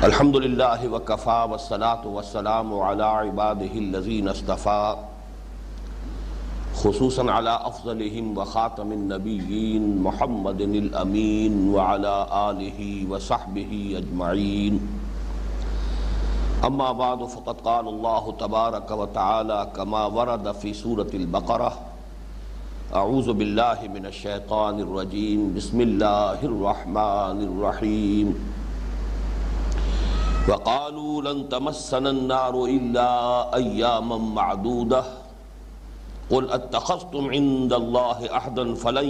الحمدللہ وکفا والصلاة والسلام علی عباده الذین اصطفى خصوصا علی افضلہم وخاتم النبیین محمد الامین وعلی آلہ وصحبہ اجمعین اما بعد فقد قال اللہ تبارک وتعالی کما ورد فی سورة البقرہ اعوذ باللہ من الشیطان الرجیم بسم اللہ الرحمن الرحیم وقالوا لن تمسنا النار إلا أياما معدودة قل اتخذتم عند الله عهدا فلن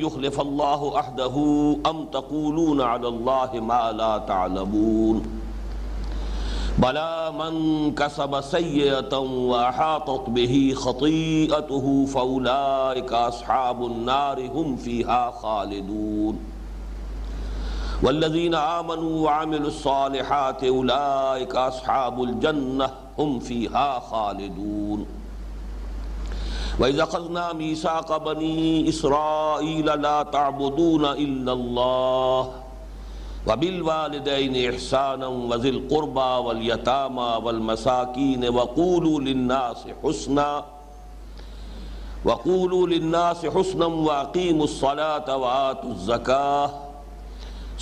يخلف الله عهده أم تقولون على الله ما لا تعلمون بلى من كسب سيئة وأحاطت به خطيئته فأولئك أصحاب النار هم فيها خالدون والذین آمنوا وعملوا الصالحات اولئک اصحاب الجنہ هم فیہا خالدون وَإِذْ أَخَذْنَا مِيثَاقَ بَنِي إِسْرَائِيلَ لَا تَعْبُدُونَ إِلَّا اللَّهَ وَبِالْوَالِدَيْنِ إِحْسَانًا وَذِي الْقُرْبَى وَالْيَتَامَى وَالْمَسَاكِينِ وَقُولُوا لِلنَّاسِ حُسْنًا وَأَقِيمُوا الصَّلَاةَ وَآتُوا الزَّكَاةَ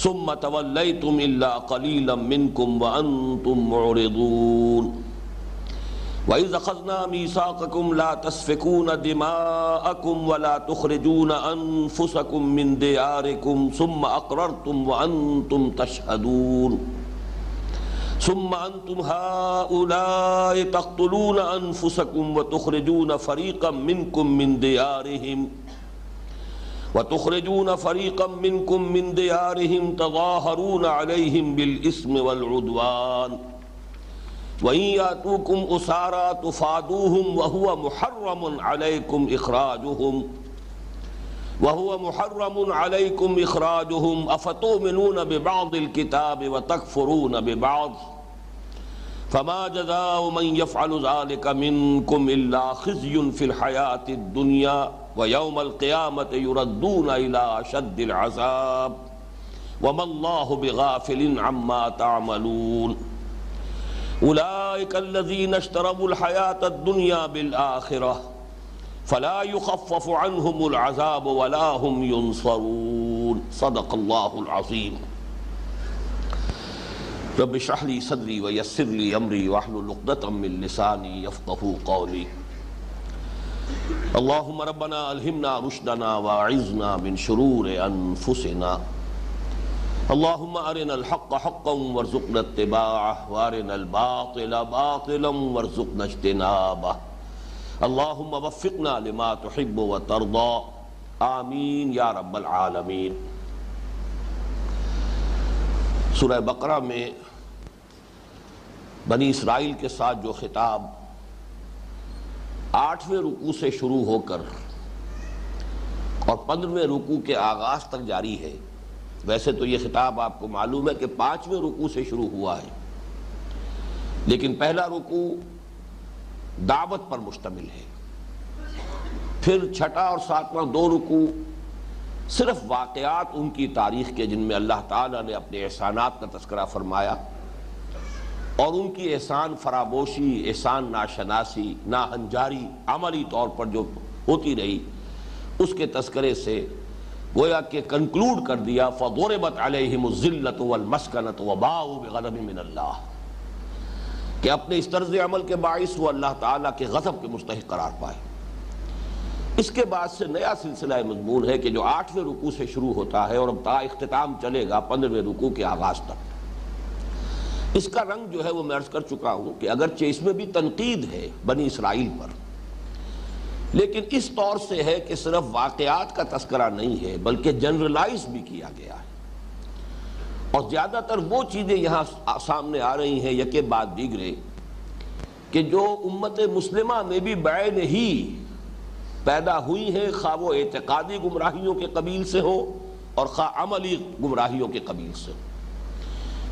ثم تولیتم الا قلیلا منکم وانتم معرضون وَإِذْ أَخَذْنَا مِيثَاقَكُمْ لَا تَسْفِكُونَ دِمَاءَكُمْ وَلَا تُخْرِجُونَ أَنفُسَكُمْ مِنْ دِيَارِكُمْ ثُمَّ أَقْرَرْتُمْ وَأَنْتُمْ تَشْهَدُونَ ثُمَّ أَنْتُمْ هَؤُلَاءِ تَقْتُلُونَ أَنفُسَكُمْ وَتُخْرِجُونَ فَرِيقًا مِنْكُمْ مِنْ دِيَارِهِمْ تظاهرون عليهم بالإثم والعدوان وإن يأتوكم أسارى تفادوهم وهو محرم عليكم إخراجهم أفتؤمنون ببعض الكتاب وتكفرون ببعض فما جزاء من يفعل ذلك منكم إلا خزي في الحياة الدنيا وَيَوْمَ الْقِيَامَةِ يُرَدُّونَ إِلَىٰ أَشَدِّ الْعَذَابِ وَمَا اللَّهُ بِغَافِلٍ عَمَّا تَعْمَلُونَ أُولَٰئِكَ الَّذِينَ اشْتَرَوُا الْحَيَاةَ الدُّنْيَا بِالْآخِرَةِ فَلَا يُخَفَّفُ عَنْهُمُ الْعَذَابُ وَلَا هُمْ يُنصَرُونَ صدق اللہ العظیم رب اشرح لي صدري ويسر لي أمري واحلل عقدة من لساني يفقهوا قولي اللہم ربنا الہمنا رشدنا واعذنا من شرور انفسنا اللہم ارنا الحق حقا وارزقنا اتباعه وارنا الباطل باطلا وارزقنا اجتنابه اللہم وفقنا لما تحب وترضى آمین یا رب العالمین۔ سورہ بقرہ میں بنی اسرائیل کے ساتھ جو خطاب 8ویں رکوع سے شروع ہو کر اور 15ویں رکوع کے آغاز تک جاری ہے، ویسے تو یہ خطاب آپ کو معلوم ہے کہ 5ویں رکوع سے شروع ہوا ہے، لیکن پہلا رکوع دعوت پر مشتمل ہے، پھر 6واں اور 7واں 2 رکوع صرف واقعات ان کی تاریخ کے جن میں اللہ تعالیٰ نے اپنے احسانات کا تذکرہ فرمایا اور ان کی احسان فراموشی، احسان ناشناسی، ناہنجاری عملی طور پر جو ہوتی رہی اس کے تذکرے سے گویا کہ کنکلوڈ کر دیا فَضُرِبَتْ عَلَيْهِمُ الذِّلَّةُ وَالْمَسْكَنَةُ وَبَاءُوا بِغَضَبٍ مِّنَ اللَّهِ کہ اپنے اس طرز عمل کے باعث وہ اللہ تعالیٰ کے غضب کے مستحق قرار پائے۔ اس کے بعد سے نیا سلسلہ مضمون ہے کہ جو 8ویں رکوع سے شروع ہوتا ہے اور اب تا اختتام چلے گا 15ویں رکوع کے آغاز تک۔ اس کا رنگ جو ہے وہ میں عرض کر چکا ہوں کہ اگرچہ اس میں بھی تنقید ہے بنی اسرائیل پر، لیکن اس طور سے ہے کہ صرف واقعات کا تذکرہ نہیں ہے بلکہ جنرلائز بھی کیا گیا ہے، اور زیادہ تر وہ چیزیں یہاں سامنے آ رہی ہیں یکے بعد دیگرے کہ جو امت مسلمہ میں بھی بعین ہی پیدا ہوئی ہیں، خواہ وہ اعتقادی گمراہیوں کے قبیل سے ہو اور خواہ عملی گمراہیوں کے قبیل سے ہو۔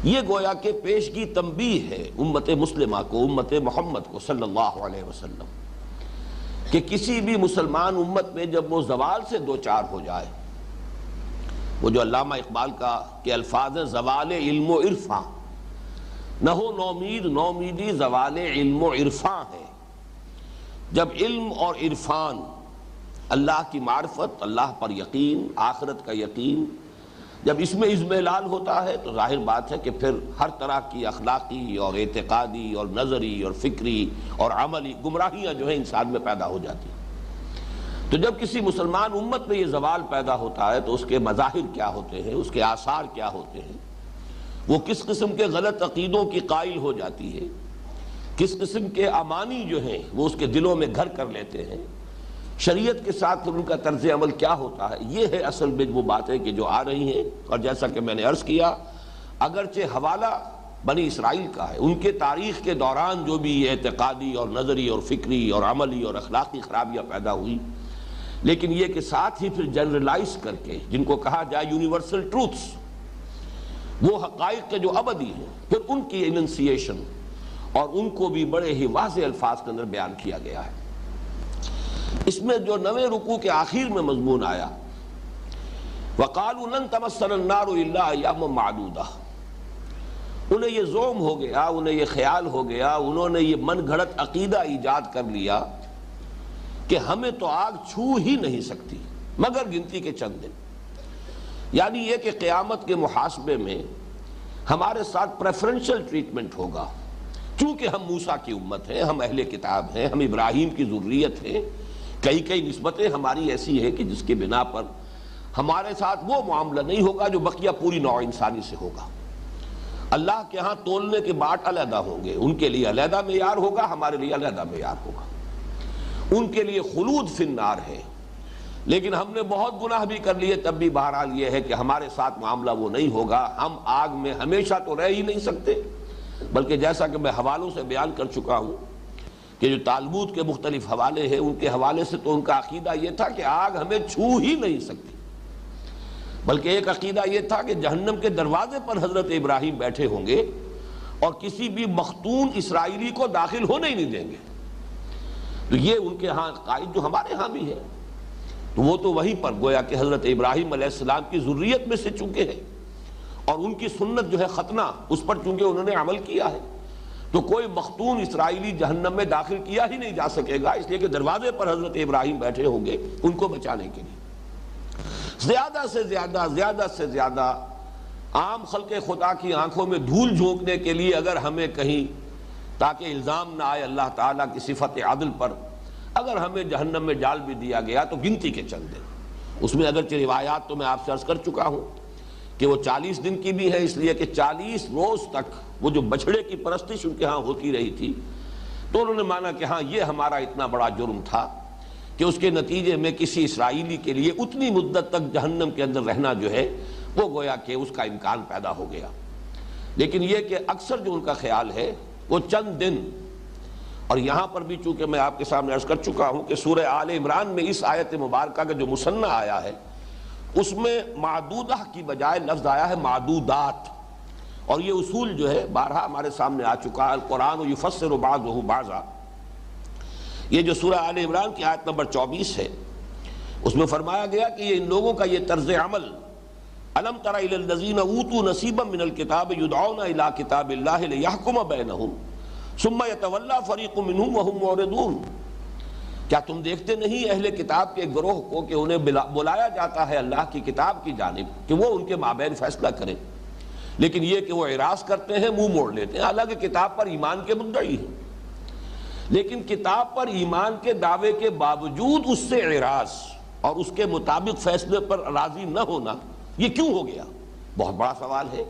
یہ گویا کہ پیشگی تنبیہ ہے امت مسلمہ کو، امت محمد کو صلی اللہ علیہ وسلم، کہ کسی بھی مسلمان امت میں جب وہ زوال سے دوچار ہو جائے وہ جو علامہ اقبال کا کہ الفاظ زوال علم و عرفاں، نہ ہو نومید نومیدی زوال علم و عرفاں ہے۔ جب علم اور عرفان، اللہ کی معرفت، اللہ پر یقین، آخرت کا یقین، جب اس میں اضمحلال ہوتا ہے تو ظاہر بات ہے کہ پھر ہر طرح کی اخلاقی اور اعتقادی اور نظری اور فکری اور عملی گمراہیاں جو ہیں انسان میں پیدا ہو جاتی ہیں۔ تو جب کسی مسلمان امت میں یہ زوال پیدا ہوتا ہے تو اس کے مظاہر کیا ہوتے ہیں، اس کے آثار کیا ہوتے ہیں، وہ کس قسم کے غلط عقیدوں کی قائل ہو جاتی ہے، کس قسم کے امانی جو ہیں وہ اس کے دلوں میں گھر کر لیتے ہیں، شریعت کے ساتھ ان کا طرز عمل کیا ہوتا ہے، یہ ہے اصل میں وہ باتیں کہ جو آ رہی ہیں۔ اور جیسا کہ میں نے عرض کیا، اگرچہ حوالہ بنی اسرائیل کا ہے، ان کے تاریخ کے دوران جو بھی یہ اعتقادی اور نظری اور فکری اور عملی اور اخلاقی خرابیاں پیدا ہوئی، لیکن یہ کہ ساتھ ہی پھر جنرلائز کر کے جن کو کہا جائے یونیورسل ٹروتھس، وہ حقائق کے جو ابدی ہیں، پھر ان کی اننسیشن اور ان کو بھی بڑے ہی واضح الفاظ کے اندر بیان کیا گیا ہے۔ اس میں جو 9ویں رکوع کے آخر میں مضمون آیا، وَقَالُوا لَن تَمَسَّنَا النَّارُ إِلَّا أَيَّامًا مَّعْدُودَةً، انہیں یہ زوم ہو گیا، انہیں یہ خیال ہو گیا، انہوں نے یہ من گھڑت عقیدہ ایجاد کر لیا کہ ہمیں تو آگ چھو ہی نہیں سکتی مگر گنتی کے چند دن۔ یعنی یہ کہ قیامت کے محاسبے میں ہمارے ساتھ پریفرنشل ٹریٹمنٹ ہوگا، چونکہ ہم موسیٰ کی امت ہیں، ہم اہل کتاب ہیں، ہم ابراہیم کی ذریت ہیں، کئی نسبتیں ہماری ایسی ہیں کہ جس کے بنا پر ہمارے ساتھ وہ معاملہ نہیں ہوگا جو بقیہ پوری نوع انسانی سے ہوگا۔ اللہ کے ہاں تولنے کے باٹ علیحدہ ہوں گے، ان کے لیے علیحدہ معیار ہوگا، ہمارے لیے علیحدہ معیار ہوگا۔ ان کے لیے خلود فی النار ہے، لیکن ہم نے بہت گناہ بھی کر لیے، تب بھی بہرحال یہ ہے کہ ہمارے ساتھ معاملہ وہ نہیں ہوگا، ہم آگ میں ہمیشہ تو رہ ہی نہیں سکتے، بلکہ جیسا کہ میں حوالوں سے بیان کر چکا ہوں کہ جو تالمود کے مختلف حوالے ہیں، ان کے حوالے سے تو ان کا عقیدہ یہ تھا کہ آگ ہمیں چھو ہی نہیں سکتی، بلکہ ایک عقیدہ یہ تھا کہ جہنم کے دروازے پر حضرت ابراہیم بیٹھے ہوں گے اور کسی بھی مختون اسرائیلی کو داخل ہونے ہی نہیں دیں گے۔ تو یہ ان کے ہاں قائد جو ہمارے ہاں بھی ہے، تو وہ تو وہیں پر گویا کہ حضرت ابراہیم علیہ السلام کی ذریت میں سے چونکہ ہے، اور ان کی سنت جو ہے ختنہ، اس پر چونکہ انہوں نے عمل کیا ہے، تو کوئی مختون اسرائیلی جہنم میں داخل کیا ہی نہیں جا سکے گا، اس لیے کہ دروازے پر حضرت ابراہیم بیٹھے ہوں گے ان کو بچانے کے لیے۔ زیادہ سے زیادہ عام خلق خدا کی آنکھوں میں دھول جھونکنے کے لیے اگر ہمیں کہیں، تاکہ الزام نہ آئے اللہ تعالیٰ کی صفت عدل پر، اگر ہمیں جہنم میں ڈال بھی دیا گیا تو گنتی کے چند دن۔ اس میں اگرچہ روایات تو میں آپ سے عرض کر چکا ہوں کہ وہ 40 دن کی بھی ہے، اس لیے کہ 40 روز تک وہ جو بچھڑے کی پرستش ان کے ہاں ہوتی رہی تھی، تو انہوں نے مانا کہ ہاں یہ ہمارا اتنا بڑا جرم تھا کہ اس کے نتیجے میں کسی اسرائیلی کے لیے اتنی مدت تک جہنم کے اندر رہنا جو ہے وہ گویا کہ اس کا امکان پیدا ہو گیا۔ لیکن یہ کہ اکثر جو ان کا خیال ہے وہ چند دن، اور یہاں پر بھی چونکہ میں آپ کے سامنے عرض کر چکا ہوں کہ سورہ آل عمران میں اس آیت مبارکہ کا جو مثنیٰ آیا ہے اس میں معدودہ کی بجائے لفظ آیا ہے معدودات، اور یہ اصول جو ہے بارہا ہمارے سامنے آ چکا ہے، القرآن یفسر بعضہ بعضا۔ یہ جو سورہ آل عمران کی آیت نمبر 24 ہے، اس میں فرمایا گیا کہ یہ ان لوگوں کا یہ طرز عمل، الم تر الی الذین اوتوا نصیبا من الکتاب یدعون الی کتاب اللہ لیحکم بینہم ثم یتولی فریق منہم وہم معرضون، کیا تم دیکھتے نہیں اہل کتاب کے ایک گروہ کو کہ انہیں بلایا جاتا ہے اللہ کی کتاب کی جانب کہ وہ ان کے مابین فیصلہ کریں، لیکن یہ کہ وہ اعراض کرتے ہیں، منہ موڑ لیتے ہیں، حالانکہ کتاب پر ایمان کے مدعی ہیں، لیکن کتاب پر ایمان کے دعوے کے باوجود اس سے اعراض اور اس کے مطابق فیصلے پر راضی نہ ہونا، یہ کیوں ہو گیا؟ بہت بڑا سوال ہے۔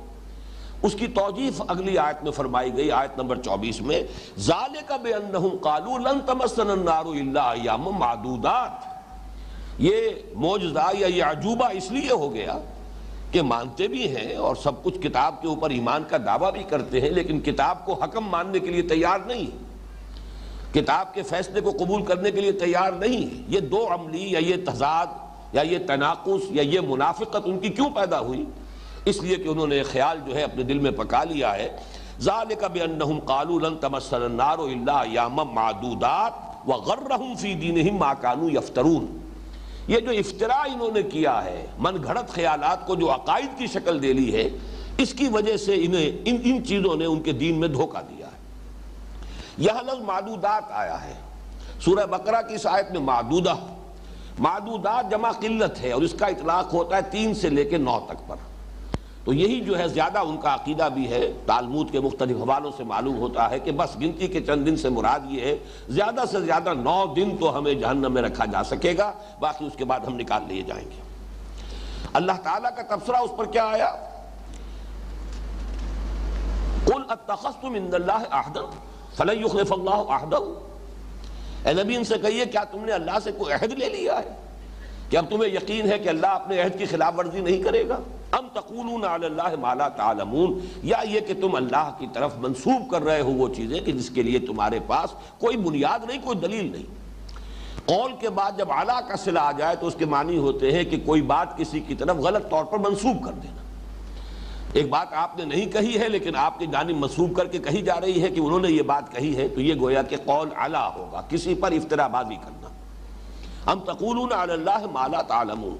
اس کی توجیہ اگلی آیت میں فرمائی گئی، آیت نمبر 24 میں، ذالک بانہم قالوا لن تمسنا النار الا ایاما معدودات، یہ معجزہ یا یہ عجوبہ اس لیے ہو گیا کہ مانتے بھی ہیں اور سب کچھ کتاب کے اوپر ایمان کا دعویٰ بھی کرتے ہیں، لیکن کتاب کو حکم ماننے کے لیے تیار نہیں، کتاب کے فیصلے کو قبول کرنے کے لیے تیار نہیں۔ یہ دو عملی یا یہ تضاد یا یہ تناقض یا یہ منافقت ان کی کیوں پیدا ہوئی؟ اس لیے کہ انہوں نے خیال جو ہے اپنے دل میں پکا لیا ہے، ذالک بانہم قالوا لن تمسنا النار الا ایاما معدودات وغرہم فی دینہم ما کانوا یفترون، یہ جو افطرا انہوں نے کیا ہے، من گھڑت خیالات کو جو عقائد کی شکل دے لی ہے، اس کی وجہ سے انہیں ان چیزوں نے ان کے دین میں دھوکہ دیا ہے۔ یہاں لفظ معدودات آیا ہے سورہ بقرہ کی اس آیت میں، معدودات جمع قلت ہے، اور اس کا اطلاق ہوتا ہے 3 سے لے کے 9 تک پر۔ تو یہی جو ہے زیادہ ان کا عقیدہ بھی ہے، تالمود کے مختلف حوالوں سے معلوم ہوتا ہے کہ بس گنتی کے چند دن سے مراد یہ ہے، زیادہ سے زیادہ 9 دن تو ہمیں جہنم میں رکھا جا سکے گا، باقی اس کے بعد ہم نکال لیے جائیں گے۔ اللہ تعالیٰ کا تبصرہ اس پر کیا آیا؟ قُلْ اتَّخَذْتُمْ عِندَ اللَّهِ عَهْدًا فَلَن يُخْلِفَ اللَّهُ عَهْدَهُ۔ اے نبی ان سے کہیے کیا تم نے اللہ سے کوئی عہد لے لیا ہے کہ اب تمہیں یقین ہے کہ اللہ اپنے عہد کی خلاف ورزی نہیں کرے گا؟ ام تقولون علی اللہ ما لا تعلمون، یا یہ کہ تم اللہ کی طرف منسوب کر رہے ہو وہ چیزیں کہ جس کے لیے تمہارے پاس کوئی بنیاد نہیں، کوئی دلیل نہیں۔ قول کے بعد جب اعلیٰ کا صلہ آ جائے تو اس کے معنی ہوتے ہیں کہ کوئی بات کسی کی طرف غلط طور پر منسوب کر دینا۔ ایک بات آپ نے نہیں کہی ہے لیکن آپ کی جانب منسوب کر کے کہی جا رہی ہے کہ انہوں نے یہ بات کہی ہے، تو یہ گویا کہ قول اعلیٰ ہوگا، کسی پر افترا بازی کرنا۔ ام تقولون علی اللہ ما لا تعلمون۔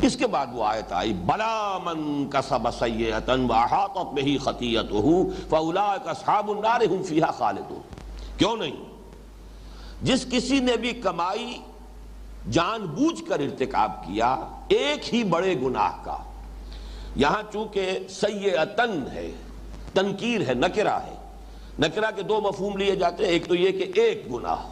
اس کے بعد وہ آیت آئی، بلا من کسب سیئۃ واحاطت بہ خطیئتہ فاولئک اصحاب النار هم فیہا خالدون۔ کیوں نہیں؟ جس کسی نے بھی کمائی جان بوجھ کر ارتکاب کیا ایک ہی بڑے گناہ کا، یہاں چونکہ سیئۃن ہے، تنکیر ہے، نکرہ ہے، نکرہ کے 2 مفہوم لیے جاتے ہیں، ایک تو یہ کہ ایک گناہ،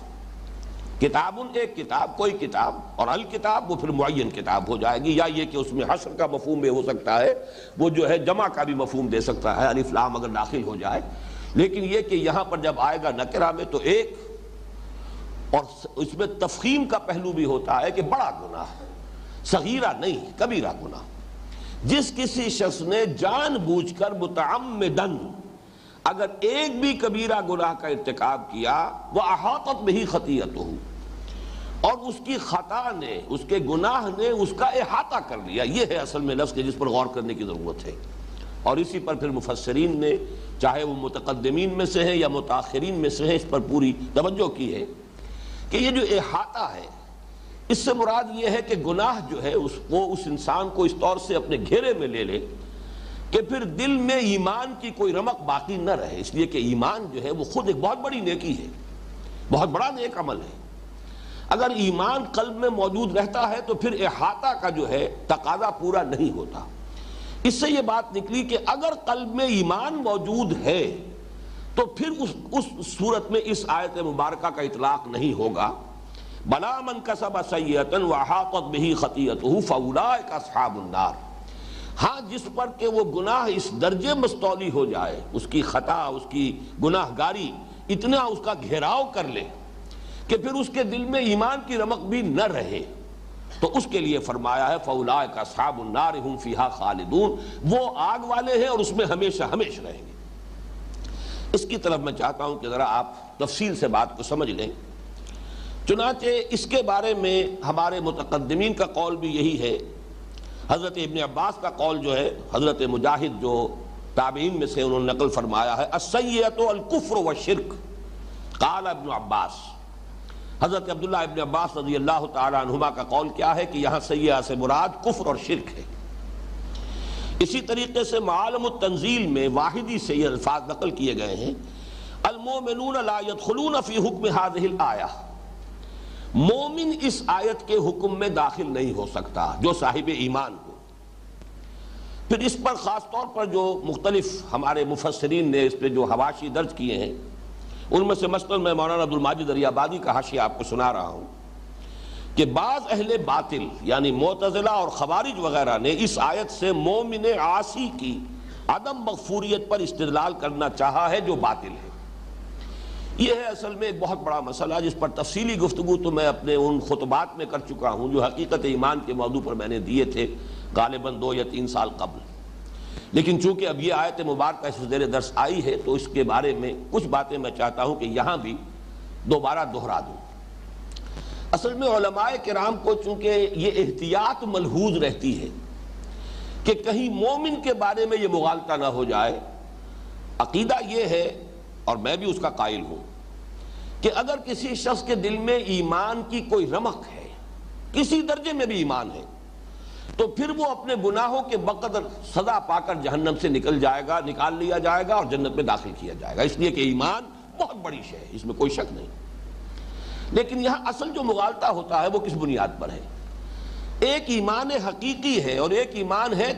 کتاب ایک کتاب، کوئی کتاب، اور الکتاب وہ پھر معین کتاب ہو جائے گی، یا یہ کہ اس میں حصر کا مفہوم بھی ہو سکتا ہے، وہ جو ہے جمع کا بھی مفہوم دے سکتا ہے، الف لام اگر داخل ہو جائے، لیکن یہ کہ یہاں پر جب آئے گا نکرہ میں تو ایک، اور اس میں تفخیم کا پہلو بھی ہوتا ہے کہ بڑا گناہ، صغیرہ نہیں، کبیرہ گناہ۔ جس کسی شخص نے جان بوجھ کر متعمدن اگر ایک بھی کبیرہ گناہ کا ارتکاب کیا، وَأَحَاطَتْ بِهِ خَطِيئَتُهُ، اور اس کی خطا نے، اس کے گناہ نے اس کا احاطہ کر لیا، یہ ہے اصل میں لفظ کے جس پر غور کرنے کی ضرورت ہے۔ اور اسی پر پھر مفسرین نے، چاہے وہ متقدمین میں سے ہیں یا متاخرین میں سے ہیں، اس پر پوری توجہ کی ہے کہ یہ جو احاطہ ہے، اس سے مراد یہ ہے کہ گناہ جو ہے وہ اس انسان کو اس طور سے اپنے گھیرے میں لے لے کہ پھر دل میں ایمان کی کوئی رمق باقی نہ رہے، اس لیے کہ ایمان جو ہے وہ خود ایک بہت بڑی نیکی ہے، بہت بڑا نیک عمل ہے۔ اگر ایمان قلب میں موجود رہتا ہے تو پھر احاطہ کا جو ہے تقاضا پورا نہیں ہوتا۔ اس سے یہ بات نکلی کہ اگر قلب میں ایمان موجود ہے تو پھر اس صورت میں اس آیت مبارکہ کا اطلاق نہیں ہوگا، بلا من کسب سیئۃ واحاطت بہ خطیئتہ فاولئک اصحاب النار۔ ہاں جس پر کہ وہ گناہ اس درجے مستولی ہو جائے، اس کی خطا، اس کی گناہ گاری اتنا اس کا گھیراؤ کر لے کہ پھر اس کے دل میں ایمان کی رمق بھی نہ رہے، تو اس کے لیے فرمایا ہے فاولئک اصحاب النار هم فیہا خالدون، وہ آگ والے ہیں اور اس میں ہمیشہ ہمیشہ رہیں گے۔ اس کی طرف میں چاہتا ہوں کہ ذرا آپ تفصیل سے بات کو سمجھ لیں۔ چنانچہ اس کے بارے میں ہمارے متقدمین کا قول بھی یہی ہے۔ حضرت ابن عباس کا قول جو ہے، حضرت مجاہد جو تابعین میں سے انہوں نے نقل فرمایا ہے، السیئۃ الکفر والشرک، قال ابن عباس۔ حضرت عبداللہ ابن عباس رضی اللہ تعالی عنہما کا قول کیا ہے کہ یہاں سیئہ سے مراد کفر اور شرک ہے۔ اسی طریقے سے معالم التنزیل میں واحدی سے یہ الفاظ نقل کیے گئے ہیں، المؤمنون لا يدخلون فی حکم هذه الآیہ، مومن اس آیت کے حکم میں داخل نہیں ہو سکتا جو صاحب ایمان ہو۔ پھر اس پر خاص طور پر جو مختلف ہمارے مفسرین نے اس پہ جو حواشی درج کیے ہیں، ان میں سے مثلاً میں مولانا عبدالماجد دریابادی کا حاشیہ آپ کو سنا رہا ہوں کہ بعض اہل باطل یعنی معتزلہ اور خوارج وغیرہ نے اس آیت سے مومن عاصی کی عدم مغفوریت پر استدلال کرنا چاہا ہے جو باطل ہے۔ یہ ہے اصل میں ایک بہت بڑا مسئلہ جس پر تفصیلی گفتگو تو میں اپنے ان خطبات میں کر چکا ہوں جو حقیقت ایمان کے موضوع پر میں نے دیے تھے غالباً 2 یا 3 سال قبل، لیکن چونکہ اب یہ آیت مبارکہ اس زیر درس آئی ہے تو اس کے بارے میں کچھ باتیں میں چاہتا ہوں کہ یہاں بھی دوبارہ دہرا دوں۔ اصل میں علماء کرام کو چونکہ یہ احتیاط ملحوظ رہتی ہے کہ کہیں مومن کے بارے میں یہ مغالطہ نہ ہو جائے۔ عقیدہ یہ ہے، اور میں بھی اس کا قائل ہوں، کہ اگر کسی شخص کے دل میں ایمان کی کوئی رمق ہے کسی درجے میں بھی ایمان ہے، تو پھر وہ اپنے گناہوں کے بقدر سزا پا کر جہنم سے نکل لیا جائے گا اور جنت میں داخل کیا جائے گا، اس لیے کہ ایمان بہت بڑی شے ہے، اس میں کوئی شک نہیں۔ لیکن یہاں اصل جو مغالطہ ہوتا ہے وہ کس بنیاد پر ہے؟ ایک ایمان حقیقی ہے اور ایک ایمان ہے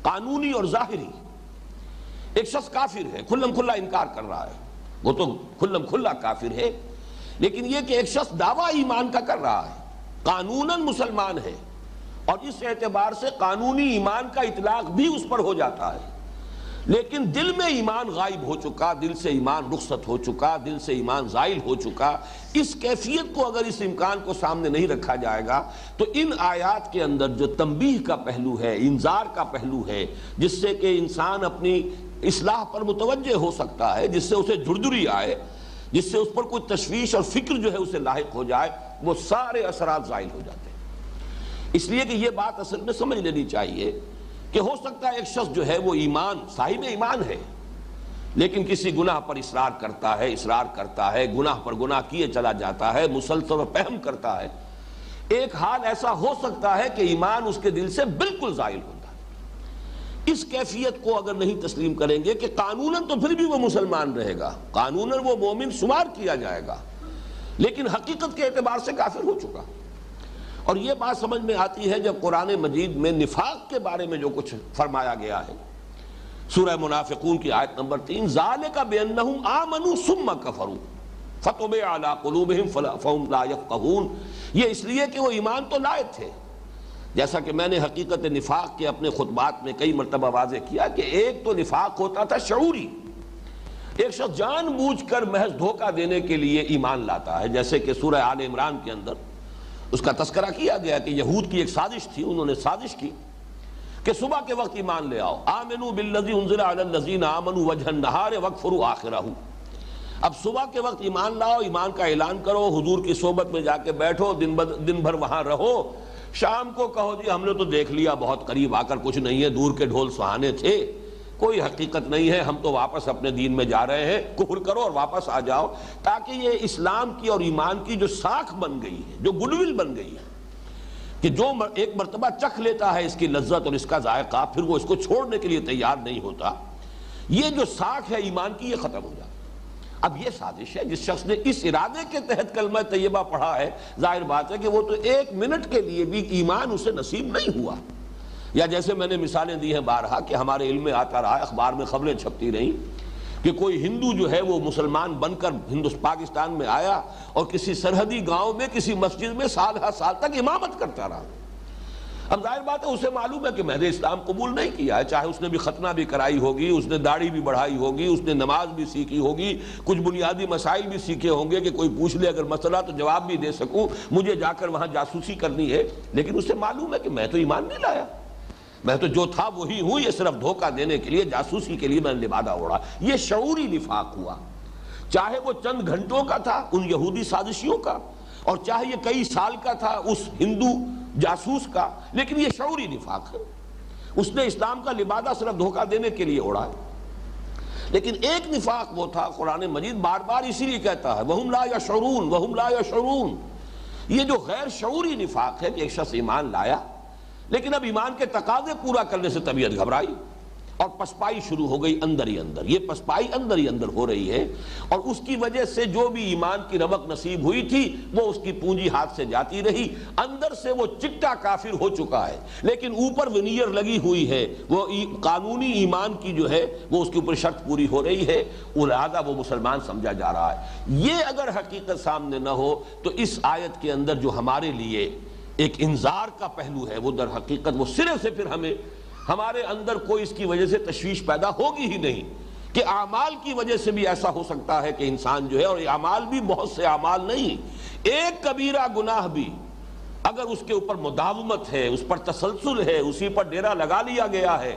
قانونی اور ظاہری۔ ایک شخص کافر ہے، کھلم کھلا انکار کر رہا ہے، وہ تو کھلم کھلا کافر ہے، لیکن یہ کہ ایک شخص دعویٰ ایمان کا کر رہا ہے، قانوناً مسلمان ہے، اور اس اعتبار سے قانونی ایمان کا اطلاق بھی اس پر ہو جاتا ہے، لیکن دل میں ایمان غائب ہو چکا، دل سے ایمان رخصت ہو چکا، دل سے ایمان زائل ہو چکا۔ اس کیفیت کو اگر اس امکان کو سامنے نہیں رکھا جائے گا تو ان آیات کے اندر جو تنبیہ کا پہلو ہے، انذار کا پہلو ہے، جس سے کہ انسان اپنی اصلاح پر متوجہ ہو سکتا ہے، جس سے اسے جھرجھری آئے، جس سے اس پر کوئی تشویش اور فکر جو ہے اسے لاحق ہو جائے، وہ سارے اثرات زائل ہو جاتے ہیں۔ اس لیے کہ یہ بات اصل میں سمجھ لینی چاہیے کہ ہو سکتا ہے ایک شخص جو ہے وہ صاحب ایمان ہے، لیکن کسی گناہ پر اصرار کرتا ہے، گناہ پر گناہ کیے چلا جاتا ہے، مسلسل پہم کرتا ہے۔ ایک حال ایسا ہو سکتا ہے کہ ایمان اس کے دل سے بالکل زائل ہوتا ہے۔ اس کیفیت کو اگر نہیں تسلیم کریں گے کہ قانوناً تو پھر بھی وہ مسلمان رہے گا، قانوناً وہ مومن شمار کیا جائے گا، لیکن حقیقت کے اعتبار سے کافر ہو چکا۔ اور یہ بات سمجھ میں آتی ہے جب قرآن مجید میں نفاق کے بارے میں جو کچھ فرمایا گیا ہے، سورہ منافقون کی آیت نمبر 3، ذَلِكَ بِأَنَّهُمْ آمَنُوا ثُمَّ كَفَرُوا فَطُبِعَ عَلَىٰ قُلُوبِهِمْ فَهُمْ لَا يَفْقَهُونَ۔ یہ اس لیے کہ وہ ایمان تو لائے تھے، جیسا کہ میں نے حقیقت نفاق کے اپنے خطبات میں کئی مرتبہ واضح کیا کہ ایک تو نفاق ہوتا تھا شعوری، ایک شخص جان بوجھ کر محض دھوکہ دینے کے لیے ایمان لاتا ہے، جیسے کہ سورہ آل عمران کے اندر اس کا تذکرہ کیا گیا کہ یہود کی ایک سازش تھی، انہوں نے سازش کی کہ صبح کے وقت ایمان لے آؤ، آمنوا بالذی انزل علی الذین آمنوا وجہ النہار واکفروا آخرہ۔ اب صبح کے وقت ایمان لاؤ، ایمان کا اعلان کرو، حضور کی صحبت میں جا کے بیٹھو، دن بھر وہاں رہو، شام کو کہو جی ہم نے تو دیکھ لیا، بہت قریب آ کر کچھ نہیں ہے، دور کے ڈھول سہانے تھے، کوئی حقیقت نہیں ہے، ہم تو واپس اپنے دین میں جا رہے ہیں، کفر کرو اور واپس آ جاؤ، تاکہ یہ اسلام کی اور ایمان کی جو ساکھ بن گئی ہے، جو گڈ ول بن گئی ہے کہ جو ایک مرتبہ چکھ لیتا ہے اس کی لذت اور اس کا ذائقہ، پھر وہ اس کو چھوڑنے کے لیے تیار نہیں ہوتا، یہ جو ساکھ ہے ایمان کی، یہ ختم ہو جاتی۔ اب یہ سازش ہے، جس شخص نے اس ارادے کے تحت کلمہ طیبہ پڑھا ہے، ظاہر بات ہے کہ وہ تو ایک منٹ کے لیے بھی ایمان اسے نصیب نہیں ہوا۔ یا جیسے میں نے مثالیں دی ہیں بارہا کہ ہمارے علم میں آتا رہا، اخبار میں خبریں چھپتی رہیں کہ کوئی ہندو جو ہے وہ مسلمان بن کر پاکستان میں آیا اور کسی سرحدی گاؤں میں کسی مسجد میں سال ہر سال تک امامت کرتا رہا۔ اب ظاہر بات ہے اسے معلوم ہے کہ میں نے اسلام قبول نہیں کیا ہے، چاہے اس نے بھی ختنہ بھی کرائی ہوگی، اس نے داڑھی بھی بڑھائی ہوگی، اس نے نماز بھی سیکھی ہوگی، کچھ بنیادی مسائل بھی سیکھے ہوں گے کہ کوئی پوچھ لے اگر مسئلہ تو جواب بھی دے سکوں، مجھے جا کر وہاں جاسوسی کرنی ہے، لیکن اسے معلوم ہے کہ میں تو ایمان نہیں لایا، میں تو جو تھا وہی ہوں، یہ صرف دھوکہ دینے کے لیے، جاسوسی کے لیے میں نے لبادہ اوڑھا۔ یہ شعوری نفاق ہوا، چاہے وہ چند گھنٹوں کا تھا ان یہودی سازشیوں کا، اور چاہے یہ کئی سال کا تھا اس ہندو جاسوس کا، لیکن یہ شعوری نفاق ہے، اس نے اسلام کا لبادہ صرف دھوکہ دینے کے لیے اوڑھا ہے۔ لیکن ایک نفاق وہ تھا، قرآن مجید بار بار اسی لیے کہتا ہے وَهُمْ لَا يَشْعُرُونَ وَهُمْ لَا يَشْعُرُونَ، یہ جو غیر شعوری نفاق ہے کہ ایک شخص ایمان لایا لیکن اب ایمان کے تقاضے پورا کرنے سے طبیعت گھبرائی اور پسپائی شروع ہو گئی اندر ہی اندر، یہ پسپائی اندر ہی اندر ہو رہی ہے، اور اس کی وجہ سے جو بھی ایمان کی رمق نصیب ہوئی تھی وہ اس کی پونجی ہاتھ سے جاتی رہی، اندر سے وہ چٹا کافر ہو چکا ہے، لیکن اوپر ونیئر لگی ہوئی ہے، وہ قانونی ایمان کی جو ہے وہ اس کے اوپر شرط پوری ہو رہی ہے، لہذا وہ مسلمان سمجھا جا رہا ہے۔ یہ اگر حقیقت سامنے نہ ہو تو اس آیت کے اندر جو ہمارے لیے ایک انذار کا پہلو ہے وہ در حقیقت وہ سرے سے پھر ہمارے اندر کوئی اس کی وجہ سے تشویش پیدا ہوگی ہی نہیں، کہ اعمال کی وجہ سے بھی ایسا ہو سکتا ہے کہ انسان جو ہے، اور اعمال بھی بہت سے اعمال نہیں، ایک کبیرہ گناہ بھی اگر اس کے اوپر مداومت ہے، اس پر تسلسل ہے، اسی پر ڈیرا لگا لیا گیا ہے،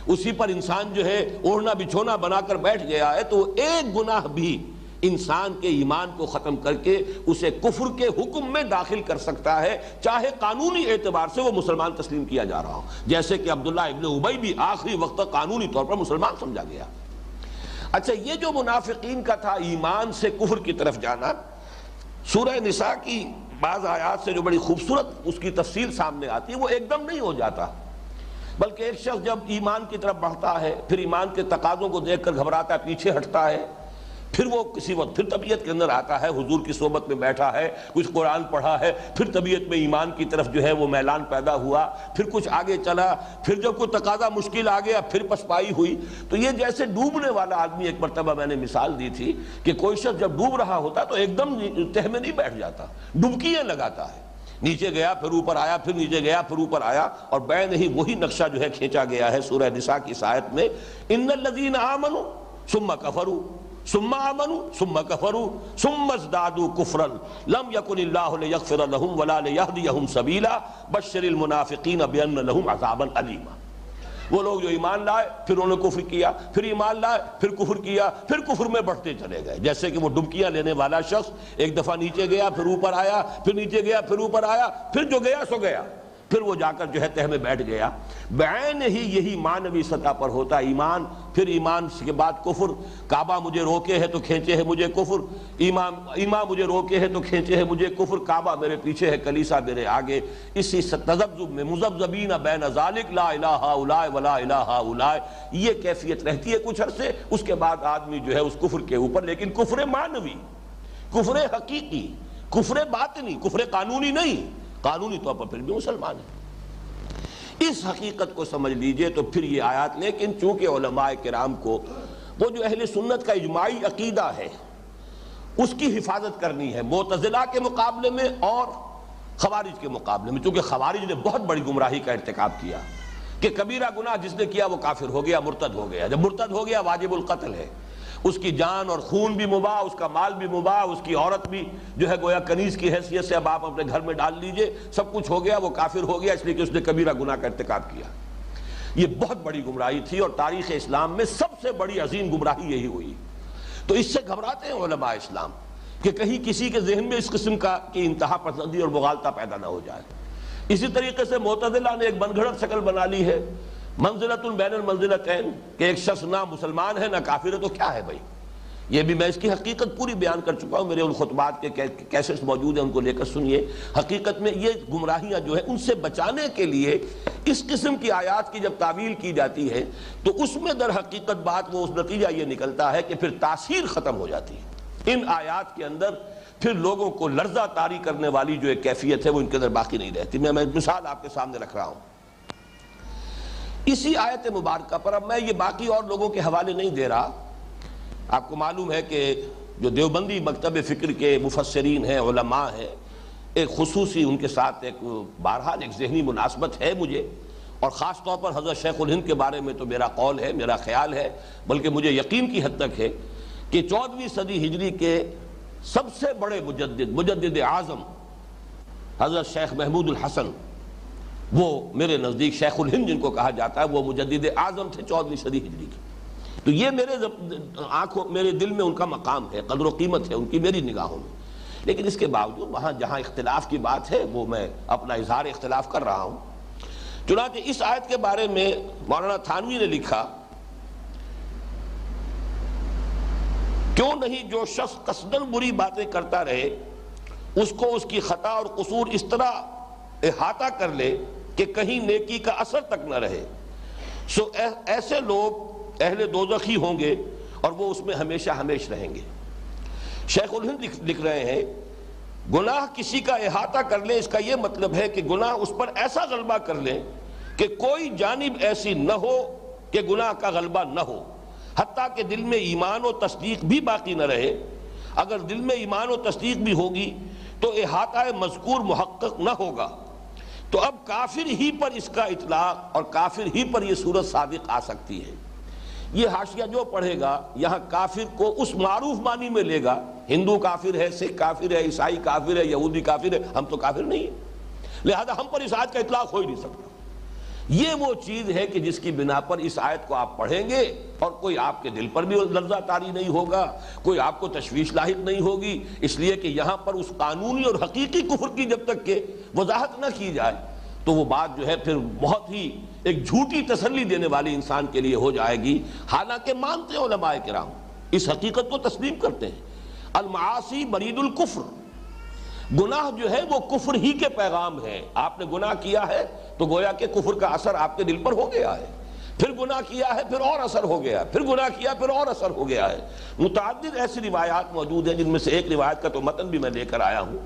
اسی پر انسان جو ہے اوڑھنا بچھونا بنا کر بیٹھ گیا ہے، تو ایک گناہ بھی انسان کے ایمان کو ختم کر کے اسے کفر کے حکم میں داخل کر سکتا ہے، چاہے قانونی اعتبار سے وہ مسلمان تسلیم کیا جا رہا ہو، جیسے کہ عبداللہ ابن ابی بھی آخری وقت تک قانونی طور پر مسلمان سمجھا گیا۔ اچھا، یہ جو منافقین کا تھا ایمان سے کفر کی طرف جانا، سورہ نساء کی بعض آیات سے جو بڑی خوبصورت اس کی تفصیل سامنے آتی ہے، وہ ایک دم نہیں ہو جاتا، بلکہ ایک شخص جب ایمان کی طرف بڑھتا ہے، پھر ایمان کے تقاضوں کو دیکھ کر گھبراتا ہے، پیچھے ہٹتا ہے، پھر وہ کسی وقت پھر طبیعت کے اندر آتا ہے، حضور کی صحبت میں بیٹھا ہے، کچھ قرآن پڑھا ہے، پھر طبیعت میں ایمان کی طرف جو ہے وہ میلان پیدا ہوا، پھر کچھ آگے چلا، پھر جب کوئی تقاضا مشکل آ گیا پھر پسپائی ہوئی۔ تو یہ جیسے ڈوبنے والا آدمی، ایک مرتبہ میں نے مثال دی تھی کہ کوئی شخص جب ڈوب رہا ہوتا تو ایک دم تہ میں نہیں بیٹھ جاتا، ڈبکیاں لگاتا ہے، نیچے گیا پھر اوپر آیا، پھر نیچے گیا پھر اوپر آیا، اور بین ہی وہی نقشہ جو ہے کھینچا گیا ہے سورہ نساء کی اس آیت میں، ان الذین آمنوا ثم کفروا ثم آمنوا ثم کفروا ثم ازدادوا کفرا لم یکن اللہ لیغفر لهم ولا لیہدیہم سبیلا بشر المنافقین بان لهم عذابا الیما۔ وہ لوگ جو ایمان لائے پھر انہوں نے کفر کیا، پھر ایمان لائے پھر کفر کیا، پھر کفر میں بڑھتے چلے گئے، جیسے کہ وہ ڈبکیاں لینے والا شخص ایک دفعہ نیچے گیا پھر اوپر آیا، پھر نیچے گیا پھر اوپر آیا، پھر جو گیا سو گیا، پھر وہ جا کر جو ہے تہ میں بیٹھ گیا۔ بعین ہی یہی معنوی سطح پر ہوتا ہے ایمان، پھر ایمان کے بعد کفر، کعبہ مجھے روکے ہے تو کھینچے ہے مجھے کفر، ایمان مجھے روکے ہے تو کھینچے ہے مجھے کفر، کعبہ میرے پیچھے ہے کلیسا میرے آگے، اسی تذبذب میں مذبذبین بین ذالک لا الہ ہؤلاء ولا الہ ہؤلاء، یہ کیفیت رہتی ہے کچھ عرصے، اس کے بعد آدمی جو ہے اس کفر کے اوپر، لیکن کفر معنوی، کفر حقیقی، کفر باطنی، کفر قانونی نہیں، قانونی طور پر پھر بھی مسلمان ہے۔ اس حقیقت کو سمجھ لیجئے تو پھر یہ آیات، لیکن چونکہ علماء کرام کو وہ جو اہل سنت کا اجماعی عقیدہ ہے اس کی حفاظت کرنی ہے، معتزلہ کے مقابلے میں اور خوارج کے مقابلے میں، چونکہ خوارج نے بہت بڑی گمراہی کا ارتکاب کیا کہ کبیرہ گناہ جس نے کیا وہ کافر ہو گیا، مرتد ہو گیا، جب مرتد ہو گیا واجب القتل ہے، اس کی جان اور خون بھی مباح، اس کا مال بھی مباح، اس کی عورت بھی جو ہے گویا کنیز کی حیثیت سے اب آپ اپنے گھر میں ڈال لیجئے، سب کچھ ہو گیا، وہ کافر ہو گیا اس لیے کہ اس نے کبیرہ گناہ کا ارتکاب کیا۔ یہ بہت بڑی گمراہی تھی اور تاریخ اسلام میں سب سے بڑی عظیم گمراہی یہی ہوئی۔ تو اس سے گھبراتے ہیں علماء اسلام کہ کہیں کسی کے ذہن میں اس قسم کی انتہا پسندی اور مغالطہ پیدا نہ ہو جائے۔ اسی طریقے سے معتزلہ نے ایک بن گھڑت شکل بنا لی ہے، منزلۃ بین المنزلتین، کہ ایک شخص نہ مسلمان ہے نہ کافر ہے تو کیا ہے بھائی؟ یہ بھی میں اس کی حقیقت پوری بیان کر چکا ہوں، میرے ان خطبات کے کیسٹس موجود ہیں، ان کو لے کر سنیے۔ حقیقت میں یہ گمراہیاں جو ہیں ان سے بچانے کے لیے اس قسم کی آیات کی جب تعویل کی جاتی ہے تو اس میں در حقیقت بات وہ اس نتیجہ یہ نکلتا ہے کہ پھر تاثیر ختم ہو جاتی ہے، ان آیات کے اندر پھر لوگوں کو لرزہ طاری کرنے والی جو ایک کیفیت ہے وہ ان کے اندر باقی نہیں رہتی۔ میں مثال آپ کے سامنے رکھ رہا ہوں اسی آیت مبارکہ پر، اب میں یہ باقی اور لوگوں کے حوالے نہیں دے رہا، آپ کو معلوم ہے کہ جو دیوبندی مکتب فکر کے مفسرین ہیں، علماء ہیں، ایک خصوصی ان کے ساتھ ایک بہرحال ایک ذہنی مناسبت ہے مجھے، اور خاص طور پر حضرت شیخ الہند کے بارے میں تو میرا قول ہے، میرا خیال ہے، بلکہ مجھے یقین کی حد تک ہے کہ 14ویں صدی ہجری کے سب سے بڑے مجدد اعظم حضرت شیخ محمود الحسن، وہ میرے نزدیک شیخ الہند جن کو کہا جاتا ہے، وہ مجدد اعظم تھے 14ویں صدی ہجری کی۔ تو یہ میرے دل میں ان کا مقام ہے، قدر و قیمت ہے ان کی میری نگاہوں میں، لیکن اس کے باوجود وہاں جہاں اختلاف کی بات ہے وہ میں اپنا اظہار اختلاف کر رہا ہوں۔ چنانچہ اس آیت کے بارے میں مولانا تھانوی نے لکھا، کیوں نہیں جو شخص قصداً بری باتیں کرتا رہے اس کو اس کی خطا اور قصور اس طرح احاطہ کر لے کہ کہیں نیکی کا اثر تک نہ رہے، سو ایسے لوگ اہل دوزخی ہوں گے اور وہ اس میں ہمیشہ ہمیش رہیں گے۔ شیخ الہند لکھ رہے ہیں، گناہ کسی کا احاطہ کر لے اس کا یہ مطلب ہے کہ گناہ اس پر ایسا غلبہ کر لے کہ کوئی جانب ایسی نہ ہو کہ گناہ کا غلبہ نہ ہو، حتیٰ کہ دل میں ایمان و تصدیق بھی باقی نہ رہے۔ اگر دل میں ایمان و تصدیق بھی ہوگی تو احاطہ مذکور محقق نہ ہوگا، تو اب کافر ہی پر اس کا اطلاق اور کافر ہی پر یہ صورت صادق آ سکتی ہے۔ یہ حاشیہ جو پڑھے گا یہاں کافر کو اس معروف معنی میں لے گا، ہندو کافر ہے، سکھ کافر ہے، عیسائی کافر ہے، یہودی کافر ہے، ہم تو کافر نہیں ہیں، لہذا ہم پر اس آیت کا اطلاق ہو ہی نہیں سکتا۔ یہ وہ چیز ہے کہ جس کی بنا پر اس آیت کو آپ پڑھیں گے اور کوئی آپ کے دل پر بھی لرزہ طاری نہیں ہوگا، کوئی آپ کو تشویش لاحق نہیں ہوگی، اس لیے کہ یہاں پر اس قانونی اور حقیقی کفر کی جب تک کہ وضاحت نہ کی جائے تو وہ بات جو ہے پھر بہت ہی ایک جھوٹی تسلی دینے والی انسان کے لیے ہو جائے گی، حالانکہ مانتے علماء کرام اس حقیقت کو تسلیم کرتے ہیں۔ المعاصی برید الکفر، گناہ جو ہے وہ کفر ہی کے پیغام ہے. آپ نے گناہ کیا ہے تو گویا کہ کفر کا اثر آپ کے دل پر ہو گیا ہے. پھر گناہ کیا ہے پھر اور اثر ہو گیا, پھر گناہ کیا پھر اور اثر ہو گیا ہے. متعدد ایسی روایات موجود ہیں جن میں سے ایک روایت کا تو متن بھی میں لے کر آیا ہوں.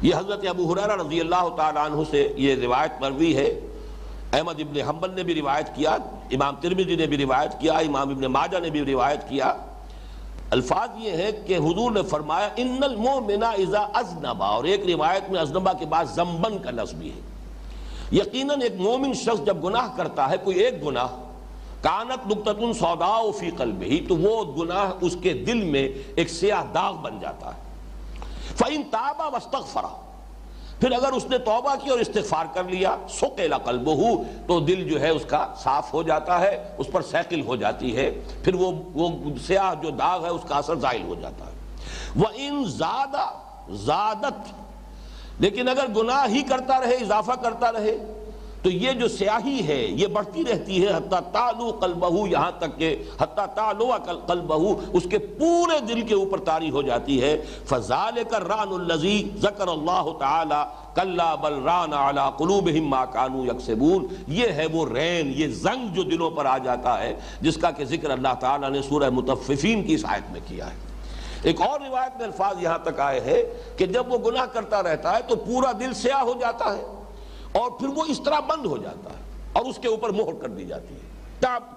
یہ حضرت ابو ہریرہ رضی اللہ تعالیٰ عنہ سے یہ روایت مروی ہے. احمد ابن حنبل نے بھی روایت کیا, امام ترمذی نے بھی روایت کیا, امام ابن ماجہ نے بھی روایت کیا. الفاظ یہ ہے کہ حضور نے فرمایا ان المؤمن اذا اذنب, اور ایک روایت میں اذنبا کے بعد ذنبن کا لفظ بھی ہے. یقیناً ایک مومن شخص جب گناہ کرتا ہے کوئی ایک گناہ, کانت نقطۃ سوداء فی قلبہ, تو وہ گناہ اس کے دل میں ایک سیاہ داغ بن جاتا ہے. فإن تاب واستغفر, پھر اگر اس نے توبہ کی اور استغفار کر لیا, سقل قلبہ, تو دل جو ہے اس کا صاف ہو جاتا ہے, اس پر سیقل ہو جاتی ہے, پھر وہ سیاہ جو داغ ہے اس کا اثر زائل ہو جاتا ہے. وإن زاد زادت, لیکن اگر گناہ ہی کرتا رہے, اضافہ کرتا رہے, تو یہ جو سیاہی ہے یہ بڑھتی رہتی ہے حتی تعلو قلبہ, یہاں تک کہ حتی تعلو قلبہ, اس کے پورے دل کے اوپر طاری ہو جاتی ہے. فذالک الران الذی ذکر اللہ تعالی کلا بل ران علی قلوبہم ما کانوا یکسبون, یہ ہے وہ رین, یہ زنگ جو دلوں پر آ جاتا ہے جس کا کہ ذکر اللہ تعالی نے سورہ مطففین کی اس آیت میں کیا ہے. ایک اور روایت میں الفاظ یہاں تک آئے ہیں کہ جب وہ گناہ کرتا رہتا ہے تو پورا دل سیاہ ہو جاتا ہے اور پھر وہ اس طرح بند ہو جاتا ہے اور اس کے اوپر مہر کر دی جاتی ہے.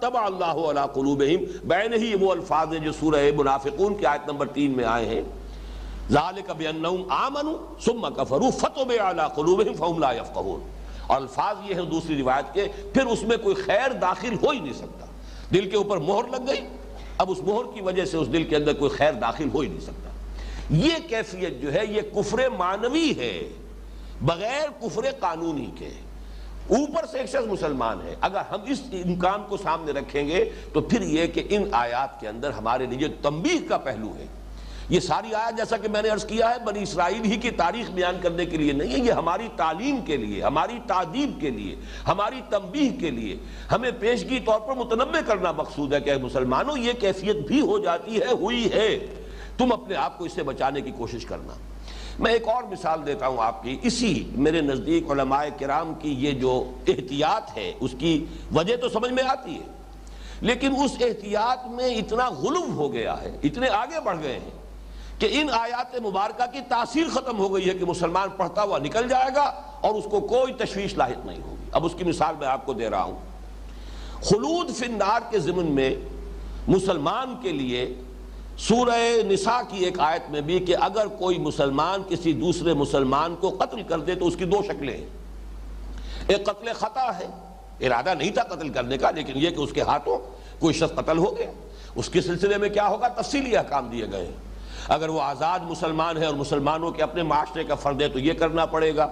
طبع اللہ علی قلوبہم, بین ہی وہ الفاظ ہیں جو سورہ منافقون کی آیت نمبر 3 میں آئے ہیں. ذالک بانہم آمنوا ثم کفروا فطبع علی قلوبہم فہم لا یفقہون, اور الفاظ یہ ہیں دوسری روایت کے, پھر اس میں کوئی خیر داخل ہو ہی نہیں سکتا. دل کے اوپر مہر لگ گئی, اب اس مہر کی وجہ سے اس دل کے اندر کوئی خیر داخل ہو ہی نہیں سکتا. یہ کیفیت جو ہے یہ کفر معنوی ہے, بغیر کفر قانونی کے. اوپر سے ایک شخص مسلمان ہے, اگر ہم اس امکان کو سامنے رکھیں گے تو پھر یہ کہ ان آیات کے اندر ہمارے لیے تنبیہ کا پہلو ہے. یہ ساری آیات جیسا کہ میں نے عرض کیا ہے بنی اسرائیل ہی کی تاریخ بیان کرنے کے لیے نہیں ہے, یہ ہماری تعلیم کے لیے, ہماری تعدیب کے لیے, ہماری تنبیہ کے لیے, ہمیں پیشگی طور پر متنبہ کرنا مقصود ہے کہ مسلمانوں یہ کیفیت بھی ہو جاتی ہے, ہوئی ہے, تم اپنے آپ کو اس سے بچانے کی کوشش کرنا. میں ایک اور مثال دیتا ہوں آپ کی. اسی میرے نزدیک علماء کرام کی یہ جو احتیاط ہے اس کی وجہ تو سمجھ میں آتی ہے, لیکن اس احتیاط میں اتنا غلو ہو گیا ہے, اتنے آگے بڑھ گئے ہیں کہ ان آیات مبارکہ کی تاثیر ختم ہو گئی ہے کہ مسلمان پڑھتا ہوا نکل جائے گا اور اس کو کوئی تشویش لاحق نہیں ہوگی. اب اس کی مثال میں آپ کو دے رہا ہوں. خلود فی النار کے ضمن میں مسلمان کے لیے سورہ نساء کی ایک آیت میں بھی کہ اگر کوئی مسلمان کسی دوسرے مسلمان کو قتل کر دے تو اس کی دو شکلیں ہیں. ایک قتل خطا ہے, ارادہ نہیں تھا قتل کرنے کا, لیکن یہ کہ اس کے ہاتھوں کوئی شخص قتل ہو گیا, اس کے سلسلے میں کیا ہوگا, تفصیلی احکام دیے گئے ہیں. اگر وہ آزاد مسلمان ہے اور مسلمانوں کے اپنے معاشرے کا فرد ہے تو یہ کرنا پڑے گا.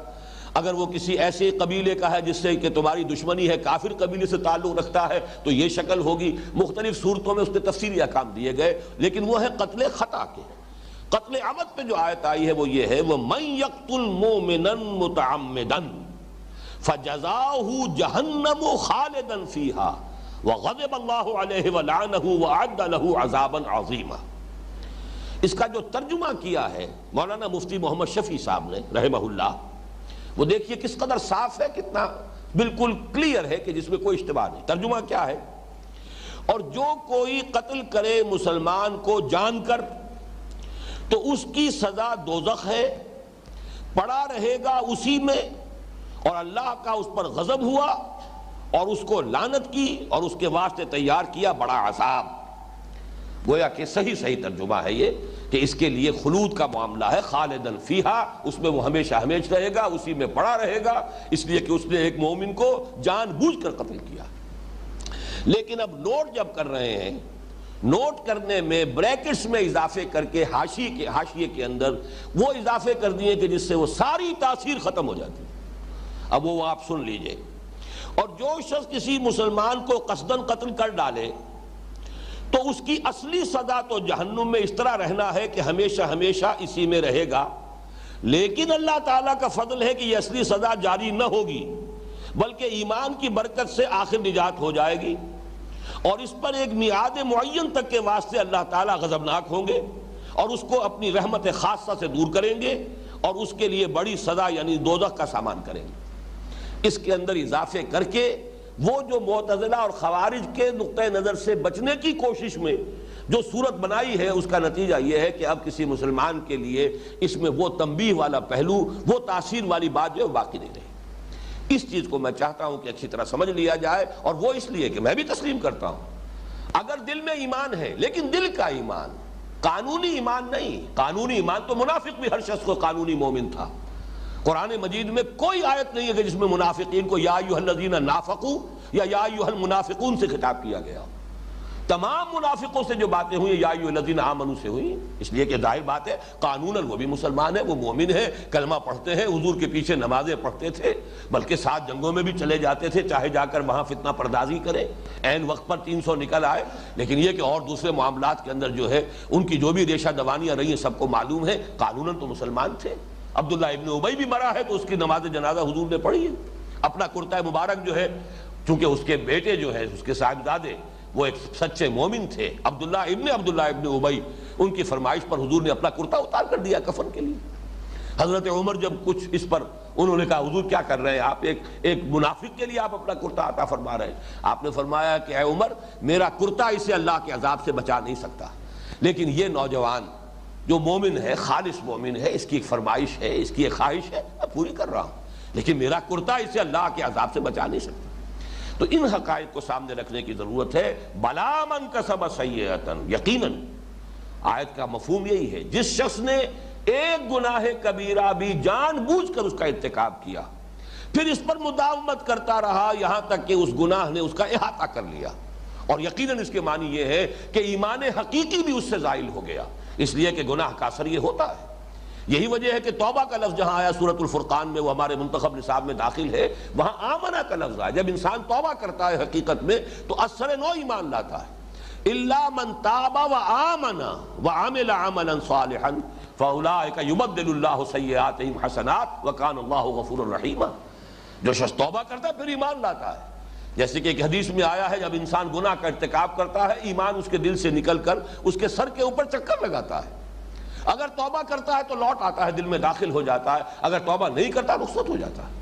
اگر وہ کسی ایسے قبیلے کا ہے جس سے کہ تمہاری دشمنی ہے, کافر قبیلے سے تعلق رکھتا ہے, تو یہ شکل ہوگی. مختلف صورتوں میں اس نے تفصیلی احکام دیے گئے, لیکن وہ ہے قتل خطا کے. قتل عمد پہ جو آیت آئی ہے وہ یہ ہے, وَمَن يَقْتُلْ مُؤْمِنًا مُتَعَمِّدًا فَجَزَاؤُهُ جَهَنَّمُ خَالِدًا فِيهَا وَغَضِبَ اللَّهُ عَلَيْهِ وَلَعَنَهُ وَأَعَدَّ لَهُ عَذَابًا عَظِيمًا. اس کا جو ترجمہ کیا ہے مولانا مفتی محمد شفیع صاحب نے رحمہ اللہ, وہ دیکھیے کس قدر صاف ہے, کتنا بالکل کلیئر ہے کہ جس میں کوئی اشتباہ نہیں. ترجمہ کیا ہے, اور جو کوئی قتل کرے مسلمان کو جان کر تو اس کی سزا دوزخ ہے, پڑا رہے گا اسی میں, اور اللہ کا اس پر غضب ہوا اور اس کو لعنت کی اور اس کے واسطے تیار کیا بڑا عذاب. گویا کہ صحیح ترجمہ ہے یہ کہ اس کے لیے خلود کا معاملہ ہے, خالدن فیہا, اس میں وہ ہمیشہ ہمیشہ رہے گا, اسی میں پڑا رہے گا, اس لیے کہ اس نے ایک مومن کو جان بوجھ کر قتل کیا. لیکن اب نوٹ جب کر رہے ہیں, نوٹ کرنے میں بریکٹس میں اضافے کر کے حاشیے کے اندر وہ اضافے کر دیے کہ جس سے وہ ساری تاثیر ختم ہو جاتی. اب وہ آپ سن لیجئے. اور جو شخص کسی مسلمان کو قصدن قتل کر ڈالے تو اس کی اصلی سزا تو جہنم میں اس طرح رہنا ہے کہ ہمیشہ ہمیشہ اسی میں رہے گا. لیکن اللہ تعالیٰ کا فضل ہے کہ یہ اصلی سزا جاری نہ ہوگی, بلکہ ایمان کی برکت سے آخر نجات ہو جائے گی, اور اس پر ایک میعاد معین تک کے واسطے اللہ تعالیٰ غضبناک ہوں گے, اور اس کو اپنی رحمت خاصہ سے دور کریں گے اور اس کے لیے بڑی سزا یعنی دوزخ کا سامان کریں گے۔ اس کے اندر اضافے کر کے وہ جو معتزلہ اور خوارج کے نقطہ نظر سے بچنے کی کوشش میں جو صورت بنائی ہے، اس کا نتیجہ یہ ہے کہ اب کسی مسلمان کے لیے اس میں وہ تنبیہ والا پہلو، وہ تاثیر والی بات جو ہے باقی نہیں رہی۔ اس چیز کو میں چاہتا ہوں کہ اچھی طرح سمجھ لیا جائے، اور وہ اس لیے کہ میں بھی تسلیم کرتا ہوں اگر دل میں ایمان ہے، لیکن دل کا ایمان، قانونی ایمان نہیں۔ قانونی ایمان تو منافق بھی ہر شخص کو قانونی مومن تھا۔ قرآن مجید میں کوئی آیت نہیں ہے کہ جس میں منافقین کو یا ایھا الذین نافقوا یا ایھا المنافقون سے خطاب کیا گیا۔ تمام منافقوں سے جو باتیں ہوئی یا ایھا الذین آمنوا سے ہوئی، اس لیے کہ ظاہر بات ہے قانوناً وہ بھی مسلمان ہے، وہ مومن ہے، کلمہ پڑھتے ہیں، حضور کے پیچھے نمازیں پڑھتے تھے، بلکہ 7 جنگوں میں بھی چلے جاتے تھے، چاہے جا کر وہاں فتنہ پردازی کریں، عین وقت پر 300 نکل آئے۔ لیکن یہ کہ اور دوسرے معاملات کے اندر جو ہے ان کی جو بھی ریشہ دوانیاں رہی ہیں سب کو معلوم ہے، قانوناً تو مسلمان تھے۔ عبداللہ ابن ابی بھی مرا ہے تو اس کی نماز جنازہ حضور نے پڑھی ہے۔ اپنا کرتا مبارک جو ہے، چونکہ اس کے بیٹے جو ہے اس کے صاحبزادے وہ ایک سچے مومن تھے، عبداللہ ابن ابی، ان کی فرمائش پر حضور نے اپنا کرتا اتار کر دیا کفن کے لیے۔ حضرت عمر جب کچھ اس پر انہوں نے کہا حضور کیا کر رہے ہیں آپ، ایک منافق کے لیے آپ اپنا کرتا عطا فرما رہے ہیں۔ آپ نے فرمایا کہ اے عمر، میرا کرتا اسے اللہ کے عذاب سے بچا نہیں سکتا، لیکن یہ نوجوان جو مومن ہے، خالص مومن ہے، اس کی ایک فرمائش ہے، اس کی ایک خواہش ہے، میں پوری کر رہا ہوں، لیکن میرا کرتا اسے اللہ کے عذاب سے بچا نہیں سکتا۔ تو ان حقائق کو سامنے رکھنے کی ضرورت ہے۔ بلا من کسب سیئۃ، یقیناً آیت کا مفہوم یہی ہے، جس شخص نے ایک گناہ کبیرہ بھی جان بوجھ کر اس کا ارتکاب کیا، پھر اس پر مداومت کرتا رہا یہاں تک کہ اس گناہ نے اس کا احاطہ کر لیا، اور یقیناً اس کے معنی یہ ہے کہ ایمان حقیقی بھی اس سے زائل ہو گیا، اس لیے کہ گناہ کا اثر یہ ہوتا ہے۔ یہی وجہ ہے کہ توبہ کا لفظ جہاں آیا سورۃ الفرقان میں، وہ ہمارے منتخب نصاب میں داخل ہے، وہاں آمنہ کا لفظ آیا۔ جب انسان توبہ کرتا ہے حقیقت میں تو اثر نو ایمان لاتا ہے۔ الا من تاب وآمن وعمل عملا صالحا فاولئک یبدل اللہ سیئاتہم حسنات وکان اللہ غفورا رحیما۔ جو شخص توبہ کرتا ہے پھر ایمان لاتا ہے، جیسے کہ ایک حدیث میں آیا ہے، جب انسان گناہ کا ارتکاب کرتا ہے ایمان اس کے دل سے نکل کر اس کے سر کے اوپر چکر لگاتا ہے۔ اگر توبہ کرتا ہے تو لوٹ آتا ہے، دل میں داخل ہو جاتا ہے، اگر توبہ نہیں کرتا رخصت ہو جاتا ہے۔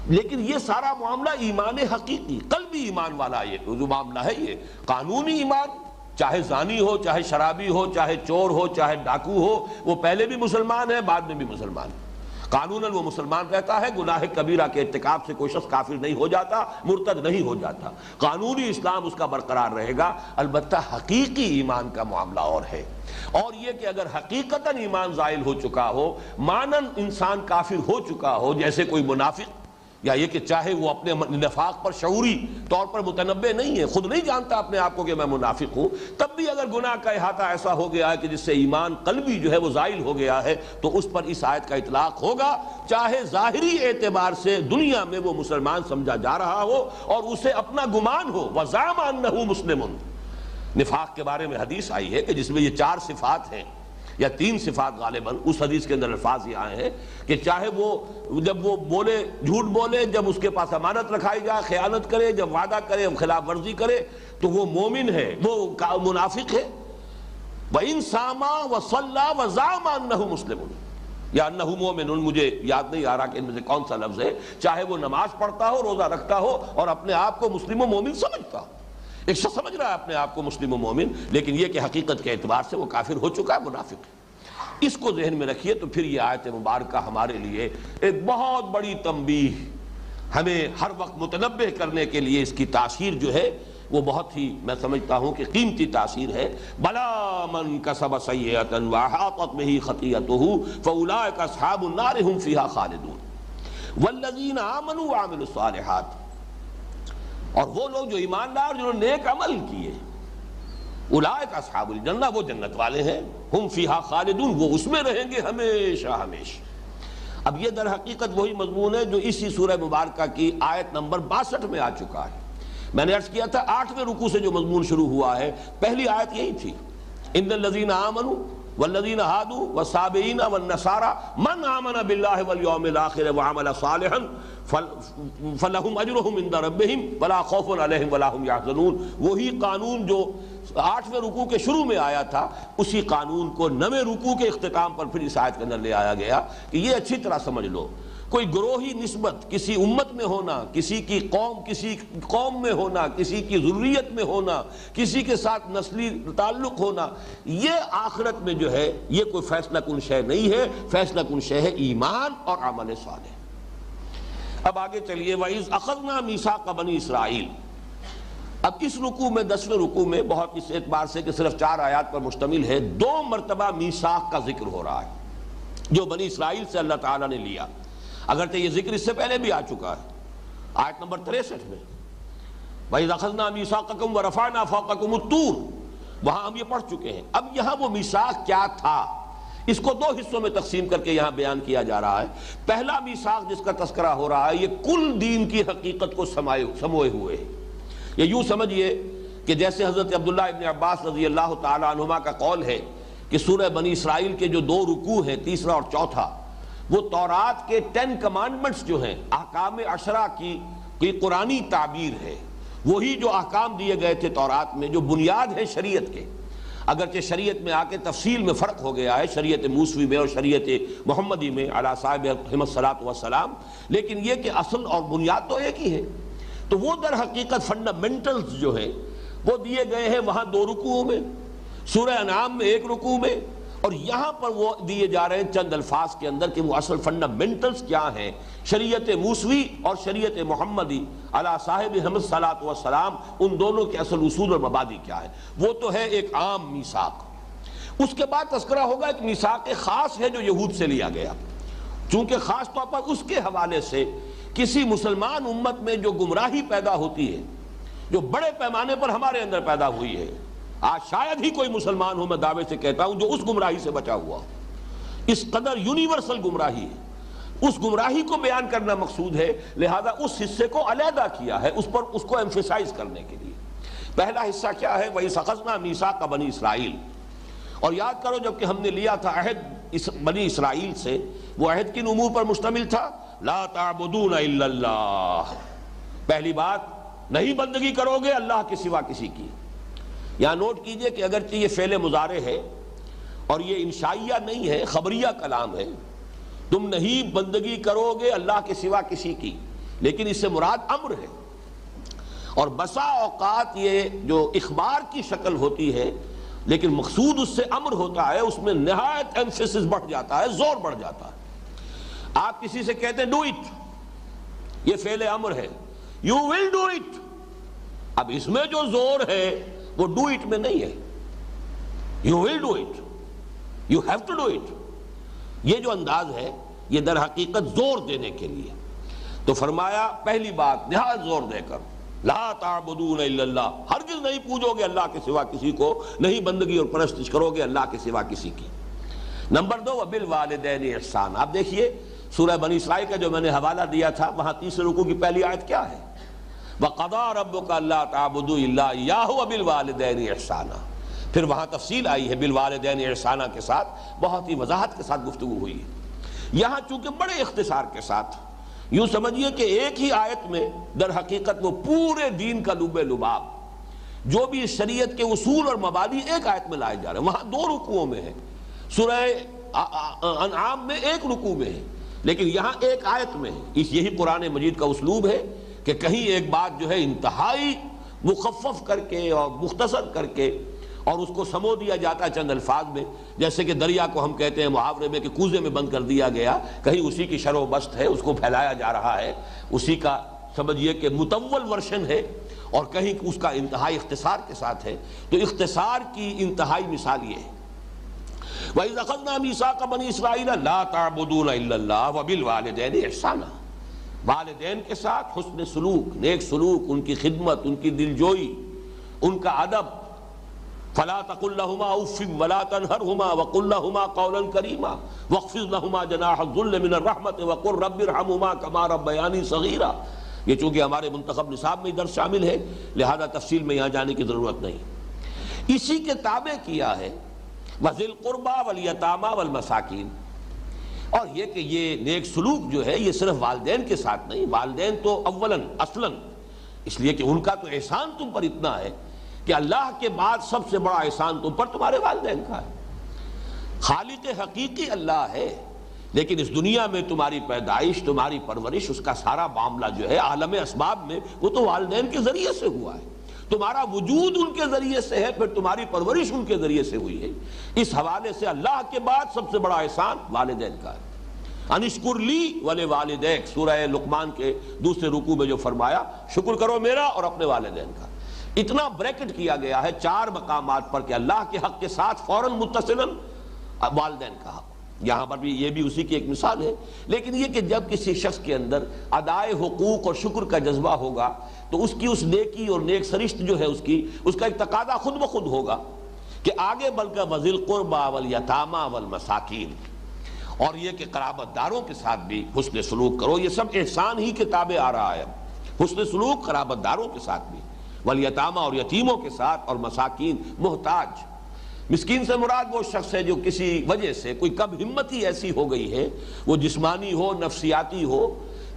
لیکن یہ سارا معاملہ ایمان حقیقی، قلبی ایمان والا یہ جو معاملہ ہے، یہ قانونی ایمان، چاہے زانی ہو، چاہے شرابی ہو، چاہے چور ہو، چاہے ڈاکو ہو، وہ پہلے بھی مسلمان ہے، بعد میں بھی مسلمان ہے، قانوناً وہ مسلمان رہتا ہے، گناہ کبیرہ کے ارتکاب سے کوئی شخص کافر نہیں ہو جاتا، مرتد نہیں ہو جاتا، قانونی اسلام اس کا برقرار رہے گا۔ البتہ حقیقی ایمان کا معاملہ اور ہے، اور یہ کہ اگر حقیقتاً ایمان زائل ہو چکا ہو، مانن انسان کافر ہو چکا ہو، جیسے کوئی منافق، یا یہ کہ چاہے وہ اپنے نفاق پر شعوری طور پر متنبع نہیں ہے، خود نہیں جانتا اپنے آپ کو کہ میں منافق ہوں، تب بھی اگر گناہ کا احاطہ ایسا ہو گیا ہے کہ جس سے ایمان قلبی جو ہے وہ زائل ہو گیا ہے، تو اس پر اس آیت کا اطلاق ہوگا، چاہے ظاہری اعتبار سے دنیا میں وہ مسلمان سمجھا جا رہا ہو اور اسے اپنا گمان ہو۔ وَزَعَمَ أَنَّهُ مُسْلِمٌ۔ نفاق کے بارے میں حدیث آئی ہے کہ جس میں یہ 4 صفات ہیں یا 3 صفات غالباً، اس حدیث کے اندر الفاظ یہ آئے ہیں کہ چاہے وہ جب وہ بولے جھوٹ بولے، جب اس کے پاس امانت رکھائی جائے خیانت کرے، جب وعدہ کرے خلاف ورزی کرے تو وہ مومن ہے، وہ منافق ہے۔ وَإِن صَامَ وَصَلَّى وَزَعَمَ أَنَّهُ مُسْلِمٌ یا انہ مومن، مجھے یاد نہیں آ رہا کہ ان میں سے کون سا لفظ ہے، چاہے وہ نماز پڑھتا ہو، روزہ رکھتا ہو اور اپنے آپ کو مسلم و مومن سمجھتا ہو۔ ایک شخص سمجھ رہا ہے اپنے آپ کو مسلم و مومن، لیکن یہ کہ حقیقت کے اعتبار سے وہ کافر ہو چکا ہے، منافق ہے۔ اس کو ذہن میں رکھیے تو پھر یہ آیت مبارکہ ہمارے لیے ایک بہت بڑی تنبیہ، ہمیں ہر وقت متنبہ کرنے کے لیے اس کی تاثیر جو ہے وہ بہت ہی، میں سمجھتا ہوں کہ قیمتی تاثیر ہے۔ بلا من کسب سیئۃ واحاطت بہ خطیئتہ فاولئک اصحاب النار هم فیہا خالدون والذین آمنوا وعملوا الصالحات، اور وہ لوگ جو ایماندار جنہوں نے نیک عمل کیے، اولئک اصحاب الجنہ، وہ جنت والے ہیں، ہم فیہا خالدون، وہ اس میں رہیں گے ہمیشہ ہمیشہ۔ اب یہ در حقیقت وہی مضمون ہے جو اسی سورہ مبارکہ کی آیت نمبر 62 میں آ چکا ہے۔ میں نے عرض کیا تھا 8ویں رکوع سے جو مضمون شروع ہوا ہے، پہلی آیت یہی تھی، ان الذین آمنوا والذین ہادوا والصابئین والنصارى من آمن باللہ والیوم الآخر وعمل صالحا فلہم اجرہم عند ربہم ولا خوف علیہم ولا ہم یحزنون۔ وہی قانون جو 8ویں رکوع کے شروع میں آیا تھا، اسی قانون کو 9ویں رکوع کے اختتام پر پھر اس آیت کے اندر لے آیا گیا کہ یہ اچھی طرح سمجھ لو، کوئی گروہی نسبت کسی امت میں ہونا، کسی قوم میں ہونا، کسی کی ذریت میں ہونا، کسی کے ساتھ نسلی تعلق ہونا، یہ آخرت میں جو ہے یہ کوئی فیصلہ کن شے نہیں ہے، فیصلہ کن شے ہے ایمان اور عمل صالح۔ اب آگے چلیے، وَإِذْ أَخَذْنَا مِيثَاقَ بَنِي اسرائیل۔ اب اس رکوع میں 10ویں رکوع میں بہت اس اعتبار سے کہ صرف 4 آیات پر مشتمل ہے، 2 مرتبہ میثاق کا ذکر ہو رہا ہے جو بنی اسرائیل سے اللہ تعالیٰ نے لیا، اگرچہ یہ ذکر اس سے پہلے بھی آ چکا ہے آیت نمبر 63 میں، وَإِذْ أَخَذْنَا مِيثَاقَكُمْ وَرَفَعْنَا فَوْقَكُمُ الطُّورَ، وہاں ہم یہ پڑھ چکے ہیں۔ اب یہاں وہ میثاق کیا تھا، اس کو 2 حصوں میں تقسیم کر کے یہاں بیان کیا جا رہا ہے۔ پہلا میثاق جس کا تذکرہ ہو رہا ہے یہ کل دین کی حقیقت کو سموئے ہوئے ہے۔ یہ یوں سمجھیے کہ جیسے حضرت عبداللہ ابن عباس رضی اللہ تعالی عنہما کا قول ہے کہ سورہ بنی اسرائیل کے جو 2 رکوع ہیں، تیسرا اور چوتھا، وہ تورات کے 10 کمانڈمنٹس جو ہیں، احکام 10 کی قرآنی تعبیر ہے، وہی جو احکام دیے گئے تھے تورات میں، جو بنیاد ہے شریعت کے، اگرچہ شریعت میں آ کے تفصیل میں فرق ہو گیا ہے، شریعت موسوی میں اور شریعت محمدی میں علی صاحب الصلاۃ والسلام، لیکن یہ کہ اصل اور بنیاد تو ایک ہی ہے۔ تو وہ در حقیقت فنڈامنٹلز جو ہیں وہ دیے گئے ہیں وہاں 2 رکوعوں میں، سورہ انعام میں 1 رکوع میں، اور یہاں پر وہ دیے جا رہے ہیں چند الفاظ کے اندر کہ وہ اصل فنڈامنٹلز کیا ہیں، شریعت موسوی اور شریعت محمدی علی صاحب الصلاۃ والسلام، ان دونوں کے اصل اصول اور مبادی کیا ہے۔ وہ تو ہے ایک عام میثاق۔ اس کے بعد تذکرہ ہوگا ایک میثاق خاص ہے جو یہود سے لیا گیا، چونکہ خاص طور پر اس کے حوالے سے کسی مسلمان امت میں جو گمراہی پیدا ہوتی ہے، جو بڑے پیمانے پر ہمارے اندر پیدا ہوئی ہے، آج شاید ہی کوئی مسلمان ہو، میں دعوے سے کہتا ہوں، جو اس گمراہی سے بچا ہوا ہو۔ اس قدر یونیورسل گمراہی ہے، اس گمراہی کو بیان کرنا مقصود ہے، لہذا اس حصے کو علیحدہ کیا ہے اس کو ایمفیسائز کرنے کے لیے۔ پہلا حصہ کیا ہے، وَإِذْ أَخَذْنَا مِيثَاقَ بَنِي اسرائیل، اور یاد کرو جب کہ ہم نے لیا تھا عہد بنی اسرائیل سے، وہ عہد کن امور پر مشتمل تھا، لا تعبدون الا اللہ، پہلی بات نہیں بندگی کرو گے اللہ کے سوا کسی کی۔ یہاں نوٹ کیجئے کہ اگرچہ یہ فعل مضارع ہے اور یہ انشائیہ نہیں ہے، خبریہ کلام ہے، تم نہیں بندگی کرو گے اللہ کے سوا کسی کی، لیکن اس سے مراد امر ہے، اور بسا اوقات یہ جو اخبار کی شکل ہوتی ہے لیکن مقصود اس سے امر ہوتا ہے، اس میں نہایت ایمفیسس بڑھ جاتا ہے، زور بڑھ جاتا ہے۔ آپ کسی سے کہتے ہیں ڈو اٹ، یہ فعل امر ہے، یو ول ڈو اٹ، اب اس میں جو زور ہے وہ ڈو اٹ میں نہیں ہے، you will do it, you have to do it. یہ جو انداز ہے یہ در حقیقت زور دینے کے لیے، تو فرمایا پہلی بات نہایت زور دے کر، لا تعبدون الا اللہ، ہرگز نہیں پوجو گے اللہ کے سوا کسی کو، نہیں بندگی اور پرستش کرو گے اللہ کے سوا کسی کی۔ نمبر 2 وبالوالدین احسان۔ آپ دیکھیے سورہ بنی اسرائیل کا جو میں نے حوالہ دیا تھا، وہاں 3 رکوع کی پہلی آیت کیا ہے، وَقَضَىٰ رَبُّكَ أَلَّا تَعْبُدُوا إِلَّا إِيَّاهُ وَبِالْوَالِدَيْنِ إِحْسَانًا۔ پھر وہاں تفصیل آئی ہے بالوالدین احسانہ کے ساتھ، بہت ہی وضاحت کے ساتھ گفتگو ہوئی ہے۔ یہاں چونکہ بڑے اختصار کے ساتھ، یوں سمجھیے کہ ایک ہی آیت میں در حقیقت وہ پورے دین کا لب لباب، جو بھی شریعت کے اصول اور مبادی ایک آیت میں لائے جا رہے ہیں، وہاں 2 رکوعوں میں ہے، سورہ انعام میں 1 رکوع میں ہے، لیکن یہاں ایک آیت میں ہے۔ یہی قرآن مجید کا اسلوب ہے کہ کہیں ایک بات جو ہے انتہائی مخفف کر کے اور مختصر کر کے اور اس کو سمو دیا جاتا ہے چند الفاظ میں، جیسے کہ دریا کو ہم کہتے ہیں محاورے میں کہ کوزے میں بند کر دیا گیا، کہیں اسی کی شرح و بست ہے، اس کو پھیلایا جا رہا ہے، اسی کا سمجھیے کہ مطول ورشن ہے، اور کہیں اس کا انتہائی اختصار کے ساتھ ہے۔ تو اختصار کی انتہائی مثال یہ ہے، وَإِذْ أَخَذْنَا مِيثَاقَ بَنِي إِسْرَائِيلَ لَا تَعْبُدُونَ إِلَّا اللَّهَ وَبِالْوَالِدَيْنِ إِحْسَانًا، والدین کے ساتھ حسن سلوک، نیک سلوک، ان کی خدمت، ان کی دلجوئی، ان کا ادب۔ فَلَا تَقُلْ لَهُمَا أُفٍّ وَلَا تَنْهَرْهُمَا وَقُلْ لَهُمَا قَوْلًا كَرِيمًا وَاخْفِضْ لَهُمَا جَنَاحَ الذُّلِّ مِنَ الرَّحْمَةِ وَقُلْ رَبِّ ارْحَمْهُمَا كَمَا رَبَّيَانِي صَغِيرًا۔ یہ چونکہ ہمارے منتخب نصاب میں درس شامل ہے، لہذا تفصیل میں یہاں جانے کی ضرورت نہیں، اسی کے تابع کیا ہے، وَذِي الْقُرْبَى وَالْيَتَامَى وَالْمَسَاكِينِ۔ اور یہ کہ یہ نیک سلوک جو ہے یہ صرف والدین کے ساتھ نہیں، والدین تو اولاً اصلاً، اس لیے کہ ان کا تو احسان تم پر اتنا ہے کہ اللہ کے بعد سب سے بڑا احسان تم پر تمہارے والدین کا ہے۔ خالق حقیقی اللہ ہے، لیکن اس دنیا میں تمہاری پیدائش، تمہاری پرورش، اس کا سارا معاملہ جو ہے عالم اسباب میں وہ تو والدین کے ذریعے سے ہوا ہے۔ تمہارا وجود ان کے ذریعے سے ہے، پھر تمہاری پرورش ان کے ذریعے سے ہوئی ہے۔ اس حوالے سے اللہ کے بعد سب سے بڑا احسان والدین کا ہے۔ انشکر لی ولوالدیک، سورہ لقمان کے دوسرے رکوع میں جو فرمایا، شکر کرو میرا اور اپنے والدین کا۔ اتنا بریکٹ کیا گیا ہے 4 مقامات پر کہ اللہ کے حق کے ساتھ فوراً متصلاً والدین کا حق۔ یہاں پر بھی یہ بھی اسی کی ایک مثال ہے۔ لیکن یہ کہ جب کسی شخص کے اندر ادائے حقوق اور شکر کا جذبہ ہوگا تو اس کی اس نیکی اور نیک سرشت جو ہے اس کا ایک تقاضا خود بخود ہوگا کہ آگے بڑھ کر وذی القربیٰ والیتامیٰ والمساکین، اور یہ کہ قرابت داروں کے ساتھ بھی حسن سلوک کرو۔ یہ سب احسان ہی کے تابع آ رہا ہے، حسن سلوک قرابت داروں کے ساتھ بھی، والیتامیٰ اور یتیموں کے ساتھ، اور مساکین محتاج۔ مسکین سے مراد وہ شخص ہے جو کسی وجہ سے کوئی کم ہمتی ایسی ہو گئی ہے، وہ جسمانی ہو، نفسیاتی ہو،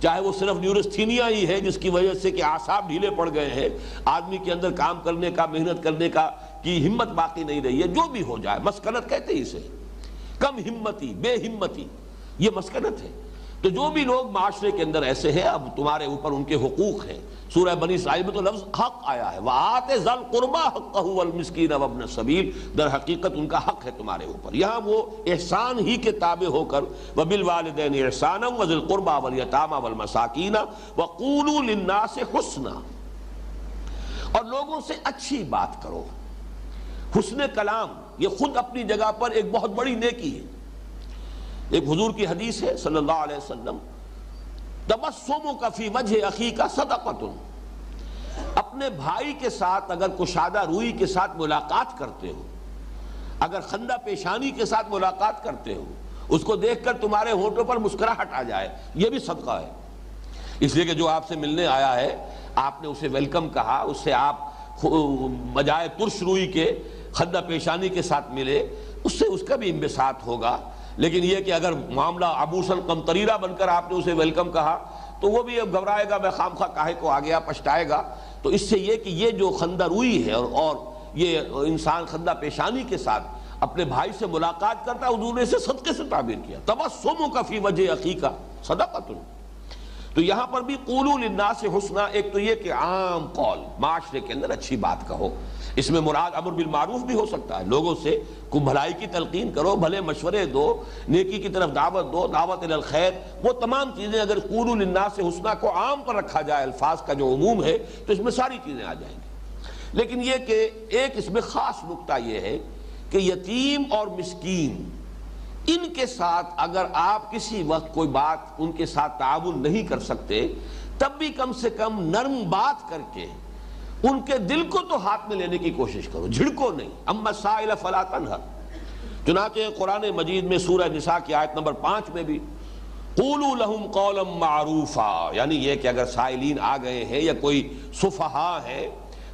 چاہے وہ صرف نیورستھینیا ہی ہے جس کی وجہ سے کہ اعصاب ڈھیلے پڑ گئے ہیں، آدمی کے اندر کام کرنے کا، محنت کرنے کا کی ہمت باقی نہیں رہی ہے، جو بھی ہو جائے، مسکنت کہتے ہیں اسے، کم ہمتی، بے ہمتی، یہ مسکنت ہے۔ تو جو بھی لوگ معاشرے کے اندر ایسے ہیں، اب تمہارے اوپر ان کے حقوق ہیں۔ سورہ بنی اسرائیل میں تو لفظ حق آیا ہے، وَآتِ ذَا الْقُرْبَىٰ حَقَّهُ وَالْمِسْكِينَ وَابْنَ السَّبِيلِ، در حقیقت ان کا حق ہے تمہارے اوپر۔ یہاں وہ احسان ہی کے تابع ہو کر وَبِالْوَالِدَيْنِ إِحْسَانًا وَذِي الْقُرْبَىٰ وَالْيَتَامَىٰ وَالْمَسَاكِينَ وَقُولُوا لِلنَّاسِ حُسْنًا، اور لوگوں سے اچھی بات کرو۔ حسن کلام یہ خود اپنی جگہ پر ایک بہت بڑی نیکی ہے۔ ایک حضور کی حدیث ہے صلی اللہ علیہ وسلم، تبسمک فی وجہ اخیک صدقۃ، اپنے بھائی کے ساتھ اگر کشادہ روئی کے ساتھ ملاقات کرتے ہو، اگر خندہ پیشانی کے ساتھ ملاقات کرتے ہو، اس کو دیکھ کر تمہارے ہونٹوں پر مسکراہٹ آ جائے، یہ بھی صدقہ ہے۔ اس لیے کہ جو آپ سے ملنے آیا ہے، آپ نے اسے ویلکم کہا، اس سے آپ بجائے ترش روئی کے خندہ پیشانی کے ساتھ ملے، اس سے اس کا بھی انبساط ہوگا۔ لیکن یہ کہ اگر معاملہ عبوساً قمطریرہ بن کر آپ نے اسے ویلکم کہا تو وہ بھی اب گھبرائے گا، میں خامخواہ کاہے کو آ گیا، پچھتائے گا۔ تو اس سے یہ کہ یہ جو خندہ روئی ہے اور یہ انسان خندہ پیشانی کے ساتھ اپنے بھائی سے ملاقات کرتا ہے، حضور نے اسے صدقے سے تعبیر کیا، تبسمک فی وجہ اخیک صدقۃ۔ تو یہاں پر بھی قولوا للناس حسنا، ایک تو یہ کہ عام قول، معاشرے کے اندر اچھی بات کہو، اس میں مراد امر بالمعروف بھی ہو سکتا ہے، لوگوں سے کو بھلائی کی تلقین کرو، بھلے مشورے دو، نیکی کی طرف دعوت دو، دعوت الی الخیر، وہ تمام چیزیں اگر قولوا للناس حسنا کو عام پر رکھا جائے، الفاظ کا جو عموم ہے، تو اس میں ساری چیزیں آ جائیں گی۔ لیکن یہ کہ ایک اس میں خاص نکتہ یہ ہے کہ یتیم اور مسکین، ان کے ساتھ اگر آپ کسی وقت کوئی بات ان کے ساتھ تعاون نہیں کر سکتے، تب بھی کم سے کم نرم بات کر کے ان کے دل کو تو ہاتھ میں لینے کی کوشش کرو، جھڑکو نہیں۔ اما السائل فلا تنہر، چنانچہ قرآن مجید میں سورہ نساء کی آیت نمبر 5 میں بھی قولوا لهم قولا معروفا، یعنی یہ کہ اگر سائلین آ گئے ہیں یا کوئی سفہا ہے،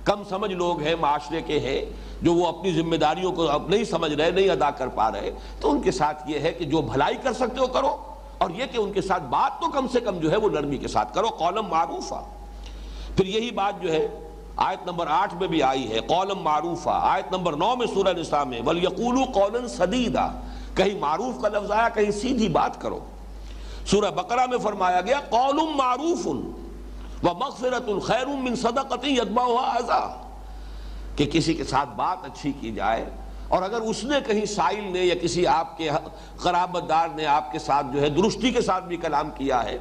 کم سمجھ لوگ ہیں معاشرے کے ہیں جو وہ اپنی ذمہ داریوں کو اب نہیں سمجھ رہے، نہیں ادا کر پا رہے، تو ان کے ساتھ یہ ہے کہ جو بھلائی کر سکتے ہو کرو، اور یہ کہ ان کے ساتھ بات تو کم سے کم جو ہے وہ نرمی کے ساتھ کرو، قولا معروفا۔ پھر یہی بات جو ہے آیت نمبر 8 میں بھی آئی ہے، قولا معروفا۔ آیت نمبر 9 میں سورہ نساء میں وَلْيَقُولُوا قَوْلًا سَدِيدًا، کہیں معروف کا لفظ آیا، کہیں سیدھی بات کرو۔ سورہ بقرہ میں فرمایا گیا قول معروف ومغفرۃ خیر من صدقۃ یتبعها اذى، کہ کسی کے ساتھ بات اچھی کی جائے، اور اگر اس نے کہیں سائل نے یا کسی آپ کے قرابت دار نے آپ کے ساتھ جو ہے درستی کے ساتھ بھی کلام کیا ہے،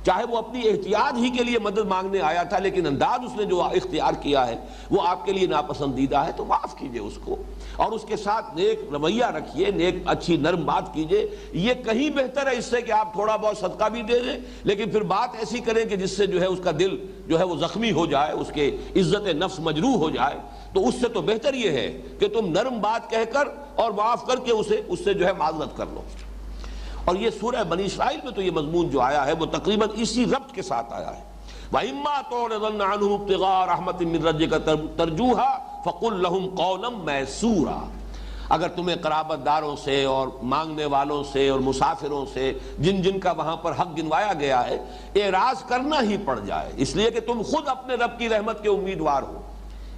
چاہے وہ اپنی احتیاط ہی کے لیے مدد مانگنے آیا تھا، لیکن انداز اس نے جو اختیار کیا ہے وہ آپ کے لیے ناپسندیدہ ہے، تو معاف کیجئے اس کو، اور اس کے ساتھ نیک رویہ رکھیے، نیک اچھی نرم بات کیجئے۔ یہ کہیں بہتر ہے اس سے کہ آپ تھوڑا بہت صدقہ بھی دے دیں، لیکن پھر بات ایسی کریں کہ جس سے جو ہے اس کا دل جو ہے وہ زخمی ہو جائے، اس کے عزت نفس مجروح ہو جائے۔ تو اس سے تو بہتر یہ ہے کہ تم نرم بات کہہ کر اور معاف کر کے اس سے جو ہے معذرت کر لو۔ اور یہ سورہ بنی اسرائیل میں تو یہ مضمون جو آیا ہے وہ تقریباً اسی ربط کے ساتھ آیا ہے۔ وَإِمَّا تُعْرِضَنَّ عَنْهُمُ ابْتِغَاءَ رَحْمَةٍ مِّن رَّبِّكَ تَرْجُوهَا فَقُل لَّهُمْ قَوْلًا مَّيْسُورًا، اگر تمہیں قرابت داروں سے اور مانگنے والوں سے اور مسافروں سے جن کا وہاں پر حق گنوایا گیا ہے اعراض کرنا ہی پڑ جائے، اس لیے کہ تم خود اپنے رب کی رحمت کے امیدوار ہو،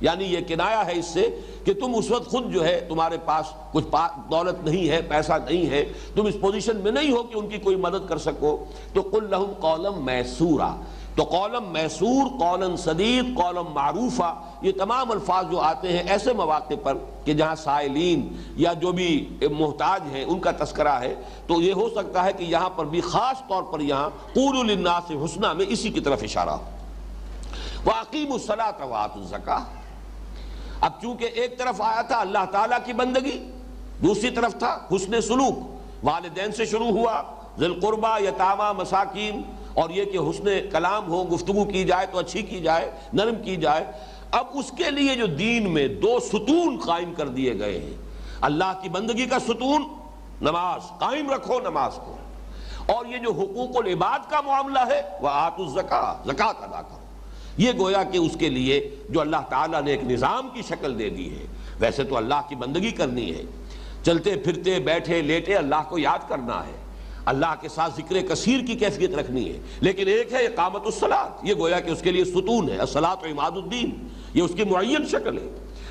یعنی یہ کنایا ہے اس سے کہ تم اس وقت خود جو ہے تمہارے پاس کچھ دولت نہیں ہے، پیسہ نہیں ہے، تم اس پوزیشن میں نہیں ہو کہ ان کی کوئی مدد کر سکو، تو قل لہم قولا میسورا، تو قولا میسور، قولا سدید، قولا معروفا، یہ تمام الفاظ جو آتے ہیں ایسے مواقع پر کہ جہاں سائلین یا جو بھی محتاج ہیں ان کا تذکرہ ہے، تو یہ ہو سکتا ہے کہ یہاں پر بھی خاص طور پر یہاں قولوا للناس حسنا میں اسی کی طرف اشارہ ہو۔ وَأَقِیمُوا الصَّلَاةَ وَآتُوا الزَّکَاةَ، اب چونکہ ایک طرف آیا تھا اللہ تعالیٰ کی بندگی، دوسری طرف تھا حسن سلوک، والدین سے شروع ہوا، ذی القربہ، یتامہ، مساکین، اور یہ کہ حسن کلام ہو، گفتگو کی جائے تو اچھی کی جائے، نرم کی جائے۔ اب اس کے لیے جو دین میں دو ستون قائم کر دیے گئے ہیں، اللہ کی بندگی کا ستون نماز، قائم رکھو نماز کو، اور یہ جو حقوق العباد کا معاملہ ہے وَآتُوا الزَّکَاةَ، زکوٰۃ ادا کرو، یہ گویا کہ اس کے لیے جو اللہ تعالیٰ نے ایک نظام کی شکل دے دی ہے۔ ویسے تو اللہ کی بندگی کرنی ہے، چلتے پھرتے بیٹھے لیٹے اللہ کو یاد کرنا ہے، اللہ کے ساتھ ذکر کثیر کی کیفیت رکھنی ہے، لیکن ایک ہے اقامت الصلاۃ، یہ گویا کہ اس کے لیے ستون ہے، الصلاۃ عماد الدین، یہ اس کی معین شکل ہے،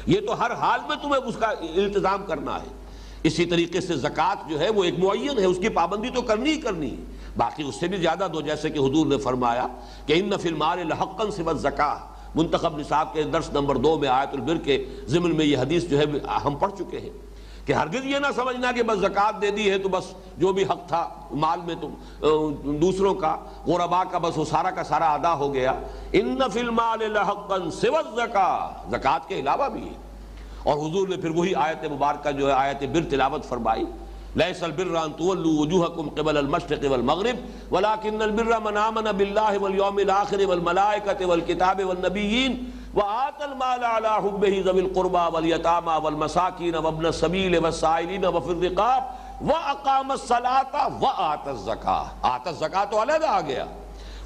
یہ تو ہر حال میں تمہیں اس کا التزام کرنا ہے۔ اسی طریقے سے زکوٰۃ جو ہے وہ ایک معین ہے، اس کی پابندی تو کرنی ہی کرنی ہے، باقی اس سے بھی زیادہ دو، جیسے کہ حضور نے فرمایا کہ ان فی المال لحقا سوی الزکاۃ، منتخب نصاب کے درس نمبر 2 میں آیت البر کے ضمن میں یہ حدیث جو ہے ہم پڑھ چکے ہیں کہ ہرگز یہ نہ سمجھنا کہ بس زکوٰۃ دے دی ہے تو بس جو بھی حق تھا مال میں تم دوسروں کا، غرباء کا، بس وہ سارا کا سارا ادا ہو گیا۔ ان فی المال لحقا سوی الزکاۃ، زکوٰۃ کے علاوہ بھی ہے، اور حضور نے پھر وہی آیت مبارکہ جو ہے آیت بر تلاوت فرمائی، لیس البر ان تولوا وجوہکم قبل المشرق والمغرب ولکن البر من آمن باللہ والیوم الآخر والملائکۃ والکتاب والنبیین وآتى المال على حبه ذوي القربى واليتامى والمساكين وابن السبيل والسائلين وفي الرقاب وأقام الصلاة وآتى الزكاة۔ آتى الزكاة تو علیحدہ آ گیا،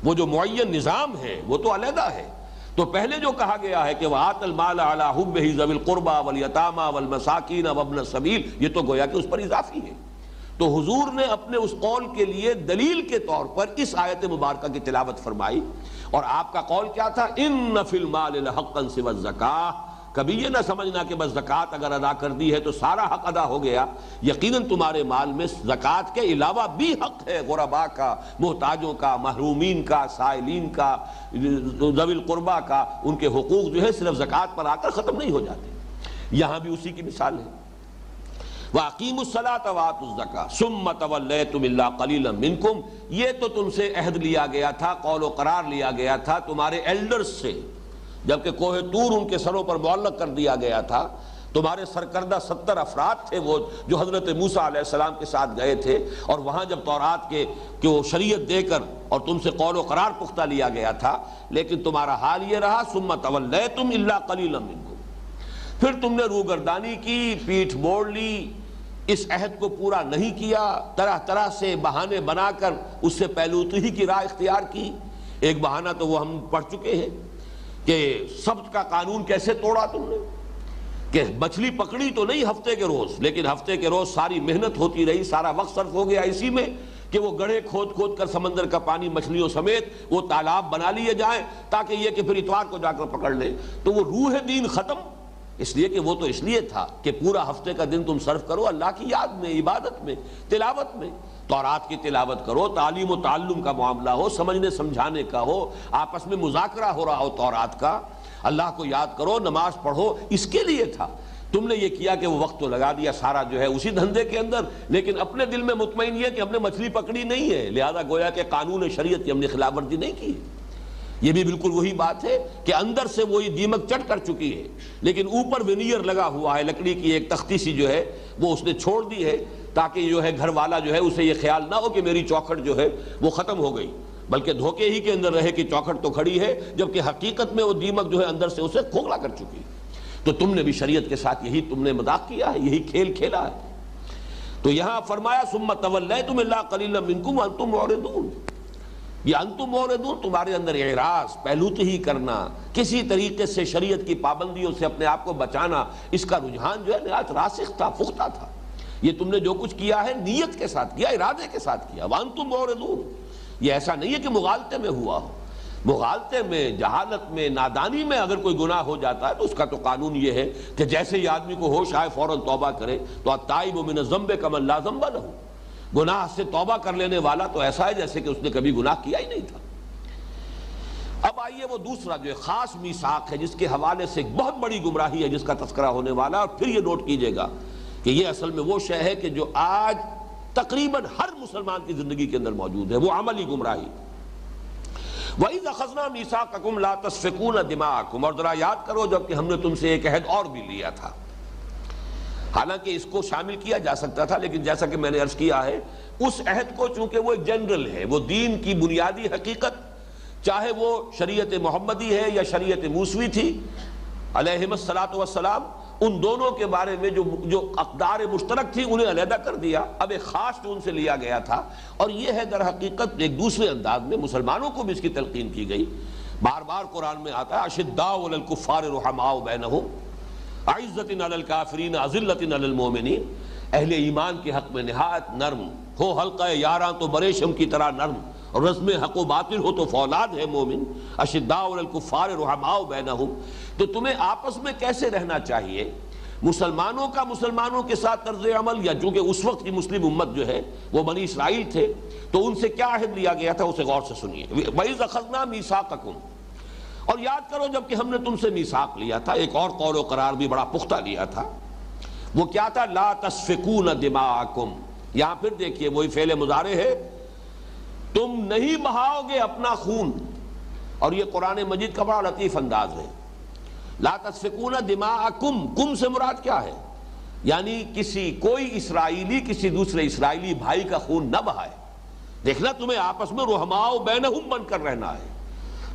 وہ جو معین نظام ہے وہ تو علیحدہ ہے، تو پہلے جو کہا گیا ہے کہ وآتى المال على حبه ذوي القربى واليتامى والمساكين وابن السبيل، یہ تو گویا کہ اس پر اضافی ہے۔ تو حضور نے اپنے اس قول کے لیے دلیل کے طور پر اس آیت مبارکہ کی تلاوت فرمائی، اور آپ کا قول کیا تھا؟ ان فی المال لحقا سوی الزکاۃ، کبھی یہ نہ سمجھنا کہ بس زکوٰۃ اگر ادا کر دی ہے تو سارا حق ادا ہو گیا، یقیناً تمہارے مال میں زکوٰۃ کے علاوہ بھی حق ہے، غرباء کا، محتاجوں کا، محرومین کا، سائلین کا، ذوی القربہ کا، ان کے حقوق جو ہے صرف زکوٰۃ پر آ کر ختم نہیں ہو جاتے۔ یہاں بھی اسی کی مثال ہے، وَأَقِیمُوا الصَّلَاةَ وَآتُوا الزَّکَاةَ ثُمَّ تَوَلَّیْتُمْ إِلَّا قَلِیلًا مِنکُم، یہ تو تم سے عہد لیا گیا تھا، قول و قرار لیا گیا تھا تمہارے ایلڈرز سے، جبکہ کوہ طور ان کے سروں پر معلق کر دیا گیا تھا، تمہارے سرکردہ 70 افراد تھے وہ جو حضرت موسیٰ علیہ السلام کے ساتھ گئے تھے، اور وہاں جب تورات کے وہ شریعت دے کر اور تم سے قول و قرار پختہ لیا گیا تھا، لیکن تمہارا حال یہ رہا ثُمَّ تَوَلَّیْتُمْ إِلَّا قَلِیلًا مِنکُم، پھر تم نے روگردانی کی، پیٹھ موڑ لی، اس عہد کو پورا نہیں کیا، طرح طرح سے بہانے بنا کر اس سے پہلوتی کی راہ اختیار کی۔ ایک بہانہ تو وہ ہم پڑھ چکے ہیں کہ سبت کا قانون کیسے توڑا تم نے، کہ مچھلی پکڑی تو نہیں ہفتے کے روز، لیکن ہفتے کے روز ساری محنت ہوتی رہی، سارا وقت صرف ہو گیا اسی میں کہ وہ گڑھے کھود کھود کر سمندر کا پانی مچھلیوں سمیت وہ تالاب بنا لیے جائیں تاکہ یہ کہ پھر اتوار کو جا کر پکڑ لیں۔ تو وہ روح دین ختم، اس لیے کہ وہ تو اس لیے تھا کہ پورا ہفتے کا دن تم صرف کرو اللہ کی یاد میں، عبادت میں، تلاوت میں، تورات کی تلاوت کرو، تعلیم و تعلم کا معاملہ ہو، سمجھنے سمجھانے کا ہو، آپس میں مذاکرہ ہو رہا ہو تورات کا، اللہ کو یاد کرو، نماز پڑھو، اس کے لیے تھا۔ تم نے یہ کیا کہ وہ وقت تو لگا دیا سارا جو ہے اسی دھندے کے اندر، لیکن اپنے دل میں مطمئن یہ کہ ہم نے مچھلی پکڑی نہیں ہے، لہذا گویا کہ قانون شریعت کی ہم نے خلاف ورزی نہیں کی۔ یہ بھی بالکل وہی بات ہے کہ اندر سے وہی دیمک چٹ کر چکی ہے، لیکن اوپر ونیئر لگا ہوا ہے، لکڑی کی ایک تختی سی جو ہے وہ اس نے چھوڑ دی ہے، تاکہ جو ہے گھر والا جو ہے اسے یہ خیال نہ ہو کہ میری چوکھٹ جو ہے وہ ختم ہو گئی، بلکہ دھوکے ہی کے اندر رہے کہ چوکھٹ تو کھڑی ہے، جبکہ حقیقت میں وہ دیمک جو ہے اندر سے اسے کھوکھلا کر چکی ہے۔ تو تم نے بھی شریعت کے ساتھ یہی تم نے مذاق کیا ہے، یہی کھیل کھیلا ہے۔ تو یہاں فرمایا ثم تولیتم الا قلیلا منکم وانتم معرضون، یہ انتم معرضون، تمہارے اندر اعراض، پہلوتی ہی کرنا، کسی طریقے سے شریعت کی پابندیوں سے اپنے آپ کو بچانا، اس کا رجحان جو ہے نہایت راسخ تھا، پختہ تھا۔ یہ تم نے جو کچھ کیا ہے نیت کے ساتھ کیا، ارادے کے ساتھ کیا، وانتم معرضون، یہ ایسا نہیں ہے کہ مغالطے میں ہوا ہو۔ مغالطے میں، جہالت میں، نادانی میں اگر کوئی گناہ ہو جاتا ہے تو اس کا تو قانون یہ ہے کہ جیسے ہی آدمی کو ہوش آئے فوراً توبہ کرے. تو التائب من الذنب کمن لا ذنب لہ، گناہ سے توبہ کر لینے والا تو ایسا ہے جیسے کہ اس نے کبھی گناہ کیا ہی نہیں تھا. اب آئیے وہ دوسرا جو خاص میثاق ہے جس کے حوالے سے ایک بہت بڑی گمراہی ہے جس کا تذکرہ ہونے والا ہے، اور پھر یہ نوٹ کیجئے گا کہ یہ اصل میں وہ شے ہے کہ جو آج تقریباً ہر مسلمان کی زندگی کے اندر موجود ہے، وہ عملی گمراہی. وَإِذْ أَخَذْنَا مِيثَاقَكُمْ لَا تَسْفِكُونَ دِمَاءَكُمْ، اور ذرا یاد کرو جب کہ ہم نے تم سے ایک عہد اور بھی لیا تھا. حالانکہ اس کو شامل کیا جا سکتا تھا، لیکن جیسا کہ میں نے عرض کیا ہے اس عہد کو چونکہ وہ ایک جنرل ہے، وہ دین کی بنیادی حقیقت، چاہے وہ شریعت محمدی ہے یا شریعت موسوی تھی علیہم الصلاۃ والسلام، ان دونوں کے بارے میں جو اقدار مشترک تھی انہیں علیحدہ کر دیا. اب ایک خاص جو ان سے لیا گیا تھا، اور یہ ہے در حقیقت ایک دوسرے انداز میں مسلمانوں کو بھی اس کی تلقین کی گئی. بار بار قرآن میں آتا ہے اشداء علی الکفار رحماء بینہم اعزۃ علی الکافرین اذلۃ علی المؤمنین، اہل ایمان کے حق میں نہایت نرم ہو، حلقہ یاراں تو بریشم کی طرح نرم، اور رزم حق و باطل ہو تو فولاد ہے مومن. اشداء علی الکفار رحماء بینہم، تو تمہیں آپس میں کیسے رہنا چاہیے مسلمانوں کا مسلمانوں کے ساتھ طرز عمل، یا چونکہ اس وقت کی مسلم امت جو ہے وہ بنی اسرائیل تھے تو ان سے کیا عہد لیا گیا تھا اسے غور سے سنیے. وَإِذْ أَخَذْنَا مِيثَاقَكُمْ، اور یاد کرو جب کہ ہم نے تم سے میثاق لیا تھا، ایک اور قول و قرار بھی بڑا پختہ لیا تھا. وہ کیا تھا؟ لا تسفکون دماءکم. یہاں پھر دیکھیے وہی فعل مضارع ہے، تم نہیں بہاؤ گے اپنا خون. اور یہ قرآن مجید کا بڑا لطیف انداز ہے. لا تسفکون دماءکم، کم سے مراد کیا ہے؟ یعنی کوئی اسرائیلی کسی دوسرے اسرائیلی بھائی کا خون نہ بہائے. دیکھنا تمہیں آپس میں رحماء بینہم بن کر رہنا ہے،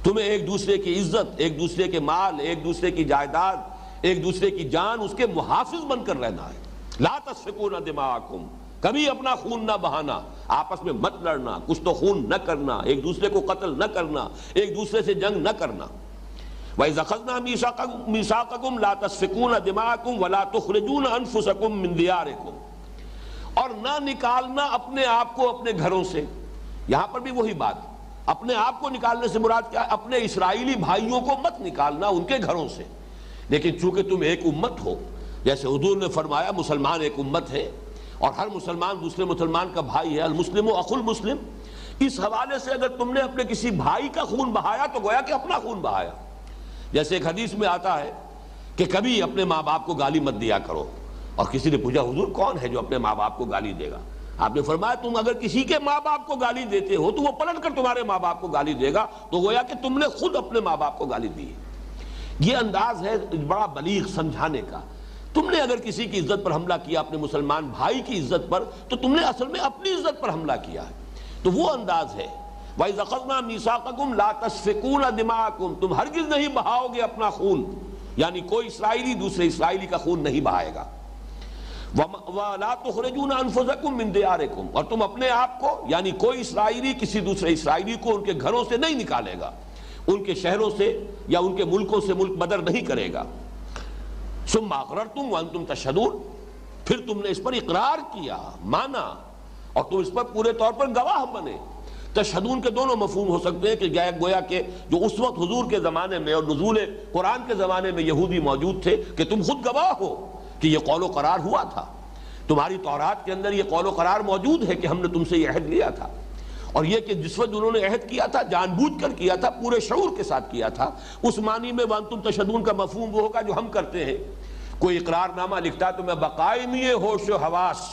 تمہیں ایک دوسرے کی عزت، ایک دوسرے کے مال، ایک دوسرے کی جائیداد، ایک دوسرے کی جان، اس کے محافظ بن کر رہنا ہے. لا تسفکون دماءکم، کبھی اپنا خون نہ بہانا، آپس میں مت لڑنا، کچھ تو خون نہ کرنا، ایک دوسرے کو قتل نہ کرنا، ایک دوسرے سے جنگ نہ کرنا. وَإِذْ أَخَذْنَا مِيثَاقَكُمْ لَا تَسْفِكُونَ دِمَاءَكُمْ وَلَا تُخْرِجُونَ أَنفُسَكُمْ مِنْ دِيَارِكُمْ، اور نہ نکالنا اپنے آپ کو اپنے گھروں سے. یہاں پر بھی وہی بات، اپنے آپ کو نکالنے سے مراد کیا ہے؟ اپنے اسرائیلی بھائیوں کو مت نکالنا ان کے گھروں سے. لیکن چونکہ تم ایک امت ہو، جیسے حضور نے فرمایا مسلمان ایک امت ہے اور ہر مسلمان دوسرے مسلمان کا بھائی ہے، المسلم اخو المسلم، اس حوالے سے اگر تم نے اپنے کسی بھائی کا خون بہایا تو گویا کہ اپنا خون بہایا. جیسے ایک حدیث میں آتا ہے کہ کبھی اپنے ماں باپ کو گالی مت دیا کرو. اور کسی نے پوچھا حضور کون ہے جو اپنے ماں باپ کو گالی دے گا؟ آپ نے فرمایا تم اگر کسی کے ماں باپ کو گالی دیتے ہو تو وہ پلٹ کر تمہارے ماں باپ کو گالی دے گا، تو گویا کہ تم نے خود اپنے ماں باپ کو گالی دی. یہ انداز ہے بڑا بلیغ سمجھانے کا. تم نے اگر کسی کی عزت پر حملہ کیا، اپنے مسلمان بھائی کی عزت پر، تو تم نے اصل میں اپنی عزت پر حملہ کیا ہے. تو وہ انداز ہے وَإِذْ أَخَذْنَا مِيثَاقَكُمْ لَا تَسْفِكُونَ دِمَاءَكُمْ، تم ہرگز نہیں بہاؤ گے اپنا خون، یعنی کوئی اسرائیلی دوسرے اسرائیلی کا خون نہیں بہائے گا. وَلَا تُخْرِجُونَ أَنفُسَكُمْ مِنْ دِيَارِكُمْ، اور تم اپنے آپ کو، یعنی کوئی اسرائیلی کسی دوسرے اسرائیلی کو ان کے گھروں سے نہیں نکالے گا، ان کے شہروں سے یا ان کے ملکوں سے ملک بدر نہیں کرے گا. ثُمَّ أَقْرَرْتُمْ وَأَنْتُمْ تَشْهَدُونَ، پھر تم نے اس پر اقرار کیا، مانا، اور تم اس پر پورے طور پر گواہ بنے. تشہدون کے دونوں مفہوم ہو سکتے ہیں کہ گویا کہ جو اس وقت حضور کے زمانے میں اور نزول قرآن کے زمانے میں یہودی موجود تھے کہ تم خود گواہ ہو کہ یہ قول و قرار ہوا تھا. تمہاری تورات کے اندر یہ قول و قرار موجود ہے کہ ہم نے تم سے یہ عہد لیا تھا. اور یہ کہ جس وقت انہوں نے عہد کیا تھا جان بوجھ کر کیا تھا، پورے شعور کے ساتھ کیا تھا. اس معنی میں وانتم تشہدون کا مفہوم وہ ہوگا جو ہم کرتے ہیں. کوئی اقرار نامہ لکھتا ہے تو میں بقائمی ہوش و حواس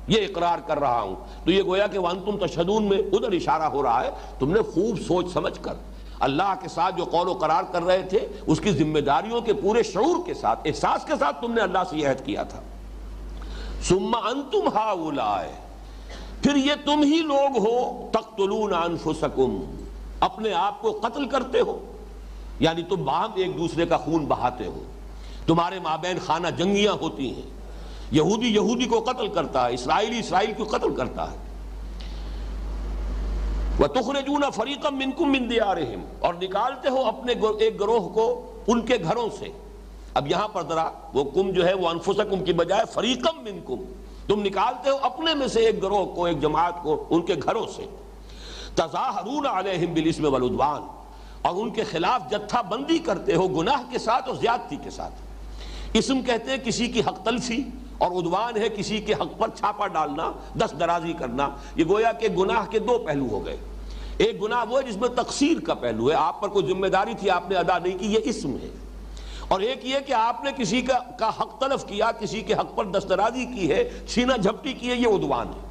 یہ اقرار کر رہا ہوں، تو یہ گویا کہ وانتم تشہدون میں ادھر اشارہ ہو رہا ہے. تم نے خوب سوچ سمجھ کر اللہ کے ساتھ جو قول و قرار کر رہے تھے اس کی ذمہ داریوں کے پورے شعور کے ساتھ، احساس کے ساتھ تم نے اللہ سے یہ عہد کیا تھا. ثم انتم ہؤلاء، پھر یہ تم ہی لوگ ہو، تقتلون انفسکم، اپنے آپ کو قتل کرتے ہو، یعنی تم باہم ایک دوسرے کا خون بہاتے ہو. تمہارے مابین خانہ جنگیاں ہوتی ہیں، یہودی یہودی کو قتل کرتا ہے، اسرائیلی اسرائیل کو قتل کرتا ہے. وَتُخْرِجُونَ فَرِيقًا مِّنكُم مِّن دِيَارِهِمْ، اور نکالتے ہو اپنے ایک گروہ کو ان کے گھروں سے. اب یہاں پر ذرا وہ کم جو ہے وہ انفسکم کی بجائے فریقم منکم، تم نکالتے ہو اپنے میں سے ایک گروہ کو، ایک جماعت کو ان کے گھروں سے. تظاہرون علیہم بالاسم والعدوان، اور ان کے خلاف جتھا بندی کرتے ہو گناہ کے ساتھ اور زیادتی کے ساتھ. اسم کہتے ہیں کسی کی حق تلفی، اور عدوان ہے کسی کے حق پر چھاپا ڈالنا، دست درازی کرنا. یہ گویا کہ گناہ کے دو پہلو ہو گئے. ایک گناہ وہ ہے جس میں تقصیر کا پہلو ہے، آپ پر کوئی ذمہ داری تھی آپ نے ادا نہیں کی، یہ اسم ہے. اور ایک یہ کہ آپ نے کسی کا حق تلف کیا، کسی کے حق پر دست درازی کی ہے، چھینا جھپٹی کی ہے، یہ عدوان ہے.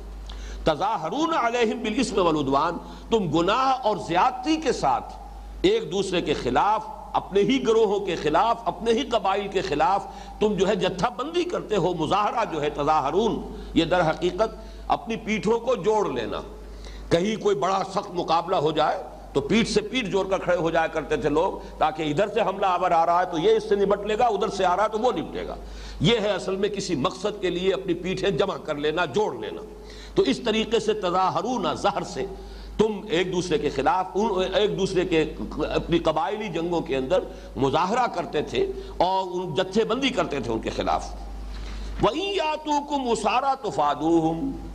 تظاہرون علیہم بالاسم والعدوان، تم گناہ اور زیادتی کے ساتھ ایک دوسرے کے خلاف، اپنے ہی گروہوں کے خلاف، اپنے ہی قبائل کے خلاف تم جو ہے جتھا بندی کرتے ہو. مظاہرہ جو ہے تظاہرون، یہ در حقیقت اپنی پیٹھوں کو جوڑ لینا. کہیں کوئی بڑا سخت مقابلہ ہو جائے تو پیٹھ سے پیٹھ جوڑ کر کھڑے ہو جایا کرتے تھے لوگ، تاکہ ادھر سے حملہ آور آ رہا ہے تو یہ اس سے نمٹ لے گا، ادھر سے آ رہا ہے تو وہ نمٹے گا. یہ ہے اصل میں کسی مقصد کے لیے اپنی پیٹھیں جمع کر لینا، جوڑ لینا. تو اس طریقے سے تظاہرون، زہر سے تم ایک دوسرے کے خلاف، ایک دوسرے کے اپنی قبائلی جنگوں کے اندر مظاہرہ کرتے تھے اور جتھے بندی کرتے تھے ان کے خلاف. وَإِن يَأْتُوكُمْ أُسَارَىٰ تُفَادُوهُمْ،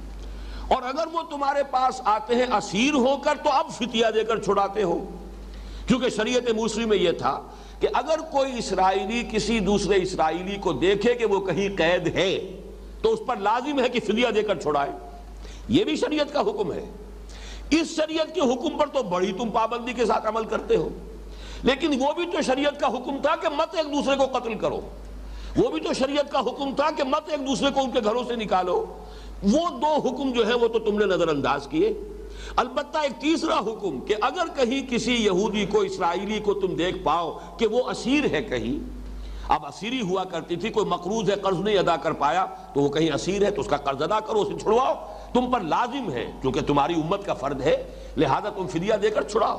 اور اگر وہ تمہارے پاس آتے ہیں اسیر ہو کر تو اب فتیہ دے کر چھڑاتے ہو. کیونکہ شریعت موصلی میں یہ تھا کہ اگر کوئی اسرائیلی کسی دوسرے اسرائیلی کو دیکھے کہ وہ کہیں قید ہے تو اس پر لازم ہے کہ فدیہ دے کر چھڑائے. یہ بھی شریعت کا حکم ہے. اس شریعت کے حکم پر تو بڑی تم پابندی کے ساتھ عمل کرتے ہو، لیکن وہ بھی تو شریعت کا حکم تھا کہ مت ایک دوسرے کو قتل کرو. وہ بھی تو شریعت کا حکم تھا کہ مت ایک دوسرے کو ان کے گھروں سے نکالو. وہ دو حکم جو ہے وہ تو تم نے نظر انداز کیے. البتہ ایک تیسرا حکم کہ اگر کہیں کسی یہودی کو، اسرائیلی کو تم دیکھ پاؤ کہ وہ اسیر ہے کہیں، اب اسیری ہوا کرتی تھی، کوئی مقروض ہے قرض نہیں ادا کر پایا تو وہ کہیں اسیر ہے تو اس کا قرض ادا کرو، اسے چھڑواؤ. تم پر لازم ہے کیونکہ تمہاری امت کا فرد ہے، لہذا تم فدیہ دے کر چھڑاؤ.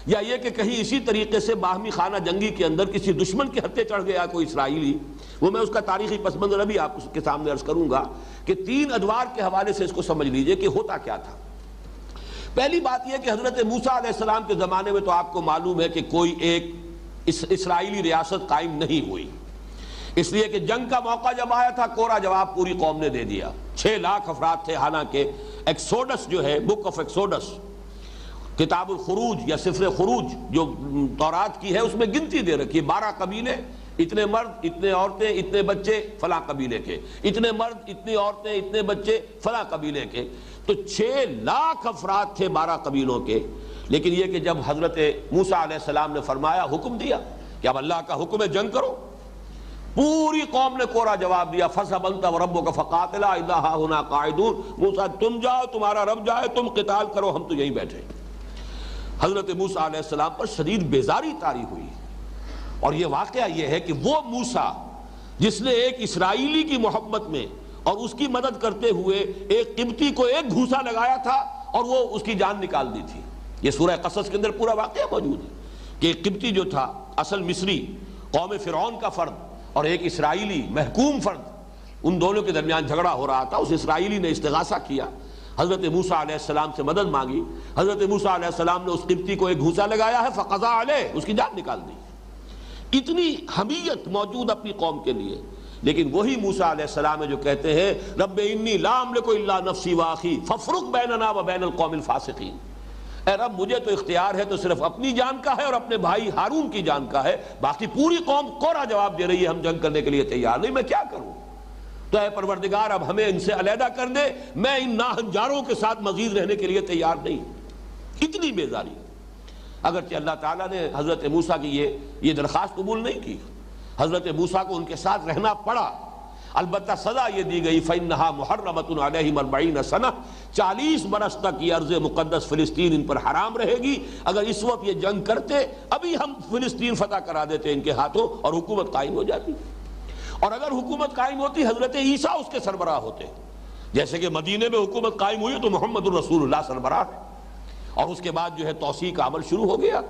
یا یہ کہ کہیں اسی طریقے سے باہمی خانہ جنگی کے اندر کسی دشمن کے ہتھے چڑھ گیا کوئی اسرائیلی، وہ میں اس کا تاریخی پس منظر ابھی آپ کے سامنے عرض کروں گا کہ 3 ادوار کے حوالے سے اس کو سمجھ لیجئے کہ ہوتا کیا تھا. پہلی بات یہ کہ حضرت موسیٰ علیہ السلام کے زمانے میں تو آپ کو معلوم ہے کہ کوئی ایک اسرائیلی ریاست قائم نہیں ہوئی، اس لیے کہ جنگ کا موقع جب آیا تھا کورا جواب پوری قوم نے دے دیا. 6 لاکھ افراد تھے. حالانکہ ایکسوڈس جو ہے، بک آف ایکسوڈس، کتاب الخروج یا سفر خروج جو تورات کی ہے، اس میں گنتی دے رکھی ہے. 12 قبیلے، اتنے مرد، اتنے عورتیں، اتنے بچے فلاں قبیلے کے، اتنے مرد، اتنی عورتیں، اتنے بچے فلاں قبیلے کے. تو 6 لاکھ افراد تھے 12 قبیلوں کے. لیکن یہ کہ جب حضرت موسیٰ علیہ السلام نے فرمایا، حکم دیا کہ اب اللہ کا حکم ہے جنگ کرو، پوری قوم نے کورا جواب دیا. فَاذْهَبْ أَنْتَ وَرَبُّكَ فَقَاتِلَا إِنَّا هَاهُنَا قَاعِدُونَ. موسیٰ تم جاؤ، تمہارا رب جائے، تم قتال کرو، ہم تو یہیں بیٹھے. حضرت موسیٰ علیہ السلام پر شدید بیزاری طاری ہوئی. اور یہ واقعہ یہ ہے کہ وہ موسیٰ جس نے ایک اسرائیلی کی محبت میں اور اس کی مدد کرتے ہوئے ایک قبطی کو ایک گھوسا لگایا تھا اور وہ اس کی جان نکال دی تھی. یہ سورہ قصص کے اندر پورا واقعہ موجود ہے کہ ایک قبطی جو تھا، اصل مصری، قوم فرعون کا فرد، اور ایک اسرائیلی محکوم فرد، ان دونوں کے درمیان جھگڑا ہو رہا تھا. اس اسرائیلی نے استغاثہ کیا، حضرت موسیٰ علیہ السلام سے مدد مانگی. حضرت موسیٰ علیہ السلام نے اس قبطی کو ایک گھوسا لگایا ہے، فقضا علیہ، اس کی جان نکال دی. اتنی حمیت موجود اپنی قوم کے لیے. لیکن وہی موسیٰ علیہ السلام ہے جو کہتے ہیں رب انی لا املک الا نفسی واخی فافرق بیننا وبین القوم الفاسقین. اے رب مجھے تو اختیار ہے تو صرف اپنی جان کا ہے اور اپنے بھائی ہارون کی جان کا ہے، باقی پوری قوم کورا جواب دے رہی ہے ہم جنگ کرنے کے لیے تیار نہیں، میں کیا کروں؟ تو اے پروردگار اب ہمیں ان سے علیحدہ کر دے، میں ان ناہنجاروں کے ساتھ مزید رہنے کے لیے تیار نہیں. اتنی بیزاری. اگرچہ اللہ تعالیٰ نے حضرت موسیٰ کی یہ درخواست قبول نہیں کی، حضرت موسیٰ کو ان کے ساتھ رہنا پڑا. البتہ سزا یہ دی گئی فَإِنَّهَا مُحَرَّمَةٌ عَلَيْهِمْ 40 سنہ، 40 برس تک یہ ارض مقدس فلسطین ان پر حرام رہے گی. اگر اس وقت یہ جنگ کرتے ابھی ہم فلسطین فتح کرا دیتے ان کے ہاتھوں اور حکومت قائم ہو جاتی. اور اگر حکومت قائم ہوتی حضرت عیسیٰ اس کے سربراہ ہوتے. جیسے کہ مدینے میں حکومت قائم ہوئی تو محمد الرسول اللہ سربراہ ہے، اور اس کے بعد جو ہے توسیع کا عمل شروع ہو گیا.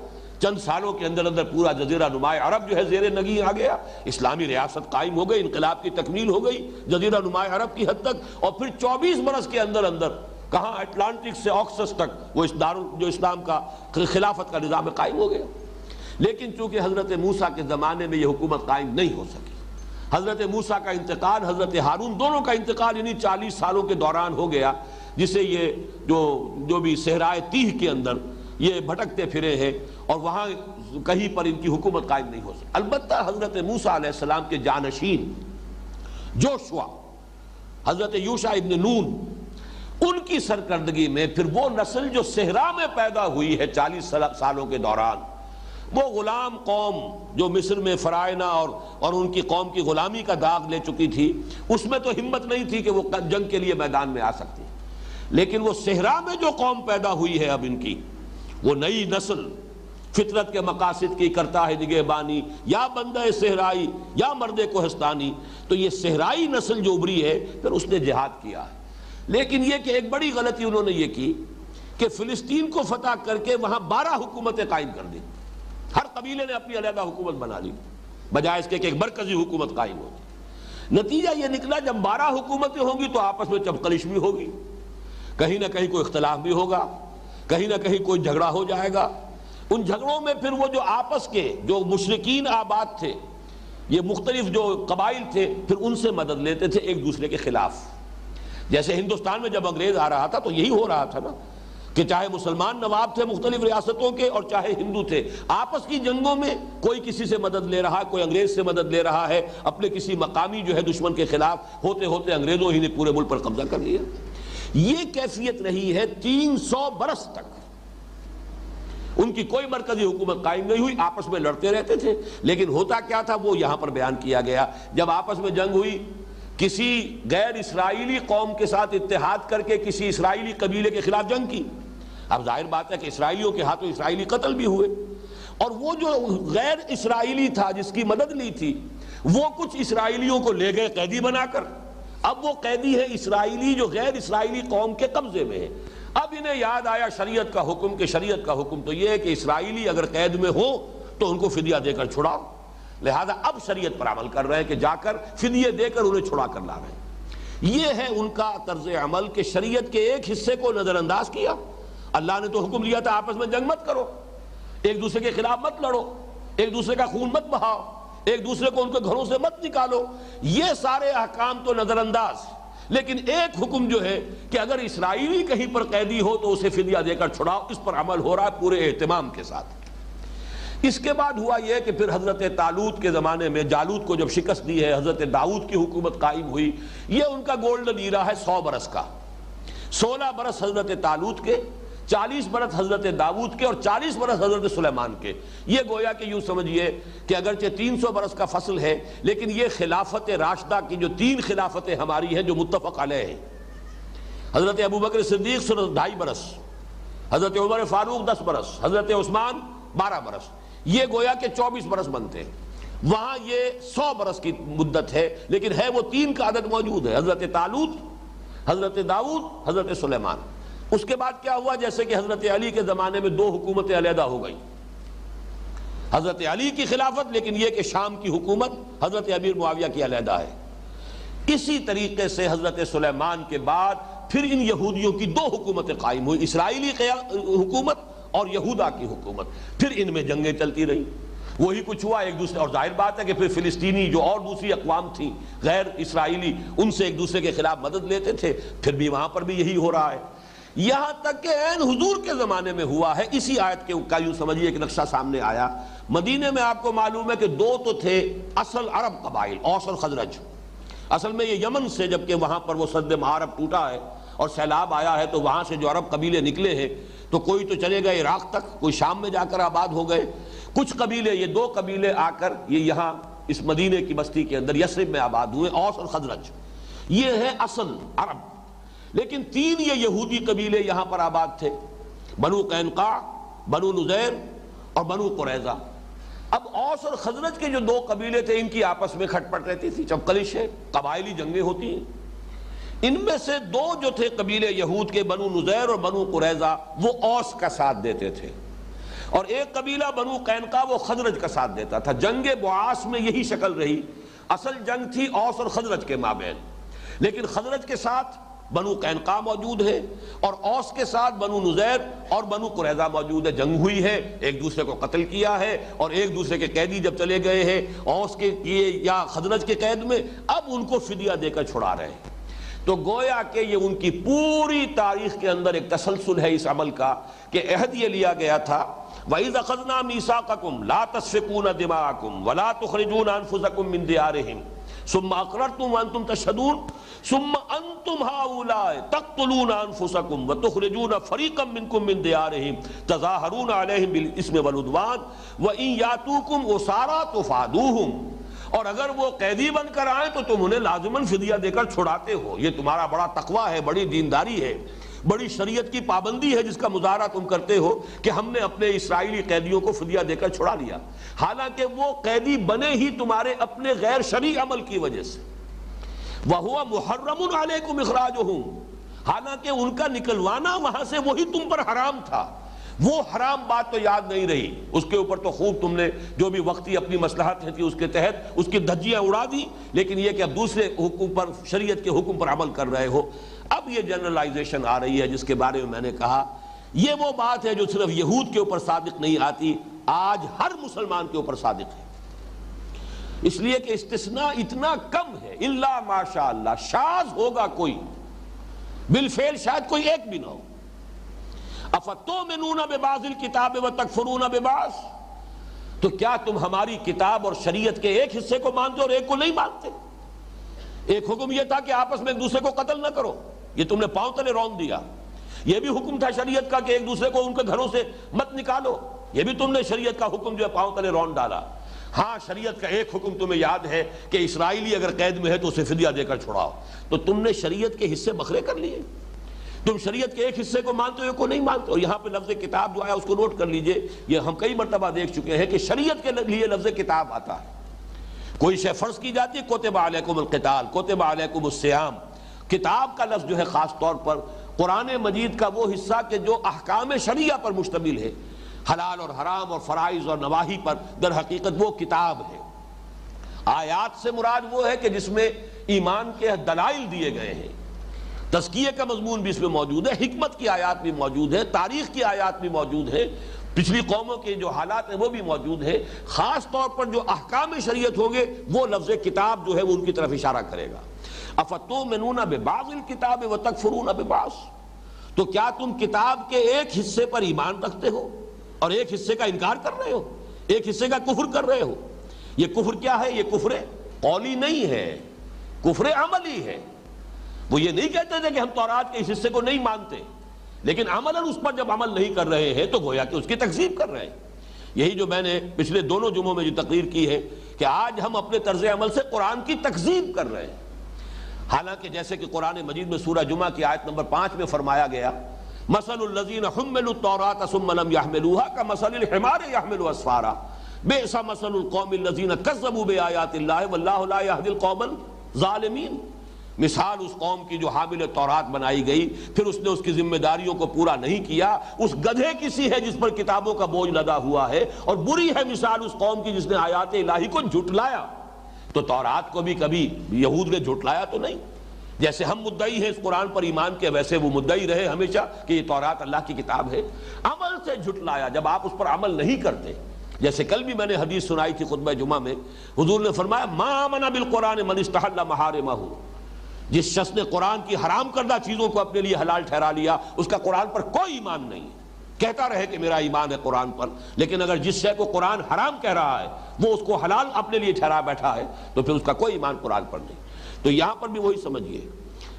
چند سالوں کے اندر اندر پورا جزیرہ نماء عرب جو ہے زیر نگین آ گیا، اسلامی ریاست قائم ہو گئی، انقلاب کی تکمیل ہو گئی جزیرہ نماء عرب کی حد تک. اور پھر 24 برس کے اندر اندر کہاں اٹلانٹک سے آکسس تک وہ جو اسلام کا خلافت کا نظام قائم ہو گیا. لیکن چونکہ حضرت موسیٰ کے زمانے میں یہ حکومت قائم نہیں ہو سکی، حضرت موسیٰ کا انتقال، حضرت ہارون دونوں کا انتقال انہی 40 سالوں کے دوران ہو گیا، جسے یہ جو بھی صحرائے تیہ کے اندر یہ بھٹکتے پھرے ہیں اور وہاں کہیں پر ان کی حکومت قائم نہیں ہو سکتی۔ البتہ حضرت موسیٰ علیہ السلام کے جانشین جوشوا، حضرت یوشع ابن نون، ان کی سرکردگی میں پھر وہ نسل جو صحرا میں پیدا ہوئی ہے 40 سالوں کے دوران، وہ غلام قوم جو مصر میں فرائنہ اور ان کی قوم کی غلامی کا داغ لے چکی تھی، اس میں تو ہمت نہیں تھی کہ وہ جنگ کے لیے میدان میں آ سکتی، لیکن وہ صحرا میں جو قوم پیدا ہوئی ہے اب ان کی، وہ نئی نسل فطرت کے مقاصد کی کرتا ہے نگہبانی، یا بندہ صحرائی یا مرد کوہستانی، تو یہ صحرائی نسل جو ابری ہے پھر اس نے جہاد کیا ہے۔ لیکن یہ کہ ایک بڑی غلطی انہوں نے یہ کی کہ فلسطین کو فتح کر کے وہاں 12 حکومتیں قائم کر دی، ہر قبیلے نے اپنی علیحدہ حکومت بنا لی بجائے اس کے کہ ایک مرکزی حکومت قائم ہوگی۔ نتیجہ یہ نکلا جب 12 حکومتیں ہوں گی تو آپس میں چپقلش بھی ہوگی، کہیں نہ کہیں کوئی اختلاف بھی ہوگا، کہیں نہ کہیں کوئی جھگڑا ہو جائے گا۔ ان جھگڑوں میں پھر وہ جو آپس کے جو مشرکین آباد تھے، یہ مختلف جو قبائل تھے، پھر ان سے مدد لیتے تھے ایک دوسرے کے خلاف۔ جیسے ہندوستان میں جب انگریز آ رہا تھا تو یہی ہو رہا تھا نا، کہ چاہے مسلمان نواب تھے مختلف ریاستوں کے اور چاہے ہندو تھے، آپس کی جنگوں میں کوئی کسی سے مدد لے رہا ہے، کوئی انگریز سے مدد لے رہا ہے اپنے کسی مقامی جو ہے دشمن کے خلاف، ہوتے ہوتے انگریزوں ہی نے پورے ملک پر قبضہ کر لیا۔ یہ کیفیت رہی ہے 300 برس تک، ان کی کوئی مرکزی حکومت قائم نہیں ہوئی، آپس میں لڑتے رہتے تھے۔ لیکن ہوتا کیا تھا وہ یہاں پر بیان کیا گیا، جب آپس میں جنگ ہوئی، کسی غیر اسرائیلی قوم کے ساتھ اتحاد کر کے کسی اسرائیلی قبیلے کے خلاف جنگ کی، اب ظاہر بات ہے کہ اسرائیلیوں کے ہاتھوں اسرائیلی قتل بھی ہوئے، اور وہ جو غیر اسرائیلی تھا جس کی مدد لی تھی، وہ کچھ اسرائیلیوں کو لے گئے قیدی بنا کر، اب وہ قیدی ہے اسرائیلی جو غیر اسرائیلی قوم کے قبضے میں ہے۔ اب انہیں یاد آیا شریعت کا حکم، کہ شریعت کا حکم تو یہ ہے کہ اسرائیلی اگر قید میں ہو تو ان کو فدیہ دے کر چھڑاؤ، لہذا اب شریعت پر عمل کر رہے ہیں کہ جا کر فدیے دے کر انہیں چھڑا کر لا رہے ہیں۔ یہ ہے ان کا طرز عمل کہ شریعت کے ایک حصے کو نظر انداز کیا۔ اللہ نے تو حکم دیا تھا آپس میں جنگ مت کرو، ایک دوسرے کے خلاف مت لڑو، ایک دوسرے کا خون مت بہاؤ، ایک دوسرے کو ان کے گھروں سے مت نکالو، یہ سارے احکام تو نظر انداز، لیکن ایک حکم جو ہے کہ اگر اسرائیلی کہیں پر قیدی ہو تو اسے فدیہ دے کر چھڑاؤ، اس پر عمل ہو رہا ہے پورے اہتمام کے ساتھ۔ اس کے بعد ہوا یہ کہ پھر حضرت طالوت کے زمانے میں جالوت کو جب شکست دی ہے، حضرت داؤد کی حکومت قائم ہوئی، یہ ان کا گولڈن ایرا ہے 100 برس کا۔ 16 برس حضرت طالوت کے، 40 برس حضرت داؤد کے اور 40 برس حضرت سلیمان کے۔ یہ گویا کہ یوں سمجھیے کہ اگرچہ 300 برس کا فصل ہے، لیکن یہ خلافت راشدہ کی جو 3 خلافتیں ہماری ہیں جو متفق علیہ ہیں۔ حضرت ابوبکر صدیق 2.5 برس، حضرت عمر فاروق 10 برس، حضرت عثمان 12 برس، یہ گویا کہ 24 برس بنتے ہیں۔ وہاں یہ 100 برس کی مدت ہے، لیکن ہے وہ 3 کا عدد موجود ہے، حضرت طالوت، حضرت داؤد، حضرت سلیمان۔ اس کے بعد کیا ہوا، جیسے کہ حضرت علی کے زمانے میں 2 حکومتیں علیحدہ ہو گئی، حضرت علی کی خلافت، لیکن یہ کہ شام کی حکومت حضرت امیر معاویہ کی علیحدہ ہے۔ اسی طریقے سے حضرت سلیمان کے بعد پھر ان یہودیوں کی 2 حکومتیں قائم ہوئی، اسرائیلی حکومت اور یہودا کی حکومت۔ پھر ان میں جنگیں چلتی رہیں، وہی کچھ ہوا ایک دوسرے، اور ظاہر بات ہے کہ پھر فلسطینی جو اور دوسری اقوام تھیں غیر اسرائیلی، ان سے ایک دوسرے کے خلاف مدد لیتے تھے، پھر بھی وہاں پر بھی یہی ہو رہا ہے، یہاں تک کہ عین حضور کے زمانے میں ہوا ہے۔ اسی آیت کے کا یوں سمجھیے ایک نقشہ سامنے آیا۔ مدینے میں آپ کو معلوم ہے کہ 2 تو تھے اصل عرب قبائل، اوس اور خزرج۔ اصل میں یہ یمن سے، جبکہ وہاں پر وہ سد معارب ٹوٹا ہے اور سیلاب آیا ہے، تو وہاں سے جو عرب قبیلے نکلے ہیں تو کوئی تو چلے گئے عراق تک، کوئی شام میں جا کر آباد ہو گئے، کچھ قبیلے، یہ 2 قبیلے آ کر یہ یہاں اس مدینے کی بستی کے اندر یثرب میں آباد ہوئے، اوس اور خزرج، یہ ہے اصل عرب۔ لیکن 3 یہ یہودی قبیلے یہاں پر آباد تھے، بنو قینقاع، بنو نذیر اور بنو قریظہ۔ اب اوس اور خزرج کے جو 2 قبیلے تھے، ان کی آپس میں کھٹ پٹ رہتی تھی، چپقلش ہے، قبائلی جنگیں ہوتی ہیں۔ ان میں سے 2 جو تھے قبیلے یہود کے، بنو نذیر اور بنو قریظہ، وہ اوس کا ساتھ دیتے تھے، اور ایک قبیلہ بنو قینقاع وہ خزرج کا ساتھ دیتا تھا۔ جنگ بعاث میں یہی شکل رہی، اصل جنگ تھی اوس اور خزرج کے مابین، لیکن خزرج کے ساتھ بنو قینقاع موجود ہے اور اوس کے ساتھ بنو نذیر اور بنو قریظہ موجود ہے۔ جنگ ہوئی ہے، ایک دوسرے کو قتل کیا ہے، اور ایک دوسرے کے قیدی جب چلے گئے ہیں اوس کے یا خزرج کے قید میں، اب ان کو فدیہ دے کر چھڑا رہے ہیں۔ تو گویا کہ یہ ان کی پوری تاریخ کے اندر ایک تسلسل ہے اس عمل کا کہ عہد یہ لیا گیا تھا وَإِذْ أَخَذْنَا مِيثَاقَكُمْ لَا تَسْفِكُونَ دِمَاءَكُمْ وَلَا تُخْرِجُونَ أَنفُسَكُمْ مِنْ دِيَارِهِمْ ثم اقررتم وانتم تشهدون ثم انتم هؤلاء تقتلون انفسكم وتخرجون فريقا منكم من ديارهم تظاهرون عليهم بالاثم والعدوان وان ياتوكم اسارى تفادوهم، اور اگر وہ قیدی بن کر آئیں تو تم انہیں لازماً فدیہ دے کر چھڑاتے ہو۔ یہ تمہارا بڑا تقویٰ ہے، بڑی دینداری ہے، بڑی شریعت کی پابندی ہے جس کا مظاہرہ تم کرتے ہو کہ ہم نے اپنے اسرائیلی قیدیوں کو فدیہ دے کر چھڑا لیا، حالانکہ وہ قیدی بنے ہی تمہارے اپنے غیر شرعی عمل کی وجہ سے۔ وَهُوَ مُحَرَّمٌ عَلَيْكُمْ إِخْرَاجُهُمْ، حالانکہ ان کا نکلوانا وہاں سے وہی تم پر حرام تھا۔ وہ حرام بات تو یاد نہیں رہی، اس کے اوپر تو خوب تم نے جو بھی وقتی اپنی مصلحت تھی اس کے تحت اس کی دھجیاں اڑا دی، لیکن یہ کہ اب دوسرے حکم پر، شریعت کے حکم پر عمل کر رہے ہو۔ اب یہ جنرلائزیشن آ رہی ہے جس کے بارے میں نے کہا یہ وہ بات ہے جو صرف یہود کے اوپر صادق نہیں آتی، آج ہر مسلمان کے اوپر صادق ہے، اس لیے کہ استثناء اتنا کم ہے، الا ماشاء اللہ، شاذ ہوگا کوئی، بالفعل شاید کوئی ایک بھی نہ ہو۔ افتؤمنون ببعض الکتاب وتکفرون ببعض، تو کیا تم ہماری کتاب اور شریعت کے ایک حصے کو مانتے اور ایک کو نہیں مانتے؟ ایک حکم یہ تھا کہ آپس میں ایک دوسرے کو قتل نہ کرو، یہ تم نے پاؤں تلے رون دیا۔ یہ بھی حکم تھا شریعت کا کہ ایک دوسرے کو ان کے گھروں سے مت نکالو، یہ بھی تم نے شریعت کا حکم جو ہے پاؤں تلے رون ڈالا۔ ہاں شریعت کا ایک حکم تمہیں یاد ہے کہ اسرائیلی اگر قید میں ہے تو اسے فدیہ دے کر چھڑاؤ، تو تم نے شریعت کے حصے بکھرے کر لیے، تم شریعت کے ایک حصے کو مانتے ہو ایک کو نہیں مانتے ہو۔ یہاں پہ لفظ کتاب جو ہے اس کو نوٹ کر لیجئے، یہ ہم کئی مرتبہ دیکھ چکے ہیں کہ شریعت کے لیے لفظ کتاب آتا ہے، کوئی شے فرض کی جاتی ہے کتب علیکم القتال، کتب علیکم الصیام۔ کتاب کا لفظ جو ہے خاص طور پر قرآن مجید کا وہ حصہ کہ جو احکام شریعہ پر مشتمل ہے، حلال اور حرام اور فرائض اور نواہی پر، در حقیقت وہ کتاب ہے۔ آیات سے مراد وہ ہے کہ جس میں ایمان کے دلائل دیے گئے ہیں، تزکیے کا مضمون بھی اس میں موجود ہے، حکمت کی آیات بھی موجود ہے، تاریخ کی آیات بھی موجود ہے، پچھلی قوموں کے جو حالات ہیں وہ بھی موجود ہے۔ خاص طور پر جو احکام شریعت ہوں گے وہ لفظ کتاب جو ہے وہ ان کی طرف اشارہ کرے گا۔ افتؤمنون ببعض الکتاب وتکفرون ببعض، تو کیا تم کتاب کے ایک حصے پر ایمان رکھتے ہو اور ایک حصے کا انکار کر رہے ہو، ایک حصے کا کفر کر رہے ہو؟ یہ کفر کیا ہے؟ یہ کفر قولی نہیں ہے، کفر عملی ہے۔ وہ یہ نہیں کہتے تھے کہ ہم تورات کے اس حصے کو نہیں مانتے، لیکن عملاً اس پر جب عمل نہیں کر رہے ہیں تو گویا کہ اس کی تکذیب کر رہے ہیں۔ یہی جو میں نے پچھلے دونوں جمعوں میں جو تقریر کی ہے کہ آج ہم اپنے طرز عمل سے قرآن کی تکذیب کر رہے ہیں، حالانکہ جیسے کہ قرآن مجید میں سورہ جمعہ کی آیت نمبر 5 میں فرمایا گیا مثل الذین حملوا التوراۃ ثم لم يحملوها كمثل الحمار يحمل اسفارا بئس مثل القوم الذین کذبوا بآیات اللہ واللہ لا یہدی القوم الظالمین۔ مثال اس قوم کی جو حامل تورات بنائی گئی پھر اس نے اس کی ذمہ داریوں کو پورا نہیں کیا، اس گدھے کی سی ہے جس پر کتابوں کا بوجھ لدا ہوا ہے، اور بری ہے مثال اس قوم کی جس نے آیات الہی کو جھٹلایا۔ تو تورات کو بھی کبھی یہود نے جھٹلایا تو نہیں، جیسے ہم مدعی ہیں اس قرآن پر ایمان کے، ویسے وہ مدعی رہے ہمیشہ کہ یہ تورات اللہ کی کتاب ہے۔ عمل سے جھٹلایا جب آپ اس پر عمل نہیں کرتے، جیسے کل بھی میں نے حدیث سنائی تھی خطبہ جمعہ میں، حضور نے فرمایا ما آمن بالقرآن من استحل محارمہ، جس شخص نے قرآن کی حرام کردہ چیزوں کو اپنے لیے حلال ٹھہرا لیا اس کا قرآن پر کوئی ایمان نہیں ہے۔ کہتا رہے کہ میرا ایمان ہے قرآن پر، لیکن اگر جس شے کو قرآن حرام کہہ رہا ہے وہ اس کو حلال اپنے لیے ٹھہرا بیٹھا ہے تو پھر اس کا کوئی ایمان قرآن پر نہیں۔ تو یہاں پر بھی وہی سمجھیے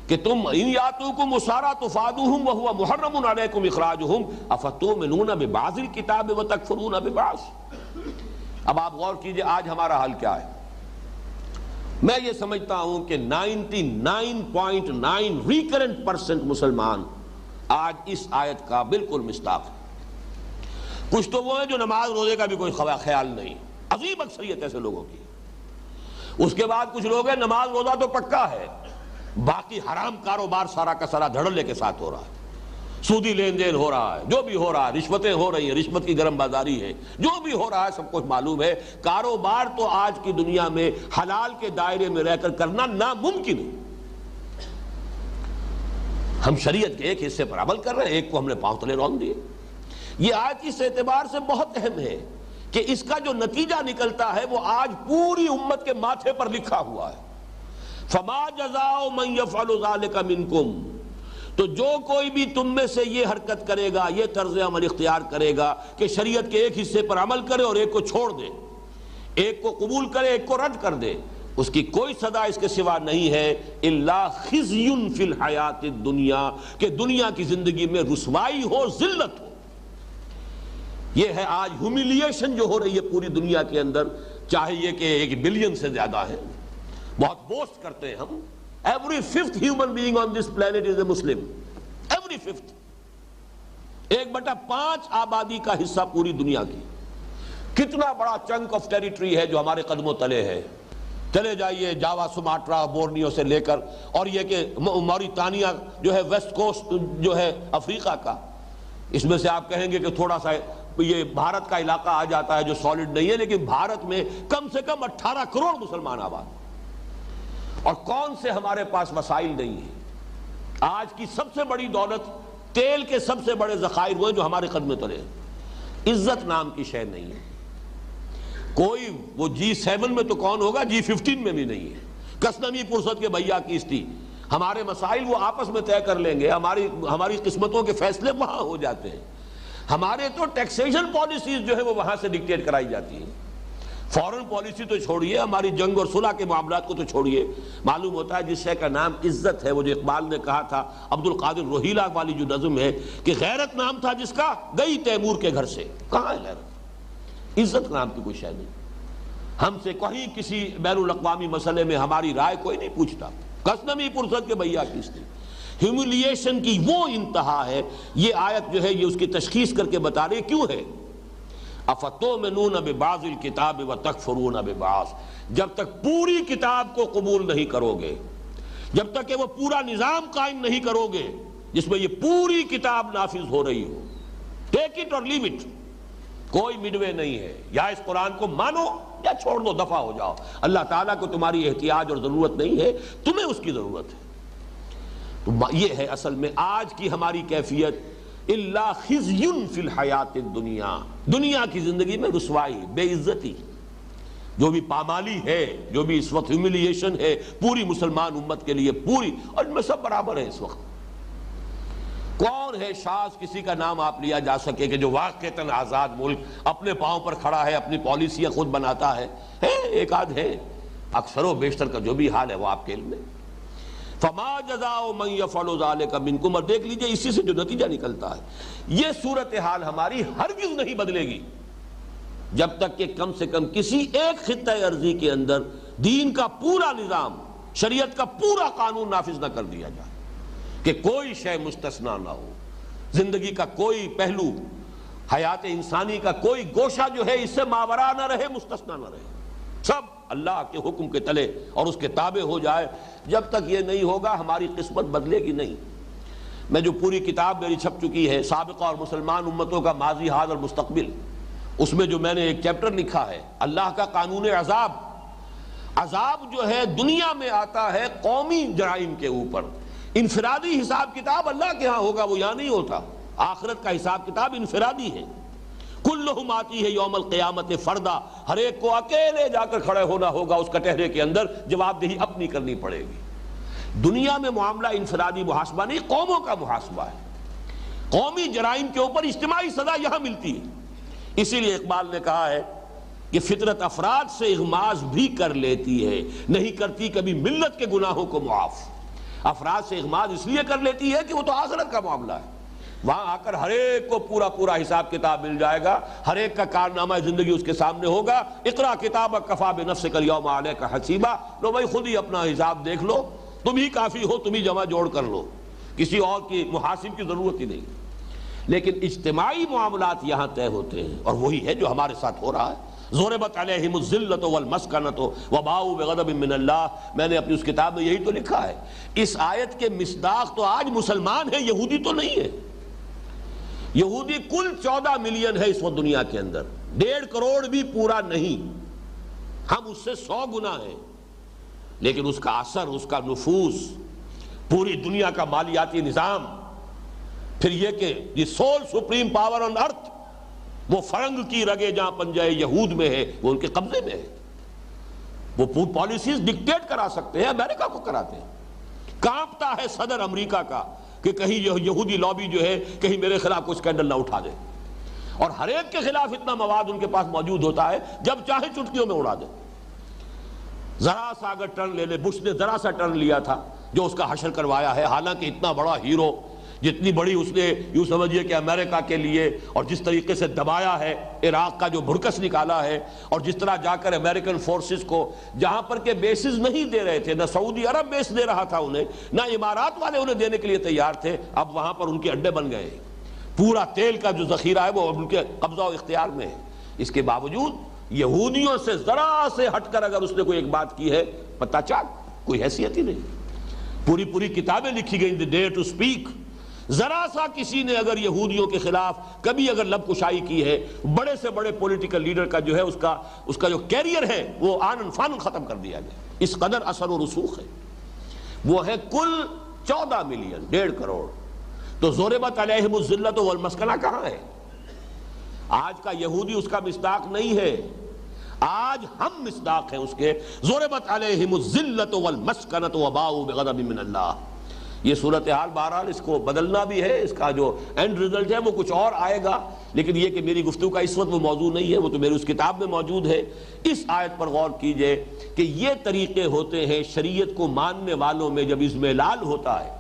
کہ تم ان یاتوکم اسارا تفادوہم وہو محرم علیکم اخراجہم افتؤمنون ببعض الکتاب وتکفرون ببعض۔ اب آپ غور کیجئے آج ہمارا حال کیا ہے۔ میں یہ سمجھتا ہوں کہ 99.9 ریکرنٹ% مسلمان آج اس آیت کا بالکل مصداق ہے۔ کچھ تو وہ ہیں جو نماز روزے کا بھی کوئی خیال نہیں، عظیم اکثریت ایسے لوگوں کی۔ اس کے بعد کچھ لوگ ہیں نماز روزہ تو پکا ہے، باقی حرام کاروبار سارا کا سارا دھڑلے کے ساتھ ہو رہا ہے، سودی لین دین ہو رہا ہے، جو بھی ہو رہا ہے، رشوتیں ہو رہی ہیں، رشوت کی گرم بازاری ہے، جو بھی ہو رہا ہے سب کچھ معلوم ہے۔ کاروبار تو آج کی دنیا میں حلال کے دائرے میں رہ کر کرنا ناممکن ہے۔ ہم شریعت کے ایک حصے پر عمل کر رہے ہیں، ایک کو ہم نے پاؤں تلے رون دیے۔ یہ آج اس اعتبار سے بہت اہم ہے کہ اس کا جو نتیجہ نکلتا ہے وہ آج پوری امت کے ماتھے پر لکھا ہوا ہے۔ فما جزاء من یفعل ذلک منکم، تو جو کوئی بھی تم میں سے یہ حرکت کرے گا، یہ طرز عمل اختیار کرے گا کہ شریعت کے ایک حصے پر عمل کرے اور ایک کو چھوڑ دے، ایک کو قبول کرے ایک کو رد کر دے، اس کی کوئی سزا اس کے سوا نہیں ہے الا خزی فی الحیات الدنیا، کہ دنیا کی زندگی میں رسوائی ہو، ذلت ہو۔ یہ ہے آج ہیوملیشن جو ہو رہی ہے پوری دنیا کے اندر، چاہے یہ کہ 1 بلین سے زیادہ ہے، بہت بوسٹ کرتے ہیں ہم، every 5th human being on this planet is a Muslim, every 5th، 1/5 آبادی کا حصہ پوری دنیا کی۔ کتنا بڑا چنک آف ٹیریٹری ہے جو ہمارے قدموں تلے ہے، چلے جائیے جاوا، سماٹرا، بورنیو سے لے کر، اور یہ کہ موریتانیہ جو ہے ویسٹ کوسٹ جو ہے افریقہ کا، اس میں سے آپ کہیں گے کہ تھوڑا سا یہ بھارت کا علاقہ آ جاتا ہے جو سالڈ نہیں ہے، لیکن بھارت میں کم سے کم 18 کروڑ مسلمان آباد، اور کون سے ہمارے پاس وسائل نہیں ہیں۔ آج کی سب سے بڑی دولت تیل کے سب سے بڑے ذخائر ہوئے جو ہمارے قدمے تلے ہیں، عزت نام کی شے نہیں ہے۔ کوئی وہ G7 میں تو کون ہوگا، G15 میں بھی نہیں ہے۔ کسنمی پرست کے بھیا کیس تھی، ہمارے مسائل وہ آپس میں طے کر لیں گے، ہماری قسمتوں کے فیصلے وہاں ہو جاتے ہیں۔ ہمارے تو ٹیکسیشن پالیسیز جو ہے وہ وہاں سے ڈکٹیٹ کرائی جاتی ہیں۔ فورن پالیسی تو چھوڑیے، ہماری جنگ اور صلح کے معاملات کو تو چھوڑیے، معلوم ہوتا ہے جس شے کا نام عزت ہے، وہ جو اقبال نے کہا تھا، عبد القادر روہیلا والی جو نظم ہے کہ غیرت نام تھا جس کا گئی تیمور کے گھر سے، کہاں ہے غیرت؟ عزت نام کی کوئی شے نہیں۔ ہم سے کہیں کسی بین الاقوامی مسئلے میں ہماری رائے کوئی نہیں پوچھتا۔ کسنمی پرست کے بھیا کس تھی؟ ہیوملیشن کی وہ انتہا ہے۔ یہ آیت جو ہے یہ اس کی تشخیص کر کے بتا رہی کیوں ہے۔ افتؤمنون ببعض الکتاب وتکفرون ببعض، جب تک پوری کتاب کو قبول نہیں کرو گے، جب تک کہ وہ پورا نظام قائم نہیں کرو گے جس میں یہ پوری کتاب نافذ ہو رہی ہو، ٹیک اٹ اور لیو اٹ، کوئی مڈ وے نہیں ہے، یا اس قرآن کو مانو یا چھوڑ دو، دفع ہو جاؤ۔ اللہ تعالیٰ کو تمہاری احتیاج اور ضرورت نہیں ہے، تمہیں اس کی ضرورت ہے۔ تو یہ ہے اصل میں آج کی ہماری کیفیت، الا خزی فی الحیات الدنیا، دنیا کی زندگی میں رسوائی، بے عزتی، جو بھی پامالی ہے، جو بھی اس وقت ہیوملیشن ہے پوری مسلمان امت کے لیے، پوری، اور ان میں سب برابر ہیں اس وقت۔ کون ہے شاذ کسی کا نام آپ لیا جا سکے کہ جو واقعتاً آزاد ملک اپنے پاؤں پر کھڑا ہے، اپنی پالیسیاں خود بناتا ہے؟ ایک آدھ ہے، اکثر و بیشتر کا جو بھی حال ہے وہ آپ کے علم میں۔ فما جزاء من یفعل ذلک منکم، اور دیکھ لیجئے اسی سے جو نتیجہ نکلتا ہے، یہ صورتحال ہماری ہرگز نہیں بدلے گی جب تک کہ کم سے کم کسی ایک خطہ ارضی کے اندر دین کا پورا نظام، شریعت کا پورا قانون نافذ نہ کر دیا جائے، کہ کوئی شے مستثنا نہ ہو، زندگی کا کوئی پہلو، حیات انسانی کا کوئی گوشہ جو ہے اس سے ماورا نہ رہے، مستثنا نہ رہے، سب اللہ کے حکم کے تلے اور اس کے تابع ہو جائے۔ جب تک یہ نہیں ہوگا ہماری قسمت بدلے گی نہیں۔ میں جو پوری کتاب میری چھپ چکی ہے، سابقہ اور مسلمان امتوں کا ماضی، حال اور مستقبل، اس میں جو میں نے ایک چیپٹر لکھا ہے اللہ کا قانون عذاب۔ عذاب جو ہے دنیا میں آتا ہے قومی جرائم کے اوپر، انفرادی حساب کتاب اللہ کے ہاں ہوگا، وہ یہاں نہیں ہوتا۔ آخرت کا حساب کتاب انفرادی ہے، کلہم آتی ہے یوم القیامت فردا، ہر ایک کو اکیلے جا کر کھڑے ہونا ہوگا اس کٹہرے کے اندر، جواب دہی اپنی کرنی پڑے گی۔ دنیا میں معاملہ انفرادی محاسبہ نہیں، قوموں کا محاسبہ ہے۔ قومی جرائم کے اوپر اجتماعی سزا یہاں ملتی ہے۔ اسی لیے اقبال نے کہا ہے کہ فطرت افراد سے اغماض بھی کر لیتی ہے، نہیں کرتی کبھی ملت کے گناہوں کو معاف۔ افراد سے اغماض اس لیے کر لیتی ہے کہ وہ تو آخرت کا معاملہ ہے، وہاں آ کر ہر ایک کو پورا پورا حساب کتاب مل جائے گا، ہر ایک کا کارنامہ زندگی اس کے سامنے ہوگا۔ اقرا کتابک کفی بنفسک اليوم علیک حسیبا، لو بھائی خود ہی اپنا حساب دیکھ لو، تم ہی کافی ہو، تم ہی جمع جوڑ کر لو، کسی اور کی محاسب کی ضرورت ہی نہیں۔ لیکن اجتماعی معاملات یہاں طے ہوتے ہیں، اور وہی ہے جو ہمارے ساتھ ہو رہا ہے۔ ضربت علیہم الذلۃ والمسکنۃ وباؤوا بغضب من اللہ، میں نے اپنی اس کتاب میں یہی تو لکھا ہے۔ اس آیت کے مصداق تو آج مسلمان ہیں، یہودی تو نہیں ہے۔ یہودی کل 14 ملین ہے اس وقت دنیا کے اندر، 1.5 کروڑ بھی پورا نہیں، ہم اس سے 100 گنا ہیں، لیکن اس کا اثر، اس کا نفوذ، پوری دنیا کا مالیاتی نظام، پھر یہ کہ دی سول سپریم پاور آن ارتھ، وہ فرنگ کی رگیں جہاں پنجہ یہود میں ہے وہ ان کے قبضے میں ہے۔ وہ پالیسیز ڈکٹیٹ کرا سکتے ہیں، امریکہ کو کراتے ہیں۔ کانپتا ہے صدر امریکہ کا کہ کہیں یہودی لابی جو ہے کہیں میرے خلاف کوئی اسکینڈل نہ اٹھا دے، اور ہر ایک کے خلاف اتنا مواد ان کے پاس موجود ہوتا ہے جب چاہے چٹکیوں میں اڑا دے۔ ذرا سا اگر ٹرن لے لے، بش نے ذرا سا ٹرن لیا تھا جو اس کا حشر کروایا ہے، حالانکہ اتنا بڑا ہیرو، جتنی بڑی اس نے یوں سمجھیے کہ امریکہ کے لیے، اور جس طریقے سے دبایا ہے عراق کا جو بھڑکس نکالا ہے، اور جس طرح جا کر امریکن فورسز کو جہاں پر کہ بیسز نہیں دے رہے تھے، نہ سعودی عرب بیس دے رہا تھا انہیں، نہ امارات والے انہیں دینے کے لیے تیار تھے، اب وہاں پر ان کے اڈے بن گئے۔ پورا تیل کا جو ذخیرہ ہے وہ ان کے قبضہ و اختیار میں ہے۔ اس کے باوجود یہودیوں سے ذرا سے ہٹ کر اگر اس نے کوئی ایک بات کی ہے، پتہ چاک کوئی حیثیت ہی نہیں۔ پوری کتابیں لکھی گئی، دی ڈے ٹو اسپیک۔ ذرا سا کسی نے اگر یہودیوں کے خلاف کبھی اگر لب کشائی کی ہے، بڑے سے بڑے پولیٹیکل لیڈر کا جو ہے اس کا جو کیریئر ہے وہ آنن فانن ختم کر دیا گیا۔ اس قدر اثر و رسوخ ہے۔ وہ ہے کل 14 ملین، 1.5 کروڑ۔ تو ضربت علیہم الذلۃ والمسکنہ کہاں ہے؟ آج کا یہودی اس کا مصداق نہیں ہے، آج ہم مصداق ہیں اس کے۔ ضربت علیہم الذلۃ والمسکنۃ وباؤوا بغضب من اللہ۔ یہ صورتحال بہرحال اس کو بدلنا بھی ہے، اس کا جو اینڈ ریزلٹ ہے وہ کچھ اور آئے گا، لیکن یہ کہ میری گفتگو کا اس وقت وہ موضوع نہیں ہے، وہ تو میری اس کتاب میں موجود ہے۔ اس آیت پر غور کیجئے کہ یہ طریقے ہوتے ہیں شریعت کو ماننے والوں میں جب اضمحلال ہوتا ہے،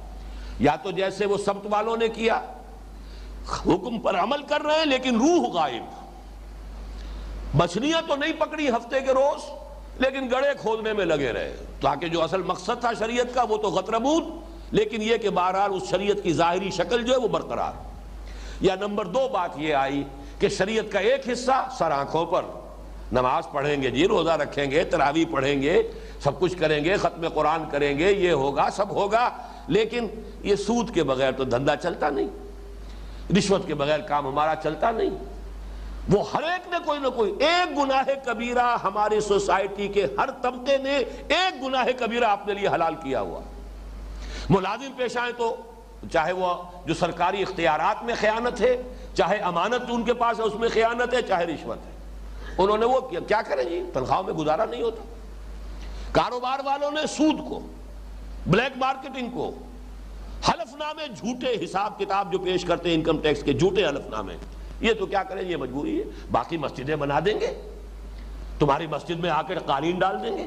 یا تو جیسے وہ سبت والوں نے کیا، حکم پر عمل کر رہے ہیں لیکن روح غائب، مچھلیاں تو نہیں پکڑی ہفتے کے روز لیکن گڑھے کھودنے میں لگے رہے، تاکہ جو اصل مقصد تھا شریعت کا وہ تو غتربود، لیکن یہ کہ بہرحال اس شریعت کی ظاہری شکل جو ہے وہ برقرار۔ یا نمبر 2 بات یہ آئی کہ شریعت کا ایک حصہ سر آنکھوں پر، نماز پڑھیں گے جی، روزہ رکھیں گے، تراویح پڑھیں گے، سب کچھ کریں گے، ختم قرآن کریں گے، یہ ہوگا سب ہوگا، لیکن یہ سود کے بغیر تو دھندا چلتا نہیں، رشوت کے بغیر کام ہمارا چلتا نہیں۔ وہ ہر ایک نے کوئی نہ کوئی ایک گناہ کبیرہ، ہماری سوسائٹی کے ہر طبقے نے ایک گناہ کبیرہ اپنے لیے حلال کیا ہوا۔ ملازم پیش آئیں تو چاہے وہ جو سرکاری اختیارات میں خیانت ہے، چاہے امانت جو ان کے پاس ہے اس میں خیانت ہے، چاہے رشوت ہے، انہوں نے وہ کیا کریں جی، تنخواہوں میں گزارا نہیں ہوتا۔ کاروبار والوں نے سود کو، بلیک مارکیٹنگ کو، حلف نامے جھوٹے، حساب کتاب جو پیش کرتے ہیں انکم ٹیکس کے جھوٹے حلف نامے، یہ تو کیا کریں، یہ مجبوری ہے۔ باقی مسجدیں بنا دیں گے، تمہاری مسجد میں آ کر قالین ڈال دیں گے،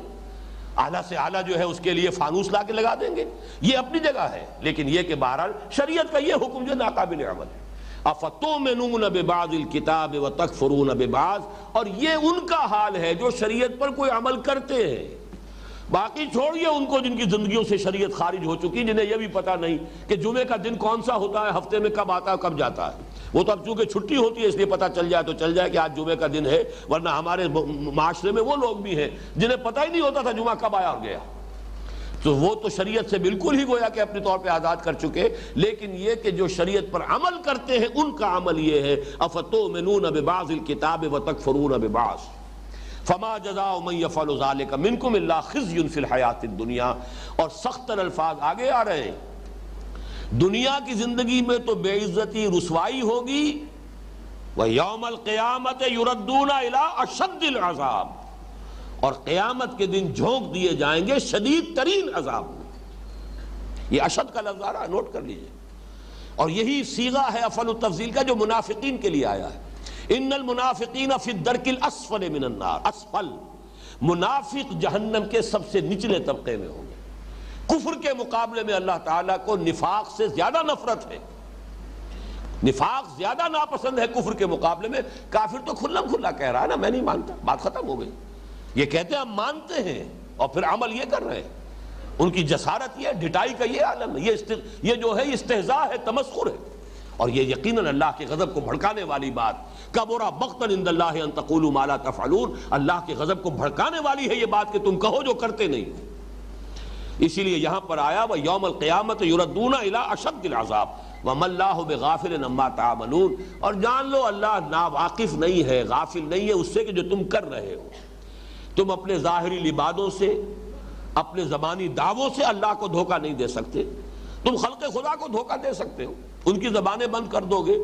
اعلیٰ سے اعلیٰ جو ہے اس کے لیے فانوس لا کے لگا دیں گے، یہ اپنی جگہ ہے، لیکن یہ کہ بہرحال شریعت کا یہ حکم جو ناقابل عمل ہے۔ افتؤمنون ببعض الکتاب وتکفرون ببعض، اور یہ ان کا حال ہے جو شریعت پر کوئی عمل کرتے ہیں۔ باقی چھوڑیے ان کو جن کی زندگیوں سے شریعت خارج ہو چکی، جنہیں یہ بھی پتہ نہیں کہ جمعے کا دن کون سا ہوتا ہے، ہفتے میں کب آتا ہے کب جاتا ہے۔ وہ تو اب چونکہ چھٹی ہوتی ہے اس لیے پتہ چل جائے تو چل جائے کہ آج جمعے کا دن ہے، ورنہ ہمارے معاشرے میں وہ لوگ بھی ہیں جنہیں پتہ ہی نہیں ہوتا تھا جمعہ کب آیا اور گیا۔ تو وہ تو شریعت سے بالکل ہی گویا کہ اپنے طور پہ آزاد کر چکے، لیکن یہ کہ جو شریعت پر عمل کرتے ہیں ان کا عمل یہ ہے، افتؤمنون ببعض الکتاب وتکفرون ببعض فما جزاء من يفعل ذلك منكم الا خزي في الحیات الدنیا۔ اور سخت الفاظ آگے آ رہے ہیں، دنیا کی زندگی میں تو بے عزتی رسوائی ہوگی، وَيَوْمَ الْقِيَامَةِ يُرَدُّونَ إِلَىٰ أَشَدِّ الْعَذَابِ، اور قیامت کے دن جھونک دیے جائیں گے شدید ترین عذاب میں۔ یہ اشد کا لفظ آ رہا ہے، نوٹ کر لیجئے، اور یہی صیغہ ہے افعل التفضیل کا جو منافقین کے لیے آیا ہے۔ ان المنافقین فی الدرک الاسفل من النار، اسفل، منافق جہنم کے سب سے نچلے طبقے میں ہوں گے۔ کفر کے مقابلے میں اللہ تعالیٰ کو نفاق سے زیادہ نفرت ہے، نفاق زیادہ ناپسند ہے کفر کے مقابلے میں۔ کافر تو کھلم کھلا کہہ رہا ہے نا میں نہیں مانتا، بات ختم ہو گئی۔ یہ کہتے ہیں ہم مانتے ہیں اور پھر عمل یہ کر رہے ہیں، ان کی جسارت یہ، ڈٹائی کا یہ عالم ہے، یہ جو ہے استہزاء ہے، تمسخر ہے، اور یہ یقیناً اللہ کے غضب کو بھڑکانے والی بات۔ کبر مقتا عند اللہ ان تقولوا ما لا تفعلون، اللہ کے غضب کو بھڑکانے والی ہے یہ بات کہ تم کہو جو کرتے نہیں ہو۔ اسی لیے یہاں پر آیا وَيَوْمَ الْقِيَامَةِ يُرَدُّونَ إِلَىٰ أَشَدِّ الْعَذَابِ وَمَا اللَّهُ بِغَافِلٍ عَمَّا تَعْمَلُونَ، اور جان لو اللہ ناواقف نہیں ہے، غافل نہیں ہے اس سے کہ جو تم کر رہے ہو۔ تم اپنے ظاہری لبادوں سے، اپنے زبانی دعووں سے اللہ کو دھوکہ نہیں دے سکتے، تم خلق خدا کو دھوکہ دے سکتے ہو، ان کی زبانیں بند کر دو گے،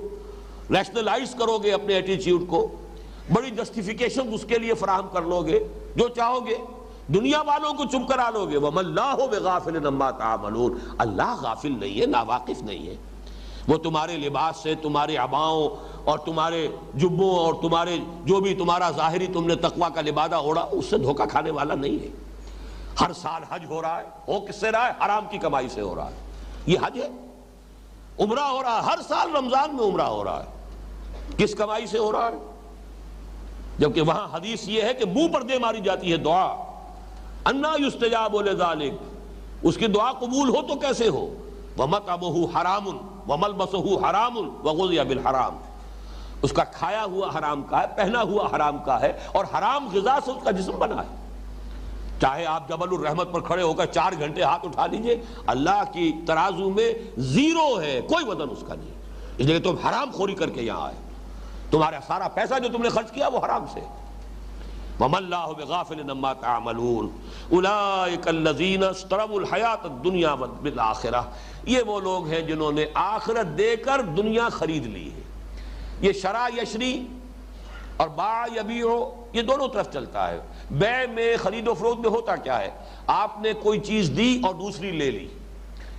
ریشنلائز کرو گے اپنے ایٹیچیوڈ کو، بڑی جسٹیفیکیشن اس کے لیے فراہم کر لو گے جو چاہو گے، دنیا والوں کو چپ کرا لو گے. وَمَا اللَّهُ بِغَافِلٍ عَمَّا تَعْمَلُونَ, اللہ غافل نہیں ہے, ناواقف نہیں ہے. وہ تمہارے لباس سے, تمہارے عباؤں اور تمہارے جبوں اور تمہارے جو بھی تمہارا ظاہری تم نے تقویٰ کا لبادہ اوڑھا, اس سے دھوکہ کھانے والا نہیں ہے. ہر سال حج ہو رہا ہے, ہو کس سے رہا ہے؟ حرام کی کمائی سے ہو رہا ہے. یہ حج ہے. عمرہ ہو رہا ہے, ہر سال رمضان میں عمرہ ہو رہا ہے, کس کمائی سے ہو رہا ہے؟ جبکہ وہاں حدیث یہ ہے کہ منہ پر دے ماری جاتی ہے دعا, انا یستجاب لذالک, اس کی دعا قبول ہو تو کیسے ہو؟ وَمَطْعَمُهُ حَرَامٌ وَمَلْبَسُهُ حَرَامٌ وَغُذِيَ بِالْحَرَامِ, اس کا کھایا ہوا حرام کا ہے, پہنا ہوا حرام کا ہے, اور حرام غذا سے اس کا جسم بنا ہے. چاہے آپ جبل الرحمت پر کھڑے ہو کر 4 گھنٹے ہاتھ اٹھا لیجئے, اللہ کی ترازو میں زیرو ہے, کوئی وزن اس کا نہیں. اس لیے تم حرام خوری کر کے یہاں آئے, تمہارا سارا پیسہ جو تم نے خرچ کیا وہ حرام سے. وَمَا اللَّهُ بِغَافِلٍ عَمَّا تَعْمَلُونَ أُولَٰئِكَ الَّذِينَ اشْتَرَوُا الْحَيَاةَ الدُّنْيَا بِالْآخِرَةِ, یہ وہ لوگ ہیں جنہوں نے آخرت دے کر دنیا خرید لی ہے. یہ شرع یشری اور باع یبیع, یہ دونوں طرف چلتا ہے. بیع میں, خرید و فروخت میں ہوتا کیا ہے؟ آپ نے کوئی چیز دی اور دوسری لے لی.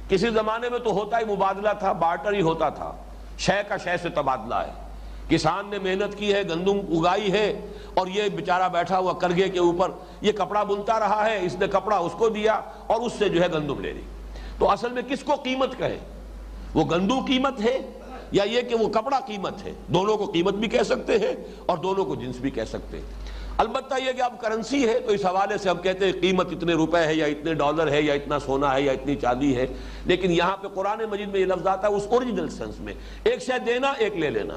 کسی زمانے میں تو ہوتا ہی مبادلہ تھا, بارٹر ہی ہوتا تھا, شے کا شے سے تبادلہ ہے. کسان نے محنت کی ہے, گندم اگائی ہے, اور یہ بیچارہ بیٹھا ہوا کرگے کے اوپر یہ کپڑا بنتا رہا ہے, اس نے کپڑا اس کو دیا اور اس سے جو ہے گندم لے لی. تو اصل میں کس کو قیمت کہے؟ وہ گندم قیمت ہے یا یہ کہ وہ کپڑا قیمت ہے؟ دونوں کو قیمت بھی کہہ سکتے ہیں اور دونوں کو جنس بھی کہہ سکتے ہیں. البتہ یہ کہ اب کرنسی ہے تو اس حوالے سے ہم کہتے ہیں قیمت اتنے روپے ہے یا اتنے ڈالر ہے یا اتنا سونا ہے یا اتنی چاندی ہے. لیکن یہاں پہ قرآن مجید میں یہ لفظ آتا ہے اس اوریجنل سینس میں, ایک شے دینا ایک لے لینا.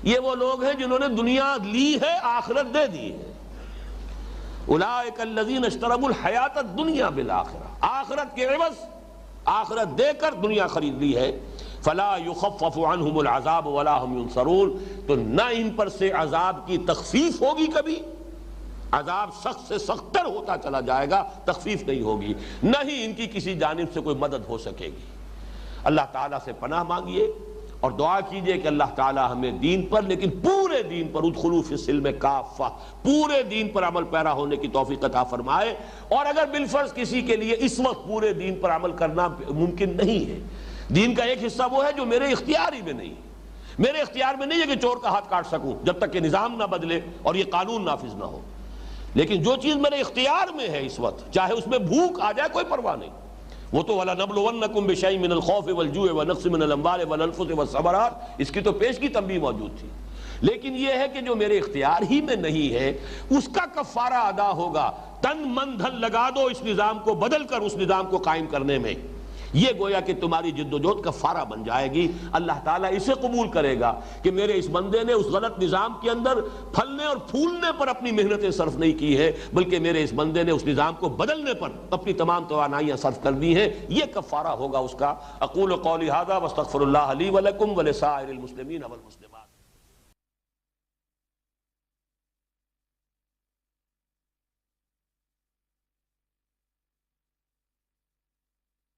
یہ وہ لوگ ہیں جنہوں نے دنیا لی ہے, آخرت دے دی ہے. اولئک الذین اشتروا الحیاۃ الدنیا بالآخرہ, آخرت کے عوض آخرت دے کر دنیا خرید لی ہے. فلا یخفف عنہم العذاب ولا هم ینصرون, تو نہ ان پر سے عذاب کی تخفیف ہوگی, کبھی عذاب سخت سے سخت تر ہوتا چلا جائے گا, تخفیف نہیں ہوگی, نہ ہی ان کی کسی جانب سے کوئی مدد ہو سکے گی. اللہ تعالیٰ سے پناہ مانگیے اور دعا کیجئے کہ اللہ تعالیٰ ہمیں دین پر, لیکن پورے دین پر, ادخلوا فی السلم کافہ, پورے دین پر عمل پیرا ہونے کی توفیق عطا فرمائے. اور اگر بالفرض کسی کے لیے اس وقت پورے دین پر عمل کرنا ممکن نہیں ہے, دین کا ایک حصہ وہ ہے جو میرے اختیار ہی میں نہیں ہے, میرے اختیار میں نہیں ہے کہ چور کا ہاتھ کاٹ سکوں جب تک کہ نظام نہ بدلے اور یہ قانون نافذ نہ ہو. لیکن جو چیز میرے اختیار میں ہے اس وقت, چاہے اس میں بھوک آ جائے کوئی پرواہ نہیں, وہ تو وَلَنَبْلُوَنَّكُمْ بِشَيْءٍ مِّنَ الْخَوْفِ وَالْجُوعِ وَنَقْصٍ مِّنَ الْأَمْوَالِ وَالْأَنفُسِ وَالثَّمَرَاتِ, اس کی تو پیش کی تنبیہ موجود تھی. لیکن یہ ہے کہ جو میرے اختیار ہی میں نہیں ہے اس کا کفارہ ادا ہوگا. تن من دھن لگا دو اس نظام کو بدل کر اس نظام کو قائم کرنے میں, یہ گویا کہ تمہاری جد و جہد کفارہ بن جائے گی. اللہ تعالیٰ اسے قبول کرے گا کہ میرے اس بندے نے اس غلط نظام کے اندر پھلنے اور پھولنے پر اپنی محنتیں صرف نہیں کی ہے, بلکہ میرے اس بندے نے اس نظام کو بدلنے پر اپنی تمام توانائیاں صرف کر دی ہیں. یہ کفارہ ہوگا اس کا. اقول قولی ھذا واستغفر اللہ لی ولکم ولسائر المسلمین والمسلمات.